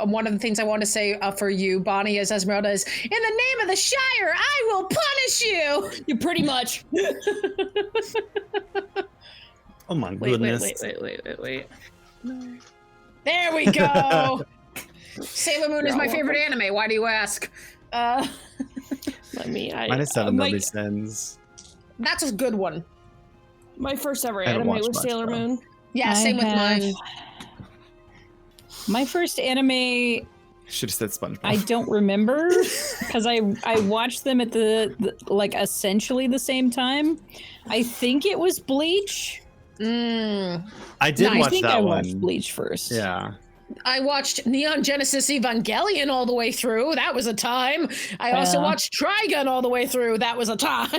one of the things I want to say for you, Bonnie, as Esmeralda is, in the name of the Shire, I will punish you. You pretty much. Oh my Wait. goodness. There we go. Sailor Moon is my favorite anime. Why do you ask? Let me. Minus 7 Lovely Sins. That's a good one. My first ever I haven't anime watched was much, Sailor though. Moon. Yeah, I same with have- mine. My first anime, Should have said SpongeBob. I don't remember because I watched them at the like essentially the same time. I think it was Bleach. Mm. I did Nice. watch I think that I one. watched Bleach first. Yeah. I watched Neon Genesis Evangelion all the way through. That was a time. I also Yeah. watched Trigun all the way through. That was a time.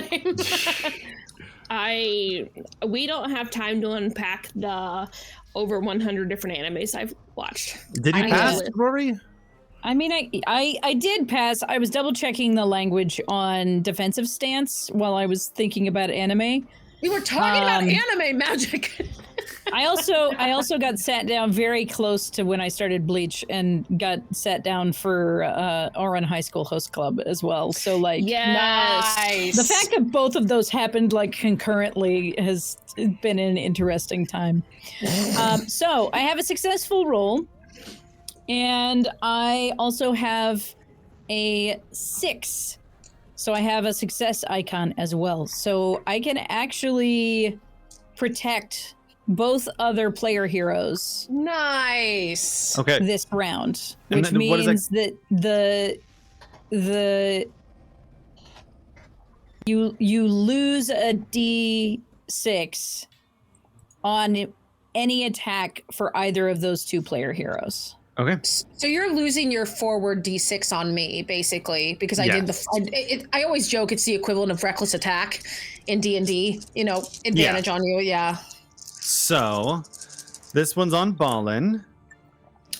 We don't have time to unpack the over 100 different animes I've watched. Did you I pass, did. Rory? I mean, I did pass. I was double checking the language on defensive stance while I was thinking about anime. We were talking about anime magic. I also got sat down very close to when I started Bleach and got sat down for Oran High School Host Club as well. So like, Yes. Nice. the fact that both of those happened like concurrently has been an interesting time. So I have a successful roll, and I also have a 6. So I have a success icon as well. So I can actually protect both other player heroes Nice. Okay. this round, And which then what is means that you lose a D6 on any attack for either of those 2 player heroes. Okay. So you're losing your forward D6 on me, basically, because I did I always joke it's the equivalent of reckless attack in D&D. You know, advantage on you. Yeah. So this one's on Ballin.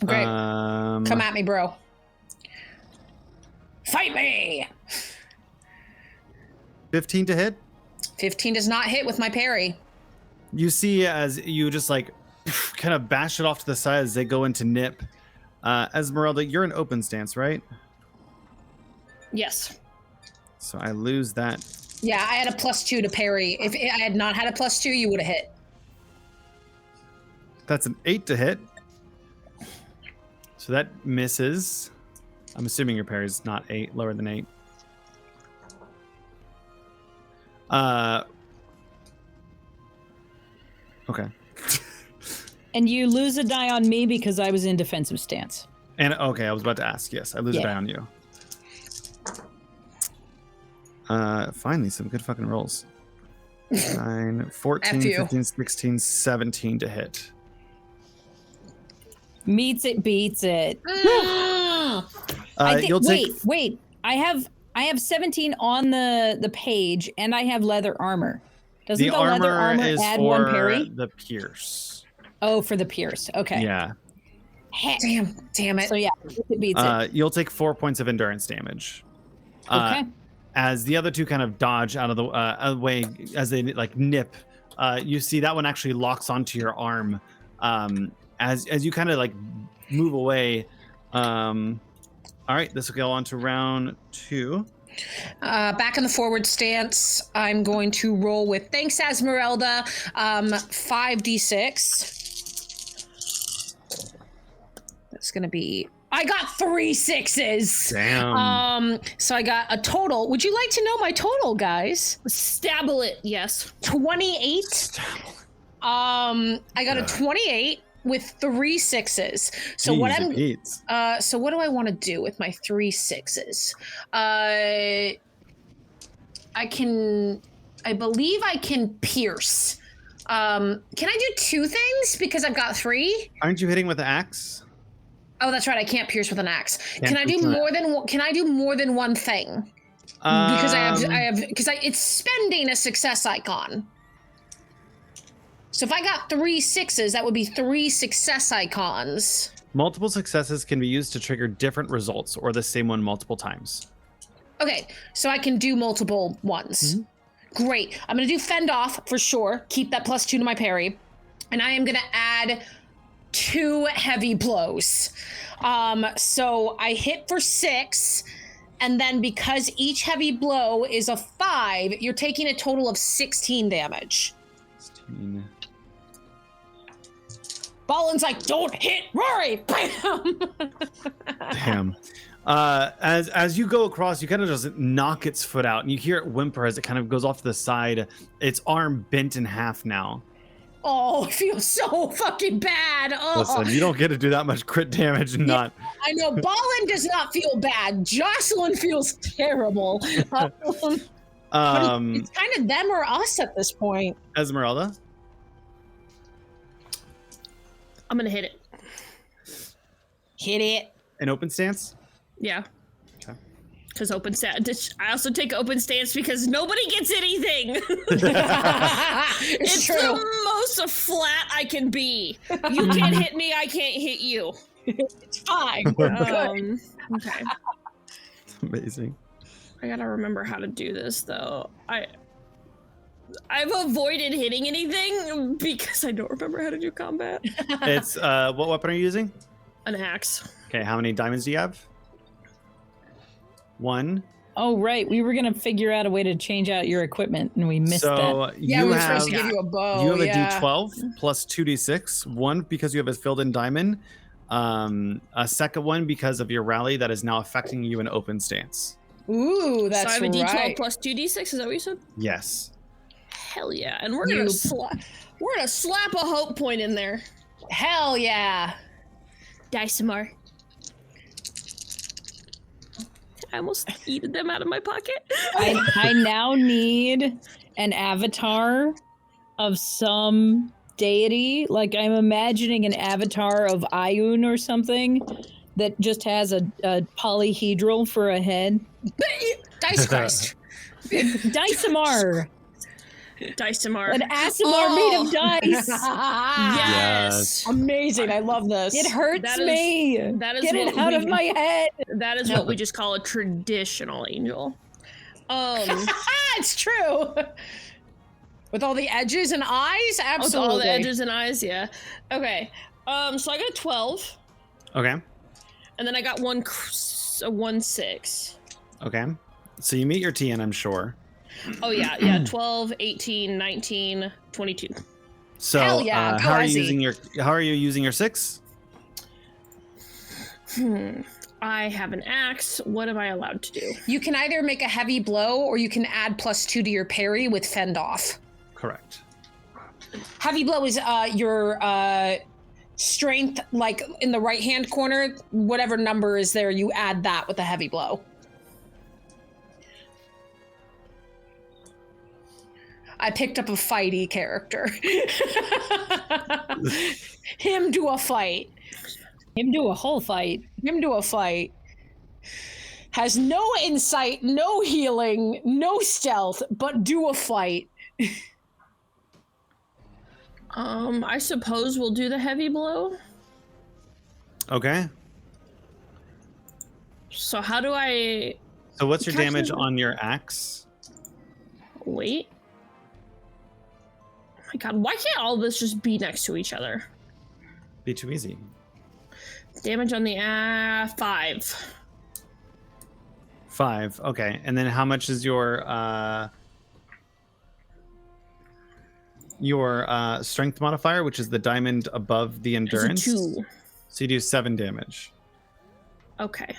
Great. Come at me, bro. Fight me. 15 to hit. 15 does not hit with my parry. You see as you just like kind of bash it off to the side as they go into nip. Esmeralda, you're in open stance, right? Yes. So I lose that. Yeah, I had a +2 to parry. If I had not had a +2, you would have hit. That's an 8 to hit. So that misses. I'm assuming your parry is not 8, lower than 8. Okay. And you lose a die on me because I was in defensive stance. And okay, I was about to ask. Yes, I lose a die on you. Finally, some good fucking rolls. 9, 14, 15, 16, 17 to hit. Meets it, beats it. Wait. I have 17 on the page, and I have leather armor. Doesn't the leather armor add for 1 parry? The pierce. Oh, for the pierce. Okay. Yeah. Damn it. So yeah, it beats it. You'll take 4 points of endurance damage. Okay. As the other 2 kind of dodge out of the way as they like nip, you see that one actually locks onto your arm. As you kind of like move away. All right, this will go on to round 2. Back in the forward stance, I'm going to roll with, thanks Esmeralda, 5d6. That's going to be, I got 3 6s. Damn. So I got a total. Would you like to know my total, guys? Stabble it, yes. 28. I got a 28 with 3 6s. So what so what do I want to do with my 3 6s? I believe I can pierce. Can I do 2 things because I've got 3? Aren't you hitting with the axe? Oh, that's right. I can't pierce with an axe. Can I do more than one thing? Because it's spending a success icon. So if I got 3 6s, that would be 3 success icons. Multiple successes can be used to trigger different results or the same one multiple times. Okay, so I can do multiple ones. Mm-hmm. Great. I'm going to do fend off for sure. Keep that +2 to my parry. And I am going to add 2 heavy blows. So I hit for 6. And then because each heavy blow is a 5, you're taking a total of 16 damage. 16. Ballin's like, don't hit Rory! Damn. As you go across, you kind of just knock its foot out, and you hear it whimper as it kind of goes off to the side. Its arm bent in half now. Oh, it feels so fucking bad. Oh. Listen, you don't get to do that much crit damage and not. I know. Ballin does not feel bad. Jocelyn feels terrible. It's kind of them or us at this point. Esmeralda? I'm going to hit it. Hit it. An open stance? Yeah. Okay. Because open stance. I also take open stance because nobody gets anything. It's true. the most flat I can be. You can't hit me. I can't hit you. It's fine. We're good. Okay. Amazing. I gotta remember how to do this though. I've avoided hitting anything because I don't remember how to do combat. It's what weapon are you using? An axe. Okay, how many diamonds do you have? 1. Oh, right. We were going to figure out a way to change out your equipment, and we missed that. Yeah, we were supposed to give you a bow. You have a D12 plus 2D6. 1 because you have a filled-in diamond. A second one because of your rally that is now affecting you in open stance. Ooh, that's right. So I have a D12 plus 2D6. Is that what you said? Yes. Hell yeah! And we're gonna slap a hope point in there. Hell yeah! Die some more. I almost eated them out of my pocket. I now need an avatar of some deity. Like I'm imagining an avatar of Ayun or something that just has a polyhedral for a head. Dice Christ. Dicemar. Dicemar. An Asimar made of dice. Yes. Amazing. I love this. It hurts me. That is Get it out of my head. That is what we just call a traditional angel. It's true. With all the edges and eyes? Absolutely. With all the edges and eyes, yeah. Okay. So I got a 12. Okay. And then I got a 1-6. Okay. So you meet your TN, I'm sure. Oh, yeah. 12, 18, 19, 22. So Hell yeah, how are you using your 6? I have an axe. What am I allowed to do? You can either make a heavy blow or you can add +2 to your parry with fend off. Correct. Heavy blow is your strength, like in the right hand corner, whatever number is there, you add that with a heavy blow. I picked up a fighty character. Him do a fight. Him do a whole fight. Him do a fight. Has no insight, no healing, no stealth, but do a fight. I suppose we'll do the heavy blow. Okay. So how do I... So what's your damage on your axe? Wait. Oh my god, why can't all this just be next to each other? Be too easy. Damage on the 5. 5. Okay. And then how much is your strength modifier, which is the diamond above the endurance? It's a 2. So you do 7 damage. Okay.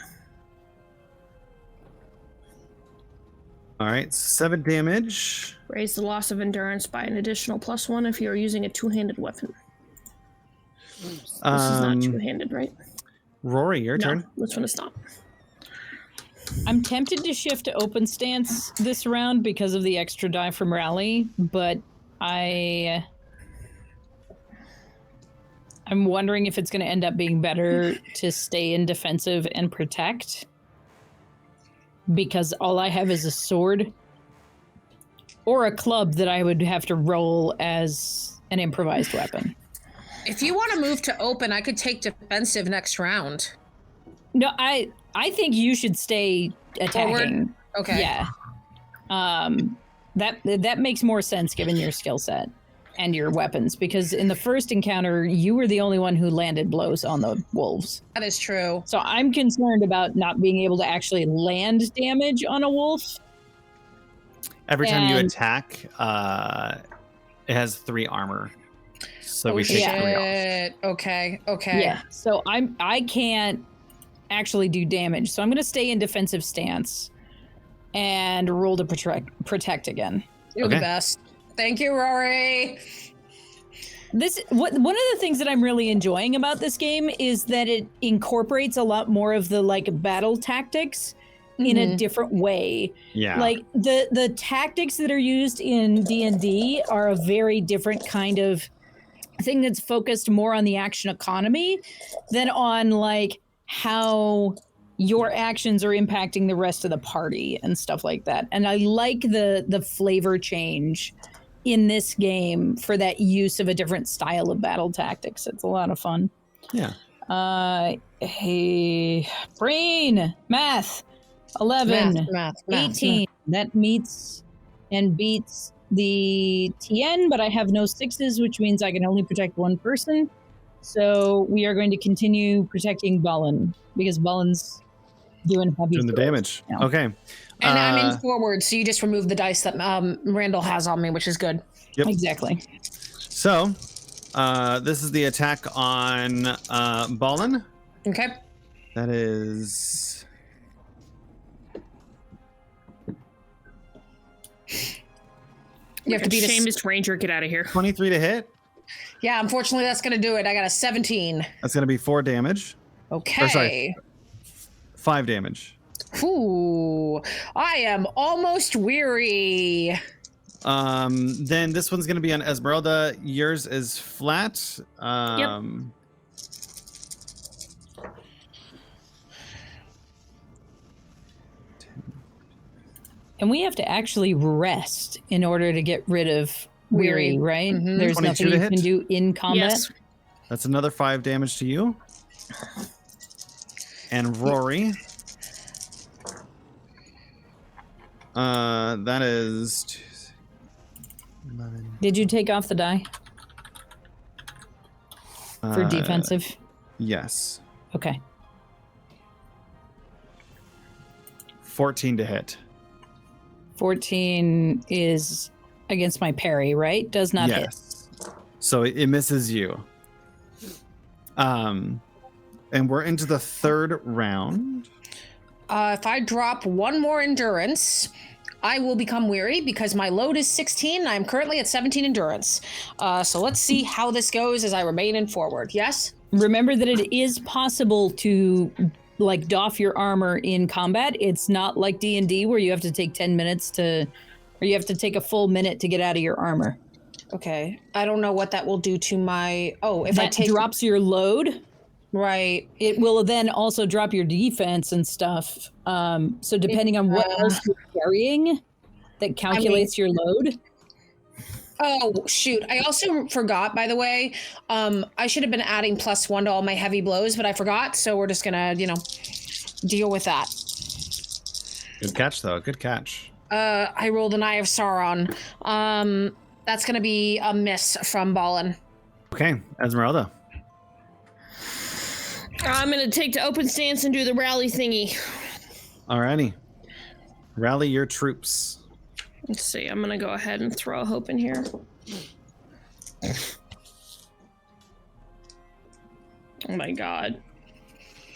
All right, 7 damage. Raise the loss of endurance by an additional +1 if you are using a two-handed weapon. This is not two-handed, right? Rory, your turn. This one is not. I'm tempted to shift to open stance this round because of the extra die from rally, but I'm wondering if it's going to end up being better to stay in defensive and protect, because all I have is a sword or a club that I would have to roll as an improvised weapon. If you want to move to open, I could take defensive next round. No, I think you should stay attacking. Forward? Okay. Yeah. That makes more sense given your skill set and your weapons, because in the first encounter, you were the only one who landed blows on the wolves. That is true. So I'm concerned about not being able to actually land damage on a wolf. Every time you attack, it has 3 armor. So we take 3 off. Okay. Yeah. So I can't actually do damage. So I'm going to stay in defensive stance and roll to protect again. You're the best. Thank you, Rory. One of the things that I'm really enjoying about this game is that it incorporates a lot more of the like battle tactics in a different way. Yeah. Like the tactics that are used in D&D are a very different kind of thing that's focused more on the action economy than on like how your actions are impacting the rest of the party and stuff like that. And I like the flavor change in this game for that use of a different style of battle tactics. It's a lot of fun. Yeah. Hey, brain, math, 11, math, 18. That meets and beats the TN, but I have no 6s, which means I can only protect one person. So we are going to continue protecting Balin, because Balin's doing the damage. Now. Okay. And I'm in forward, so you just remove the dice that Randall has on me, which is good. Yep. Exactly. So this is the attack on Balin. Okay. That is... You have to beat Seamus Ranger, get out of here. 23 to hit. Yeah, unfortunately, that's going to do it. I got a 17. That's going to be 4 damage. Okay. Or sorry, 5 damage. Ooh, I am almost weary. Then this one's going to be on Esmeralda. Yours is flat. And we have to actually rest in order to get rid of weary, right? Mm-hmm. There's nothing you can do in combat. Yes. That's another 5 damage to you. And Rory. That is 11. Did you take off the die for defensive? Yes. Okay. 14 to hit. 14 is against my parry, right? Does not hit. So it misses you. And we're into the third round. If I drop one more endurance, I will become weary because my load is 16 and I'm currently at 17 endurance. So let's see how this goes as I remain in forward. Yes? Remember that it is possible to like doff your armor in combat. It's not like D&D where you have to take 10 minutes or you have to take a full minute to get out of your armor. Okay. I don't know what that will do to my... Oh, if that drops your load. Right. It will then also drop your defense and stuff. So depending on what else you're carrying, that calculates your load. Oh, shoot. I also forgot, by the way, I should have been adding +1 to all my heavy blows, but I forgot. So we're just going to, deal with that. Good catch, though. Good catch. I rolled an Eye of Sauron. That's going to be a miss from Ballin. Okay, Esmeralda. I'm going to take the open stance and do the rally thingy. Alrighty. Rally your troops. Let's see. I'm going to go ahead and throw a hope in here. Oh my god.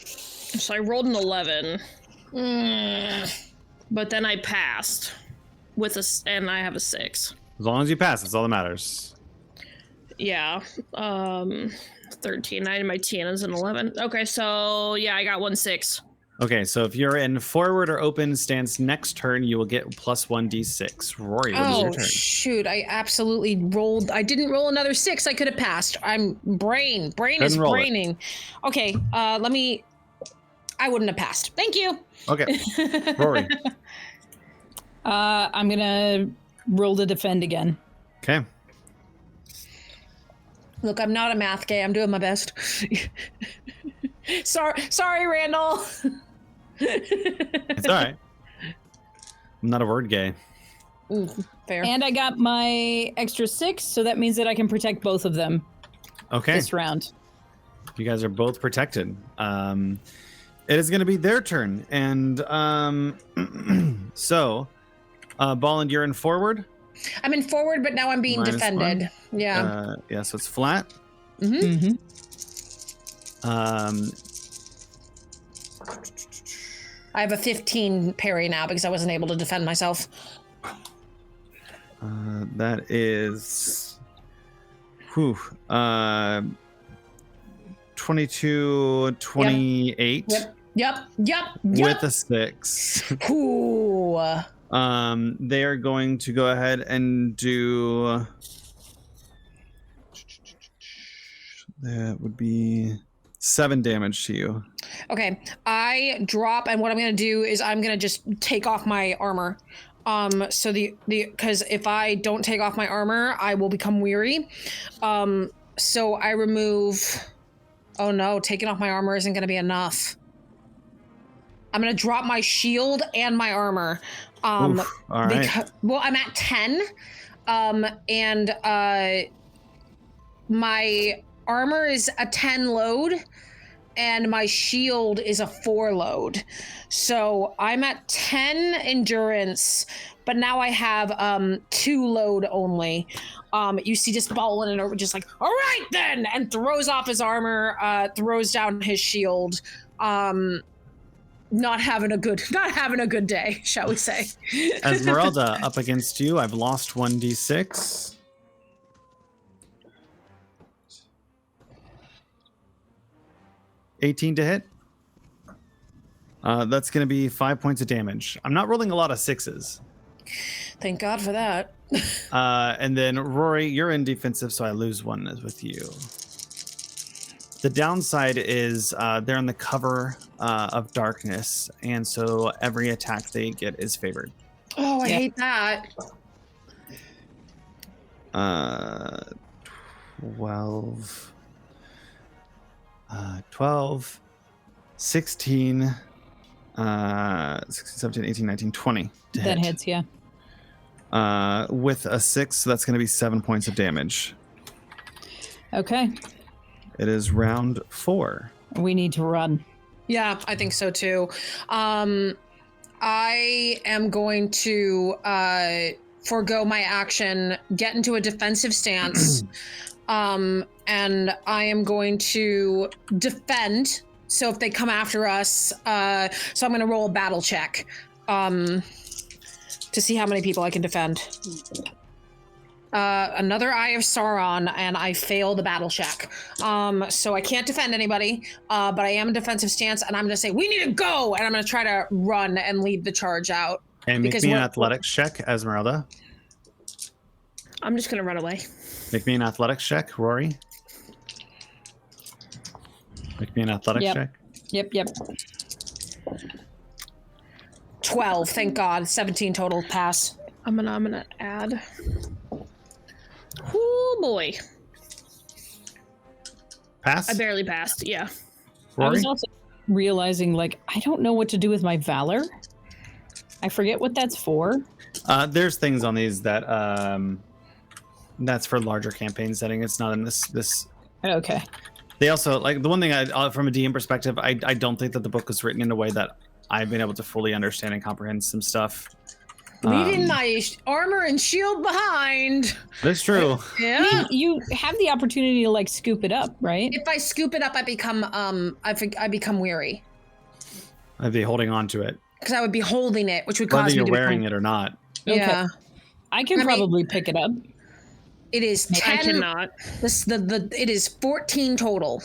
So I rolled an 11. But then I passed and I have a 6. As long as you pass, that's all that matters. Yeah. 13. I had my Tiana's an 11. Okay, so yeah, I got 1 6. Okay, so if you're in forward or open stance next turn, you will get +1d6. Rory, what is your turn? Shoot, I absolutely rolled. I didn't roll another 6. I could have passed. Brain is braining. Okay, I wouldn't have passed. Thank you. Okay, Rory. I'm gonna roll to defend again. Okay. Look, I'm not a math gay. I'm doing my best. Sorry, Randall. It's all right. I'm not a word gay. Fair. And I got my extra 6, so that means that I can protect both of them. Okay. This round. You guys are both protected. It is going to be their turn, and so, Bolland, you're in forward. I'm in forward, but now I'm being Minus defended. 1. Yeah. Yeah. So it's flat. Mm-hmm. I have a 15 parry now because I wasn't able to defend myself. That is 22, 28. Yep. With a 6. Ooh. They are going to go ahead and do. That would be 7 damage to you. Okay, I drop, and what I'm gonna do is I'm gonna just take off my armor. So because if I don't take off my armor, I will become weary. So I remove. Oh no, taking off my armor isn't gonna be enough. I'm gonna drop my shield and my armor. All right. Well, I'm at 10, and my armor is a 10 load, and my shield is a 4 load. So I'm at 10 endurance, but now I have 2 load only. You see just Ballin and just like, all right then, and throws off his armor, throws down his shield. Not having a good day, shall we say. Esmeralda, up against you. I've lost 1d6. $18 to hit. That's going to be 5 points of damage. I'm not rolling a lot of 6s. Thank God for that. And then Rory, you're in defensive, so I lose one with you. The downside is they're in the cover of darkness, and so every attack they get is favored. Oh, I hate that. 12, 16, 17, 18, 19, 20 to That hit. hits, yeah. With a 6, so that's going to be 7 points of damage. Okay. It is round 4. We need to run. Yeah, I think so too. I am going to forego my action, get into a defensive stance, and I am going to defend. So if they come after us, so I'm going to roll a battle check to see how many people I can defend. Another Eye of Sauron, and I fail the battle check. So I can't defend anybody, but I am in defensive stance, and I'm going to say, we need to go! And I'm going to try to run and lead the charge out. And make me an athletics check, Esmeralda. I'm just going to run away. Make me an athletics check, Rory. Make me an athletics check. Yep. 12, thank God. 17 total, pass. I'm gonna add. Oh boy. Pass? I barely passed, yeah. Rory? I was also realizing, like, I don't know what to do with my Valor. I forget what that's for. There's things on these that that's for larger campaign setting. It's not in this. Okay. They also, like, the one thing from a DM perspective, I don't think that the book was written in a way that I've been able to fully understand and comprehend some stuff. Leaving my armor and shield behind. That's true. Yeah. I mean, you have the opportunity to, like, scoop it up, right? If I scoop it up, I become I become weary. I'd be holding on to it. Because I would be holding it, which would Whether cause me you're to wearing become... it or not. Yeah. I can probably pick it up. It is 10. I cannot. It is 14 total.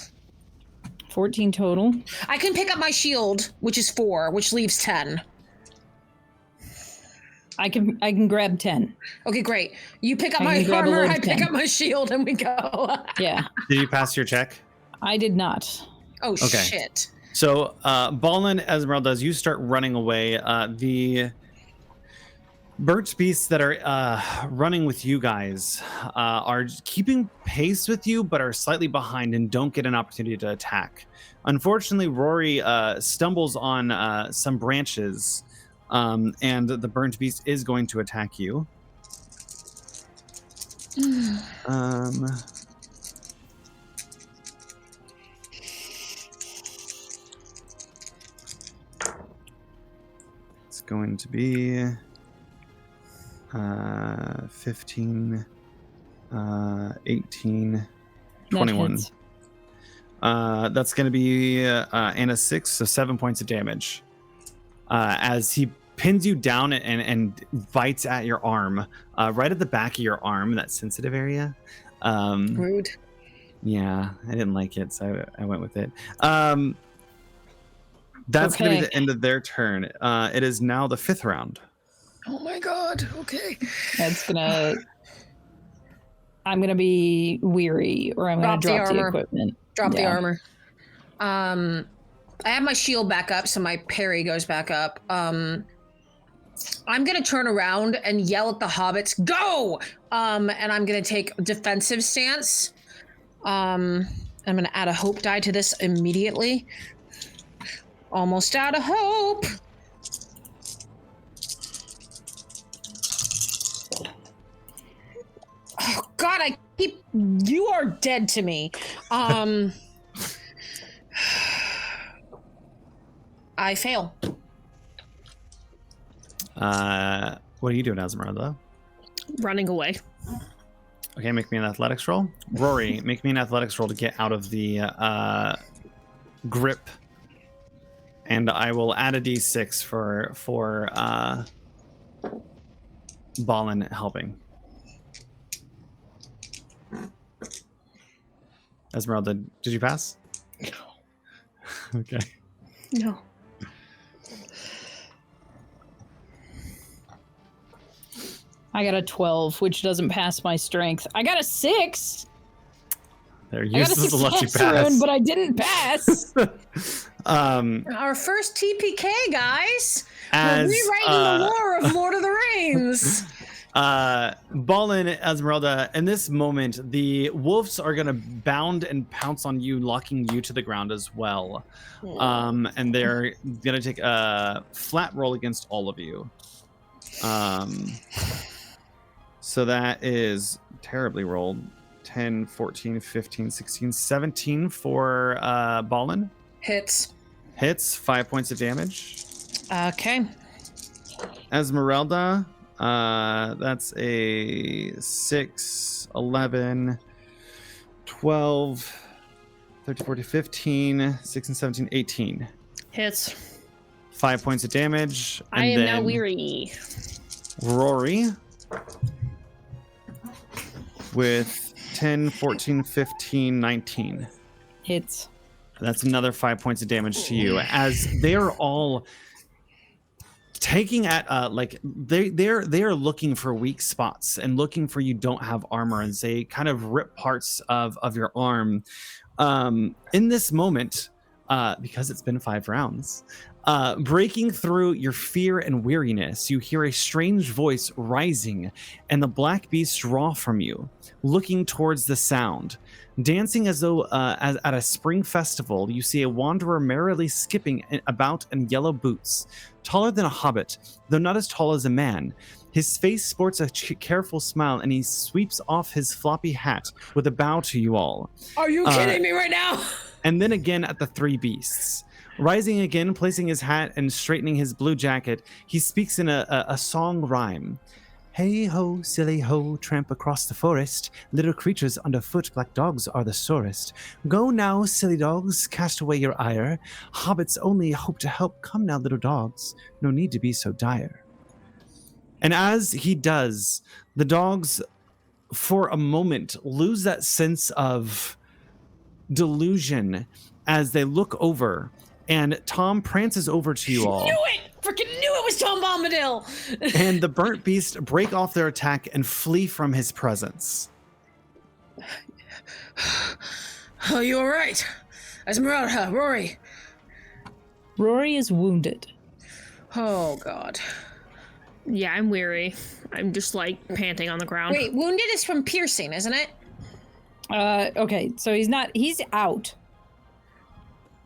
14 total. I can pick up my shield, which is 4, which leaves 10. I can grab 10. Okay, great. You pick up I my can grab a armor, load I of pick 10. up my shield, and we go. Yeah. Did you pass your check? I did not. Oh, Okay. shit. So, Ballin, Esmeralda, as you start running away, the birch beasts that are running with you guys are keeping pace with you, but are slightly behind and don't get an opportunity to attack. Unfortunately, Rory stumbles on some branches, and the burnt beast is going to attack you. It's going to be 15, 18, 21. That's going to be and a 6, so 7 points of damage. As he pins you down and bites at your arm, right at the back of your arm, that sensitive area. Rude. Yeah, I didn't like it, so I went with it. That's going to be the end of their turn. It is now the 5th round. Oh my God. Okay. I'm gonna be weary, or I'm gonna drop the equipment. Drop the armor. I have my shield back up, so my parry goes back up. I'm gonna turn around and yell at the hobbits, "Go!" And I'm gonna take a defensive stance. I'm gonna add a hope die to this immediately. Almost out of hope. Oh God, you are dead to me. I fail. What are you doing, Esmeralda? Running away. Okay, make me an athletics roll. Rory, make me an athletics roll to get out of the grip. And I will add a d6 for Ballin helping. Esmeralda, did you pass? No. Okay. No. I got a 12, which doesn't pass my strength. I got a 6. They're I got a useless unless you success pass. rune, but I didn't pass. Our first TPK, guys. As, We're rewriting the lore of Lord of the Rings. Ballin, Esmeralda, in this moment, the wolves are going to bound and pounce on you, locking you to the ground as well. And they're going to take a flat roll against all of you. So that is terribly rolled. 10, 14, 15, 16, 17 for Ballin. Hits. Hits, 5 points of damage. Okay. Esmeralda, that's a 6, 11, 12, 13, 14, 15, 16, 17, 18. Hits. 5 points of damage. And I am now then weary. Rory with 10, 14, 15, 19. Hits. That's another 5 points of damage to you as they're all taking at they're looking for weak spots and looking for you don't have armor, and they kind of rip parts of your arm. In this moment, because it's been 5 rounds, breaking through your fear and weariness, you hear a strange voice rising, and the black beasts draw from you, looking towards the sound. Dancing as though as at a spring festival, you see a wanderer merrily skipping about in yellow boots. Taller than a hobbit, though not as tall as a man. His face sports a careful smile, and he sweeps off his floppy hat with a bow to you all. Are you kidding me right now? And then again at the 3 beasts. Rising again, placing his hat and straightening his blue jacket, he speaks in a song rhyme. Hey ho, silly ho, tramp across the forest. Little creatures underfoot, black dogs are the sorest. Go now, silly dogs, cast away your ire. Hobbits only hope to help. Come now, little dogs, no need to be so dire. And as he does, the dogs, for a moment, lose that sense of delusion as they look over, and Tom prances over to you all. Knew it! Freaking knew it was Tom Bombadil! And the burnt beasts break off their attack and flee from his presence. Are you alright? Esmeralda, Rory. Rory is wounded. Oh, God. Yeah, I'm weary. I'm just like panting on the ground. Wait, wounded is from piercing, isn't it? Okay, so he's out.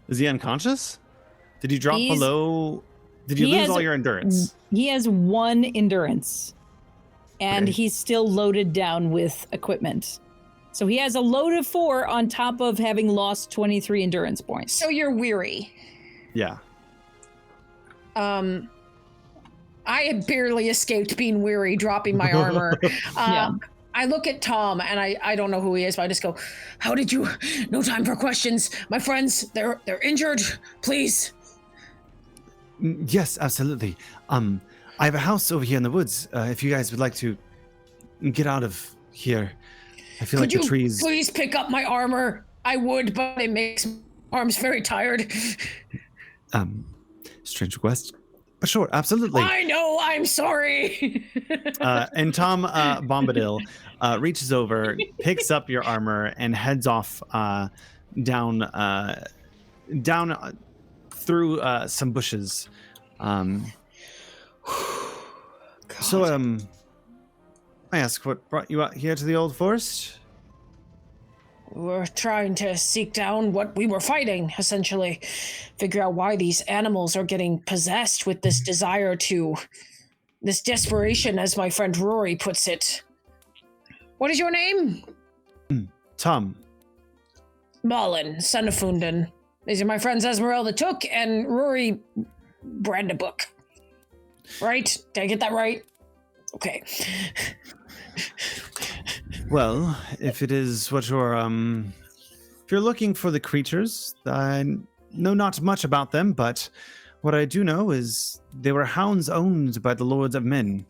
Is he unconscious? Did you drop below? Did you lose all your endurance? He has 1 endurance, and he's still loaded down with equipment. So he has a load of 4 on top of having lost 23 endurance points. So you're weary. Yeah. I had barely escaped being weary, dropping my armor. Yeah. I look at Tom, and I don't know who he is, but I just go, how did you... No time for questions. My friends, they're injured. Please. Yes, absolutely. I have a house over here in the woods. If you guys would like to get out of here, I feel like the trees... Please pick up my armor? I would, but it makes my arms very tired. Strange request. But sure, absolutely. I know, I'm sorry. And Tom Bombadil reaches over, picks up your armor, and heads off down through some bushes. So, I ask, what brought you out here to the old forest? We're trying to seek down what we were fighting, essentially. Figure out why these animals are getting possessed with this desire to... This desperation, as my friend Rory puts it. What is your name? Tom. Ballin, son of Fundin. These are my friends Esmeralda Took and Rory Brandabook. Right? Did I get that right? Okay. Well, if it is what you're, if you're looking for the creatures, I know not much about them, but what I do know is they were hounds owned by the Lords of Men.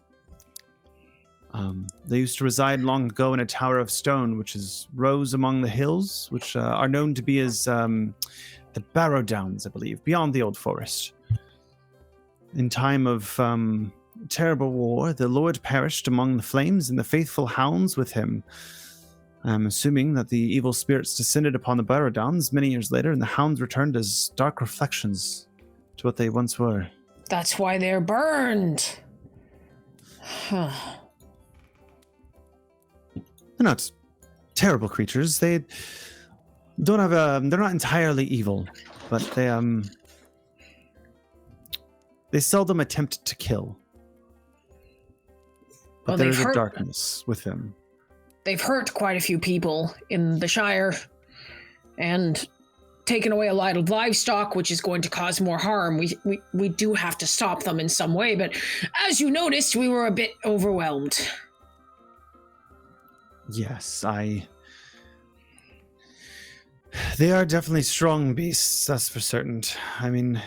They used to reside long ago in a tower of stone, which rose among the hills, which are known to be as the Barrow Downs, I believe, beyond the old forest. In time of terrible war, the Lord perished among the flames and the faithful hounds with him. I'm assuming that the evil spirits descended upon the Baradons many years later, and the hounds returned as dark reflections to what they once were. That's why they're burned. They're not terrible creatures. They don't have they're not entirely evil, but they seldom attempt to kill. But Well, there's a darkness with them. They've hurt quite a few people in the Shire and taken away a lot of livestock, which is going to cause more harm. We do have to stop them in some way, but as you noticed, we were a bit overwhelmed. Yes, they are definitely strong beasts, that's for certain. I mean,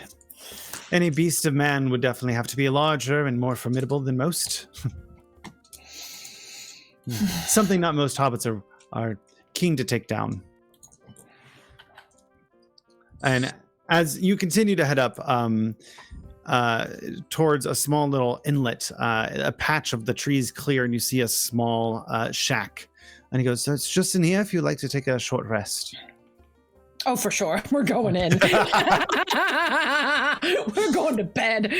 any beast of man would definitely have to be larger and more formidable than most. Something not most hobbits are keen to take down. And as you continue to head up towards a small little inlet, a patch of the trees clear, and you see a small shack. And he goes, "So it's just in here if you'd like to take a short rest." Oh, for sure. We're going in. We're going to bed.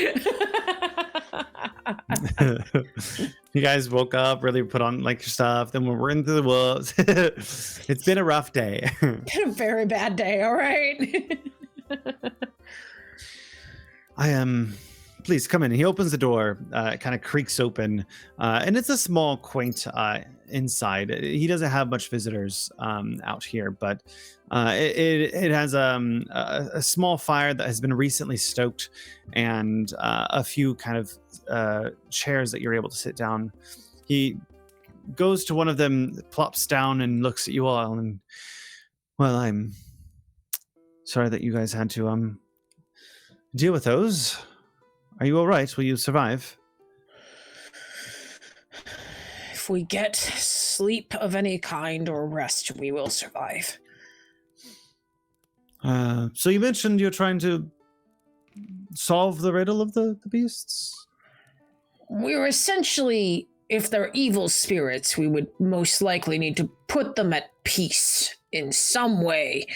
You guys woke up, really put on like your stuff, then we're into the woods. It's been a rough day. Been a very bad day, all right? Please come in. He opens the door, it kind of creaks open, and it's a small, quaint inside. He doesn't have much visitors out here, but it has a small fire that has been recently stoked, and a few kind of chairs that you're able to sit down. He goes to one of them, plops down, and looks at you all. And well, I'm sorry that you guys had to deal with those. Are you all right? Will you survive? If we get sleep of any kind or rest, we will survive. So you mentioned you're trying to solve the riddle of the beasts? We're essentially, if they're evil spirits, we would most likely need to put them at peace in some way.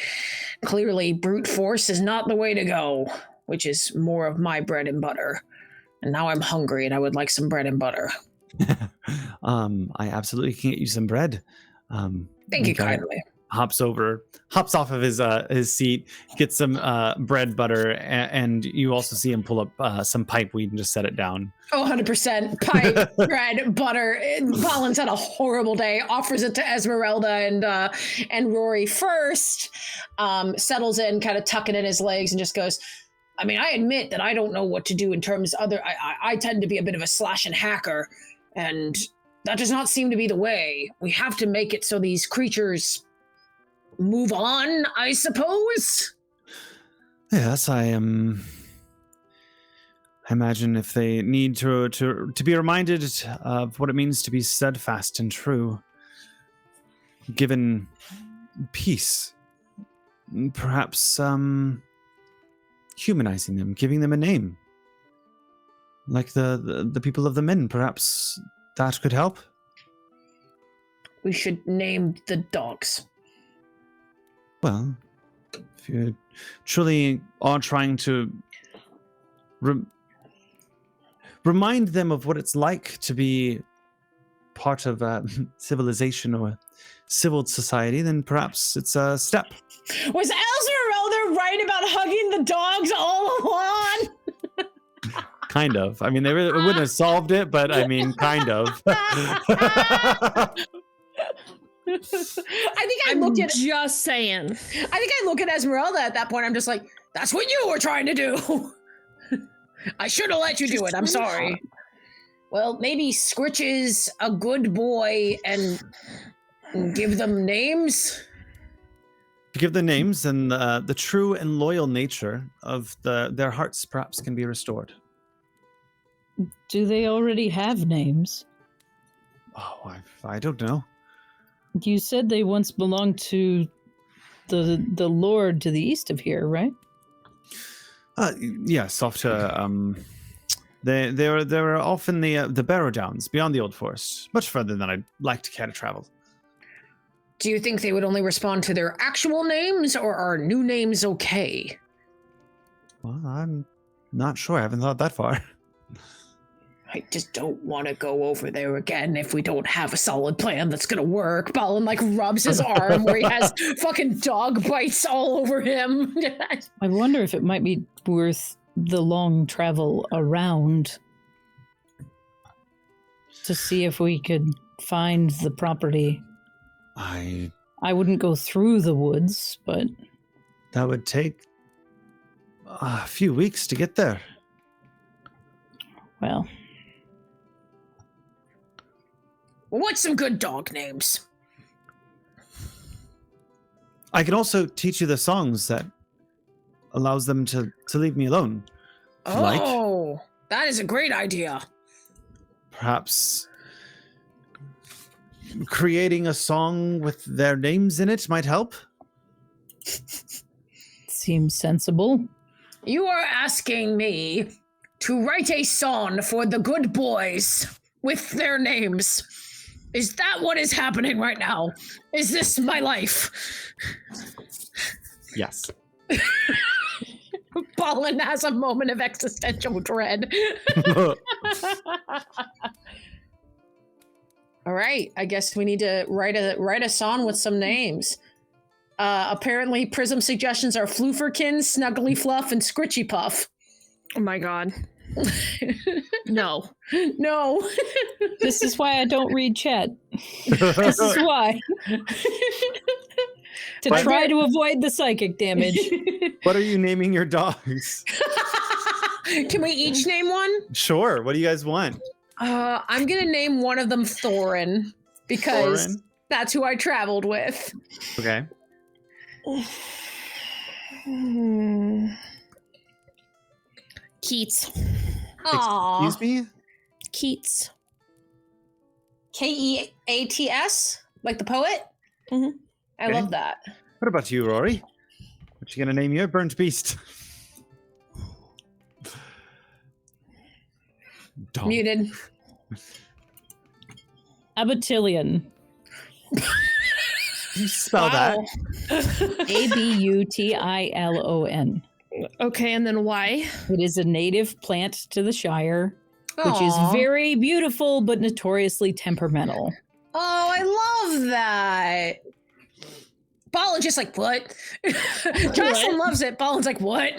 Clearly, brute force is not the way to go, which is more of my bread and butter. And now I'm hungry and I would like some bread and butter. I absolutely can get you some bread. Thank you kindly. Hops off of his seat, gets some bread, butter, and you also see him pull up some pipe weed and just set it down. Oh, 100%. Pipe, bread, butter. Colin's had a horrible day. Offers it to Esmeralda and Rory first. Settles in, kind of tucking in his legs, and just goes, I mean, I admit that I don't know what to do in terms of I tend to be a bit of a slash and hacker, and that does not seem to be the way. We have to make it so these creatures move on, I suppose. Yes, I imagine if they need to be reminded of what it means to be steadfast and true, given peace, perhaps humanizing them, giving them a name, like the people of the men, perhaps that could help. We should name the dogs. Well, if you truly are trying to remind them of what it's like to be part of civilization or civil society, then perhaps it's a step. Was Esmeralda right about hugging the dogs all along? Kind of. I mean, they really wouldn't have solved it, but I mean, kind of. I'm just saying. I think I look at Esmeralda at that point. I'm just like, that's what you were trying to do. I should have let you do it. I'm sorry. Well, maybe Scritch is a good boy and give them names. Give the names, and the true and loyal nature of their hearts perhaps can be restored. Do they already have names? Oh, I don't know. You said they once belonged to the lord to the east of here, right? Yes, off to They were often the Barrow Downs beyond the Old Forest, much further than I'd like to care to travel. Do you think they would only respond to their actual names, or are new names okay? Well, I'm not sure. I haven't thought that far. I just don't want to go over there again if we don't have a solid plan that's gonna work. Balin like rubs his arm where he has fucking dog bites all over him. I wonder if it might be worth the long travel around to see if we could find the property. I wouldn't go through the woods, but that would take a few weeks to get there. Well, what's some good dog names? I can also teach you the songs that allows them to leave me alone. Oh, that is a great idea. Perhaps creating a song with their names in it might help. Seems sensible. You are asking me to write a song for the good boys with their names. Is that what is happening right now? Is this my life? Yes. Balin has a moment of existential dread. All right, I guess we need to write a song with some names. Apparently, Prism suggestions are Flooferkin, Snuggly Fluff, and Scritchy Puff. Oh my god. No. No. This is why I don't read chat. This is why. To try to avoid the psychic damage. What are you naming your dogs? Can we each name one? Sure. What do you guys want? I'm gonna name one of them Thorin because that's who I traveled with. Okay. Keats. Aww. Excuse me? Keats. Keats? Like the poet? Mm-hmm. I love that. What about you, Rory? What you gonna name your burnt beast? Dog. Muted. Abutillion. You spell that? Abutilon. Okay, and then why? It is a native plant to the Shire, which is Aw. very beautiful but notoriously temperamental. Oh, I love that. Balin's just like, what? Jocelyn loves it. Balin's like, what?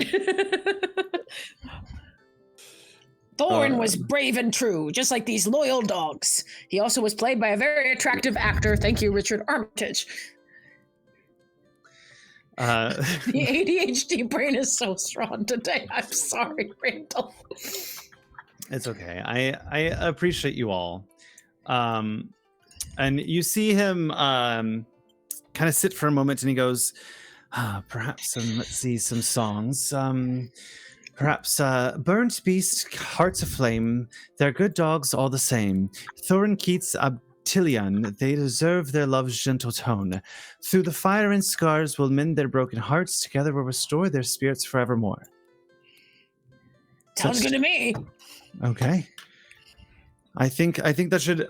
Thorin was brave and true, just like these loyal dogs. He also was played by a very attractive actor. Thank you, Richard Armitage. The ADHD brain is so strong today. I'm sorry, Randall. It's okay. I appreciate you all. And you see him kind of sit for a moment, and he goes, perhaps let's see some songs. Perhaps Burnt Beast, Hearts of Flame, they're good dogs all the same. Thorin Keats, Abtilion, they deserve their love's gentle tone. Through the fire and scars will mend their broken hearts, together will restore their spirits forevermore. Sounds good to me. Okay. I think that should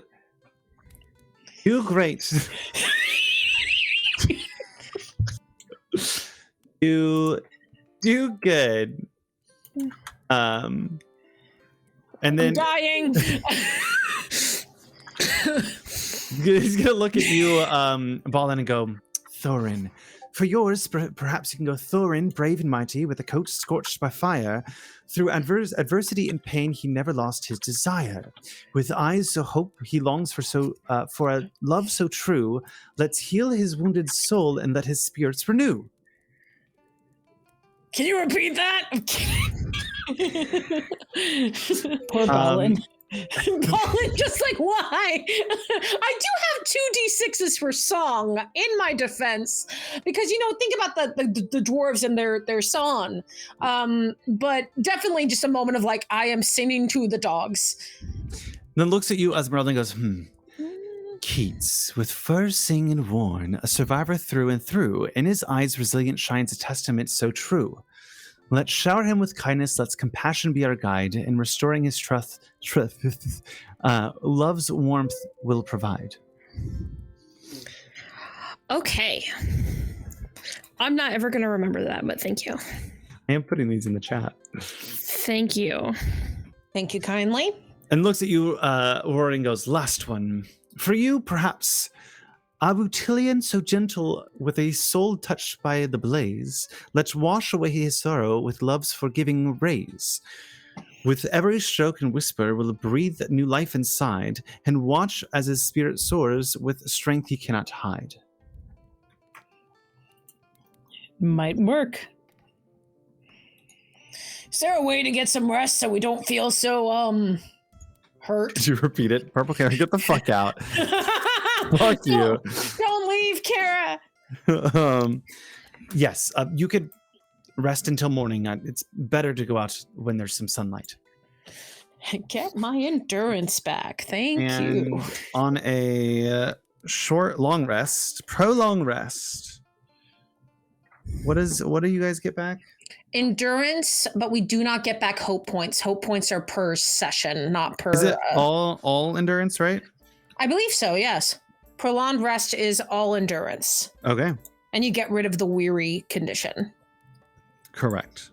do great. do good. And then I'm dying. he's gonna look at you, Balin, and go, Thorin. For yours, perhaps you can go Thorin, brave and mighty, with a coat scorched by fire. Through adversity and pain, he never lost his desire. With eyes so hope, he longs for a love so true. Let's heal his wounded soul and let his spirits renew. Can you repeat that? Poor Balin. Balin, just like, why? I do have 2d6s for song in my defense, because, think about the dwarves and their song. But definitely just a moment of like, I am singing to the dogs. Then looks at you, Esmeralda, and goes, Keats, with fur sing and worn, a survivor through and through, in his eyes resilient shines a testament so true. Let's shower him with kindness. Let's compassion be our guide. In restoring his trust, love's warmth will provide. Okay. I'm not ever going to remember that, but thank you. I am putting these in the chat. Thank you. Thank you kindly. And looks at you, Rory, and goes, last one. For you, perhaps, Abutilian, so gentle, with a soul touched by the blaze, let's wash away his sorrow with love's forgiving rays. With every stroke and whisper, we'll breathe new life inside, and watch as his spirit soars with strength he cannot hide. Might work. Is there a way to get some rest so we don't feel so, hurt? Did you repeat it? Purple Kara, get the fuck out. Fuck you. Don't leave, Kara. Yes, you could rest until morning. It's better to go out when there's some sunlight. Get my endurance back. Thank And you. on a prolonged rest. What do you guys get back? Endurance, but we do not get back hope points. Hope points are per session, not per. Is it all endurance, right? I believe so, yes. Prolonged rest is all endurance. Okay. And you get rid of the weary condition. Correct.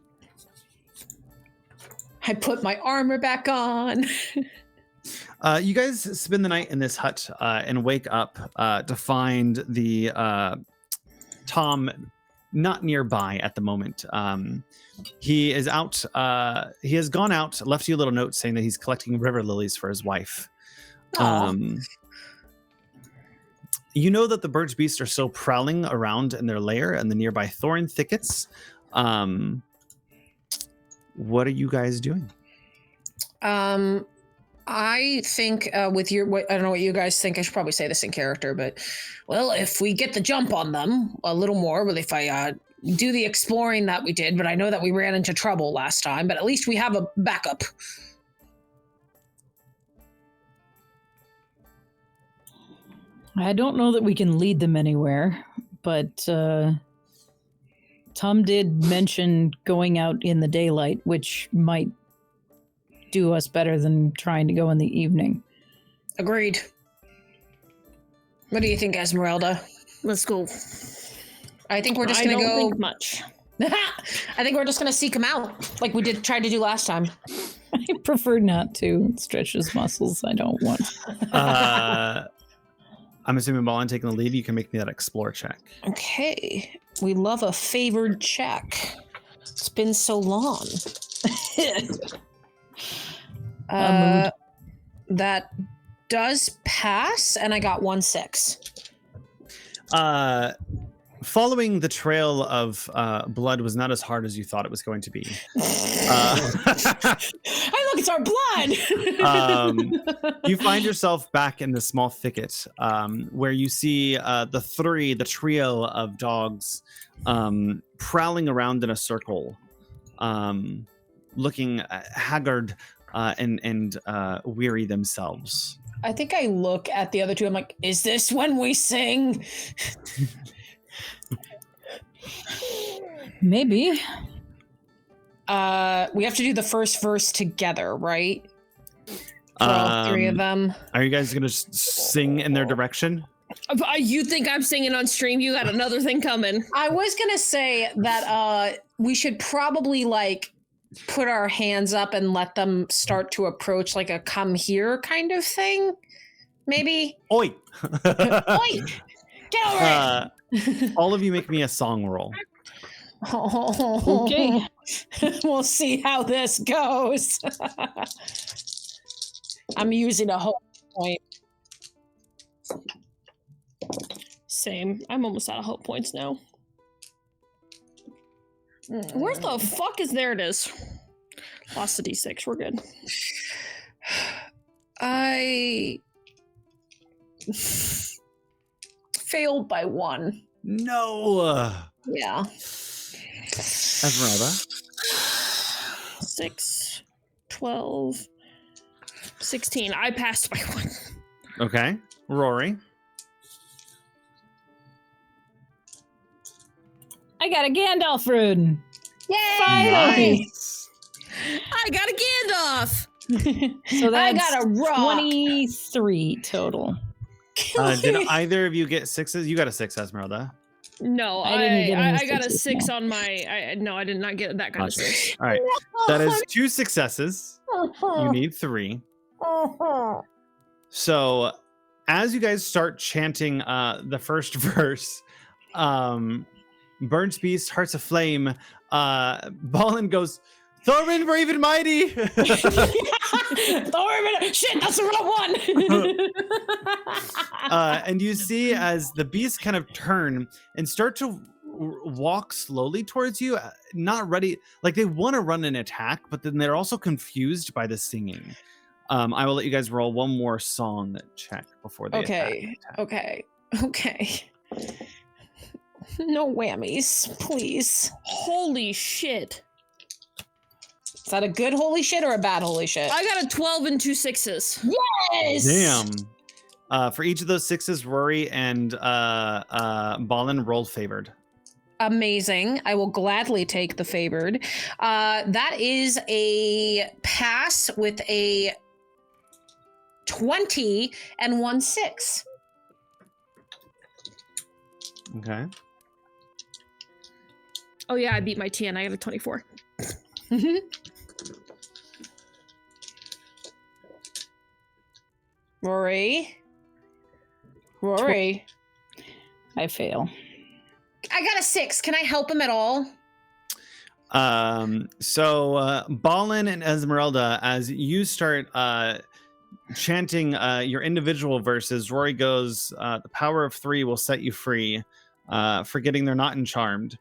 I put my armor back on. You guys spend the night in this hut and wake up to find the Tom not nearby at the moment. He is out. He has gone out, left you a little note saying that he's collecting river lilies for his wife. You know that the birch beasts are still prowling around in their lair in the nearby thorn thickets. What are you guys doing? I think with your, I don't know what you guys think. I should probably say this in character, but well, if we get the jump on them a little more, well, if I do the exploring that we did, but I know that we ran into trouble last time, but at least we have a backup. I don't know that we can lead them anywhere, but Tom did mention going out in the daylight, which might do us better than trying to go in the evening. Agreed. What do you think, Esmeralda? Let's go. I think we're just going to go. I don't think much. I think we're just going to seek him out, like we tried to do last time. I prefer not to. It stretches muscles I don't want. I'm assuming while I'm taking the lead, you can make me that explore check. Okay. We love a favored check. It's been so long. That does pass, and I got 1-6. Following the trail of blood was not as hard as you thought it was going to be. Hey, look, it's our blood! You find yourself back in the small thicket where you see the trio of dogs prowling around in a circle, looking haggard and weary themselves. I think I look at the other two. I'm like, is this when we sing? Maybe. We have to do the first verse together, right? For all three of them. Are you guys going to sing in their direction? You think I'm singing on stream? You got another thing coming. I was going to say that we should probably put our hands up and let them start to approach like a come here kind of thing. Maybe. Oi! Oi! Get over it! All of you make me a song roll. Oh, Okay. We'll see how this goes. I'm using a whole point. Same. I'm almost out of hope points now. Where the fuck is... There it is. Lost a d6. We're good. I failed by 1. No! Yeah. Esmeralda? 6, 12, 16. I passed by 1. Okay. Rory? I got a Gandalf rune. Yay! Nice. I got a Gandalf. So that's I got a rock. 23 total. Did either of you get 6s? You got a 6, Esmeralda. No, I didn't get any I got a sixes, 6 no. on my. No, I did not get that kind of Gotcha. 6. All right. That is 2 successes. You need 3. So, as you guys start chanting the first verse, Burnt Beast, Hearts of Flame, Ballin goes, Thorman, brave and mighty! Thorman, shit, that's the wrong one! And you see as the beasts kind of turn and start to walk slowly towards you, not ready, like they want to run an attack, but then they're also confused by the singing. I will let you guys roll one more song check before they attack. Okay. No whammies, please. Holy shit! Is that a good holy shit or a bad holy shit? I got a 12 and 2 6s. Yes! Damn. For each of those 6s, Rory and Ballin roll favored. Amazing. I will gladly take the favored. That is a pass with a 20 and 1 6. Okay. Oh yeah, I beat my 10. I got a 24. Rory. I fail. I got a 6. Can I help him at all? So Ballin and Esmeralda, as you start chanting your individual verses, Rory goes, the power of 3 will set you free, forgetting they're not Encharmed.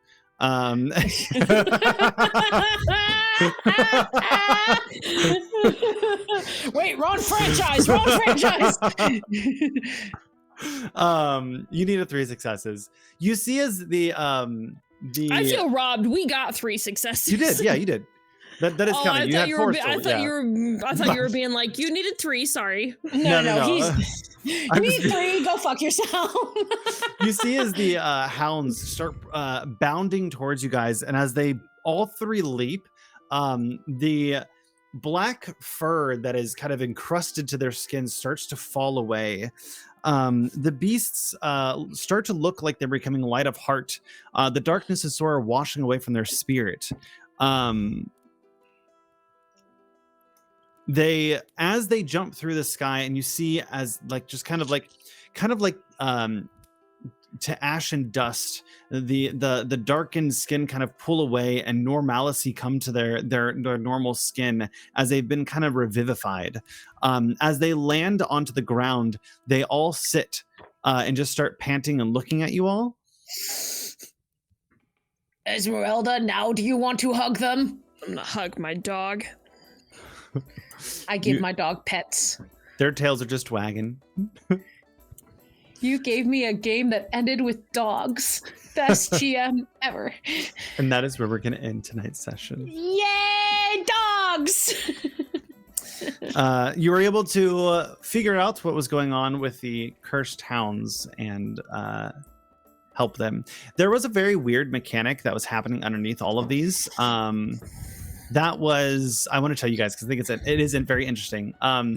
Wait, wrong franchise. You need 3 successes. You see as the I feel robbed. We got 3 successes. You did, yeah, you did. That is Oh, counted. You had 4 I thought you were being like, you needed 3. Sorry. No. You need 3. Go fuck yourself. You see as the hounds start bounding towards you guys, and as they all 3 leap, the black fur that is kind of encrusted to their skin starts to fall away. The beasts start to look like they're becoming light of heart. The darkness is sort of washing away from their spirit. As they jump through the sky, and you see as like just kind of like to ash and dust, the darkened skin kind of pull away, and normalcy come to their normal skin as they've been kind of revivified. As they land onto the ground, they all sit and just start panting and looking at you all. Esmeralda, now do you want to hug them? I'm gonna hug my dog. I give my dog pets. Their tails are just wagging. You gave me a game that ended with dogs. Best GM ever. And that is where we're going to end tonight's session. Yay, dogs! You were able to figure out what was going on with the cursed hounds and help them. There was a very weird mechanic that was happening underneath all of these. That was, I want to tell you guys because I think it is very interesting.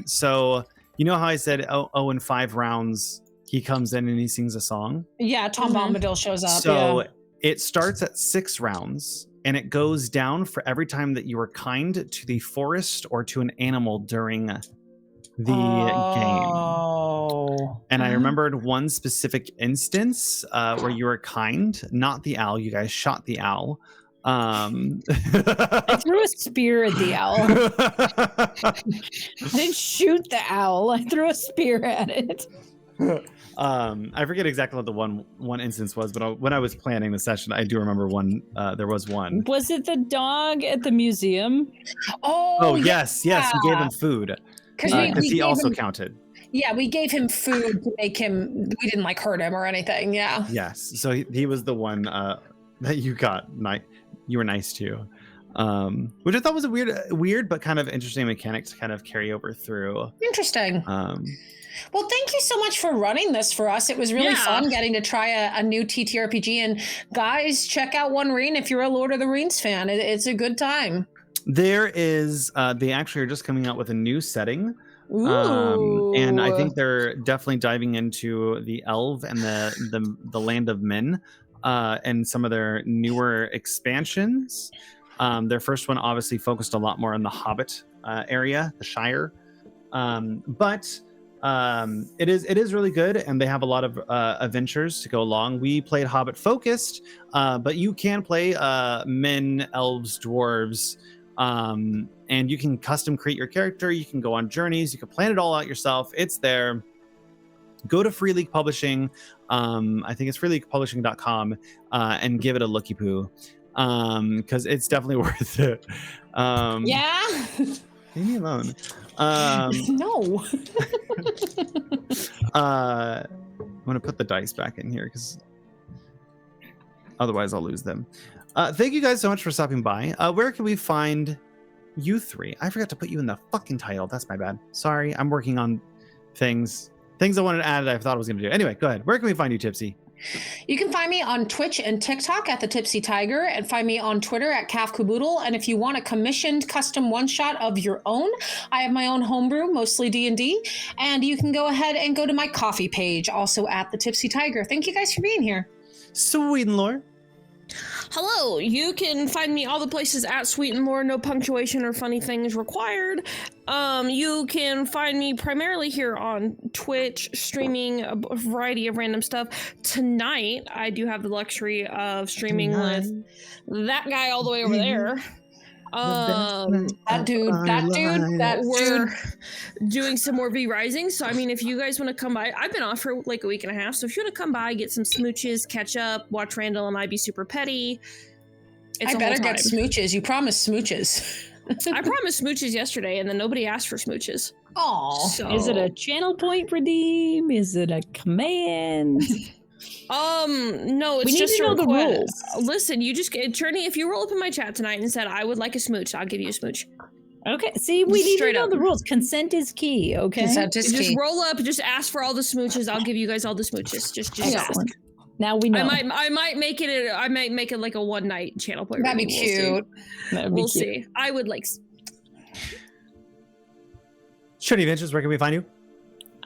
So you know how I said, in 5 rounds, he comes in and he sings a song? Yeah, Tom Bombadil shows up. So it starts at 6 rounds, and it goes down for every time that you were kind to the forest or to an animal during the game. And I remembered one specific instance where you were kind, not the owl. You guys shot the owl. I threw a spear at the owl. I didn't shoot the owl. I threw a spear at it. I forget exactly what the one instance was, but when I was planning the session, I do remember one. There was one. Was it the dog at the museum? Oh yes, we gave him food because he also counted. Yeah, we gave him food to make him. We didn't hurt him or anything. Yeah. Yes, so he was the one that you got. You were nice to, which I thought was a weird but kind of interesting mechanic to kind of carry over through. Interesting. Well, thank you so much for running this for us. It was really fun getting to try a new TTRPG. And guys, check out One Ring if you're a Lord of the Rings fan. It's a good time. There is, they actually are just coming out with a new setting. Ooh. And I think they're definitely diving into the elf and the land of men and some of their newer expansions. Their first one obviously focused a lot more on the Hobbit area, the Shire. But it is really good, and they have a lot of adventures to go along. We played Hobbit focused, but you can play men, elves, dwarves, and you can custom create your character. You can go on journeys. You can plan it all out yourself. It's there. Go to Free League Publishing. I think it's freeleaguepublishing.com and give it a looky poo because it's definitely worth it. Yeah. Leave me alone. No. I'm gonna put the dice back in here because otherwise I'll lose them. Thank you guys so much for stopping by. Where can we find you three? I forgot to put you in the fucking title. That's my bad. Sorry, I'm working on things I wanted to add that I thought I was gonna do. Anyway, go ahead. Where can we find you, Tipsy? You can find me on Twitch and TikTok at the Tipsy Tiger, and find me on Twitter at Calf Caboodle. And if you want a commissioned custom one shot of your own, I have my own homebrew, mostly D&D, and you can go ahead and go to my coffee page, also at the Tipsy Tiger. Thank you guys for being here. Sweet and Lore. Hello, you can find me all the places at Sweet and Lore, no punctuation or funny things required. You can find me primarily here on Twitch, streaming a variety of random stuff. Tonight, I do have the luxury of streaming with that guy all the way over there. That dude. We're doing some more V Rising. So, I mean, if you guys want to come by, I've been off for like a week and a half. So if you want to come by, get some smooches, catch up, watch Randall and I be super petty. I better get smooches. You promised smooches. I promised smooches yesterday, and then nobody asked for smooches. Oh, so... Is it a channel point redeem? Is it a command? No, it's we need just to know the rules. Listen, you just get Trini. If you roll up in my chat tonight and said I would like a smooch, I'll give you a smooch. Okay. See, we need to know up. the rules. Consent is key. Okay. Consent is key. Just roll up. Just ask for all the smooches. I'll give you guys all the smooches. Just ask. Now we know. I might make it like a one night channel point. That'd be cute. We'll see. I would like. Trinity Ventures, where can we find you?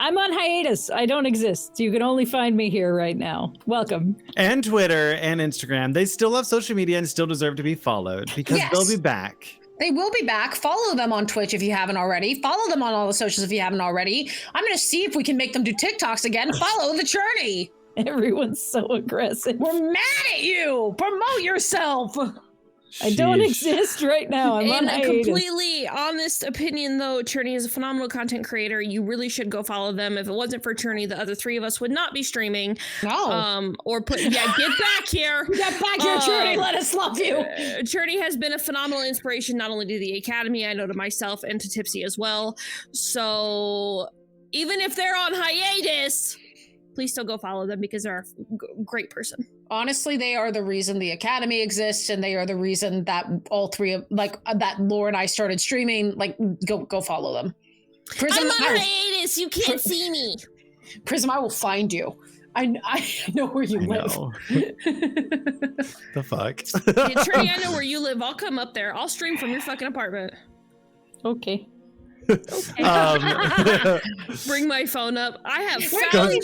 I'm on hiatus. I don't exist. You can only find me here right now. Welcome. And Twitter and Instagram. They still have social media and still deserve to be followed because they'll be back. They will be back. Follow them on Twitch if you haven't already. Follow them on all the socials if you haven't already. I'm going to see if we can make them do TikToks again. Follow the journey. Everyone's so aggressive. We're mad at you. Promote yourself. I don't exist right now. I'm on hiatus. In a completely honest opinion, though, Churney is a phenomenal content creator. You really should go follow them. If it wasn't for Churney, the other three of us would not be streaming. No. Get back here. Get back here, Churney. Let us love you. Churney has been a phenomenal inspiration, not only to the Academy, I know to myself and to Tipsy as well. So even if they're on hiatus, please still go follow them because they're a great person. Honestly, they are the reason the Academy exists, and they are the reason that all three of that Lore and I started streaming. Go follow them. Prism, I'm on hiatus. You can't see me. Prism, I will find you. I know where you live. The fuck? Trini, I know where you live. I'll come up there. I'll stream from your fucking apartment. Okay. Bring my phone up. I have found.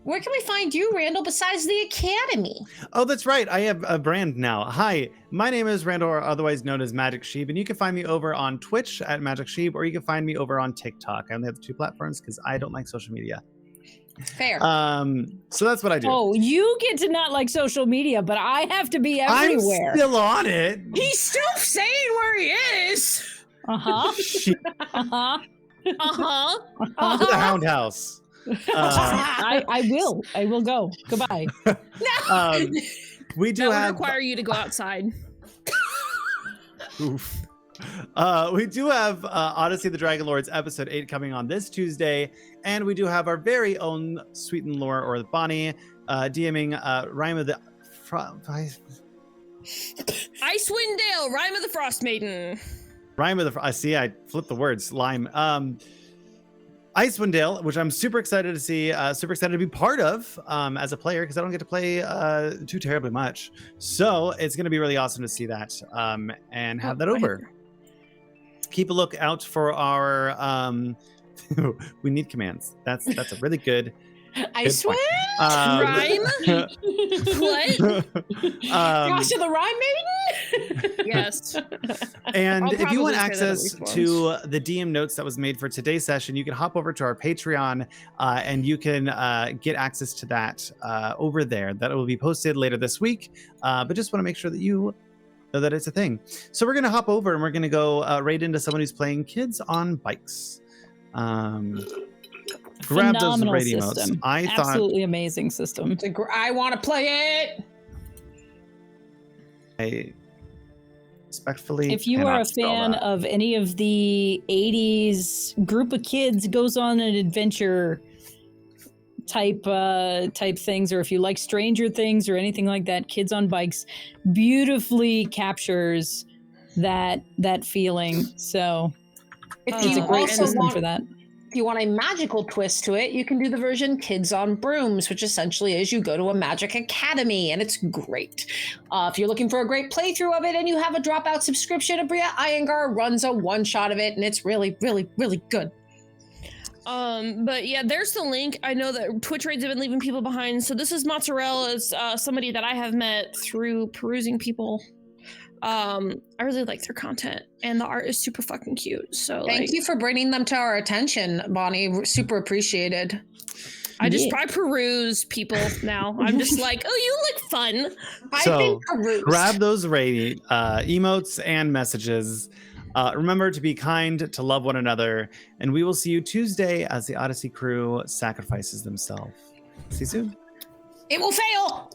Where can we find you, Randall, besides the Academy? Oh, that's right. I have a brand now. Hi, my name is Randall, or otherwise known as Magic Sheep, and you can find me over on Twitch at Magic Sheep, or you can find me over on TikTok. I only have the two platforms because I don't like social media. Fair. So that's what I do. Oh, you get to not like social media, but I have to be everywhere. I'm still on it. He's still saying where he is. Uh-huh. Uh-huh. To the Hound House. I will go. Goodbye. We do that would require you to go outside. Oof. We do have Odyssey of the Dragon Lords episode 8 coming on this Tuesday, and we do have our very own Sweet and Lore, or the Bonnie, DMing Rhyme of the Icewind Dale, Rhyme of the Frost Maiden. Rhyme of the I see I flipped the words. Lime. Icewind Dale, which I'm super excited to see, super excited to be part of as a player because I don't get to play too terribly much. So it's going to be really awesome to see that and have that over. Keep a look out for our. We need commands. That's a really good. Icewind? Rhyme? What? Gosh of the Rhyme Maiden? Yes. And I'll if you want probably say that at access least to the DM notes that was made for today's session, you can hop over to our Patreon and you can get access to that over there. That will be posted later this week. But just want to make sure that you know that it's a thing. So we're going to hop over and we're going to go right into someone who's playing Kids on Bikes. Grab those Phenomenal raid system. emotes. I thought Absolutely amazing system. I want to play it. I respectfully. If you are cannot a spell fan that. of any of the 80s group of kids goes on an adventure type things, or if you like Stranger Things or anything like that, Kids on Bikes beautifully captures that feeling. So If it's you a great also system want, for that. if you want a magical twist to it, you can do the version Kids on Brooms, which essentially is you go to a magic academy, and it's great. If you're looking for a great playthrough of it and you have a dropout subscription, Abria Iyengar runs a one-shot of it, and it's really, really, really good. But yeah, there's the link. I know that Twitch raids have been leaving people behind. So this is Mozzarella, is somebody that I have met through perusing people. I really like their content, and the art is super fucking cute. So Thank you for bringing them to our attention, Bonnie. We're super appreciated. I peruse people now. I'm just like, oh, you look fun. So I think peruse. grab those raid emotes and messages. Remember to be kind, to love one another, and we will see you Tuesday as the Odyssey crew sacrifices themselves. See you soon. It will fail.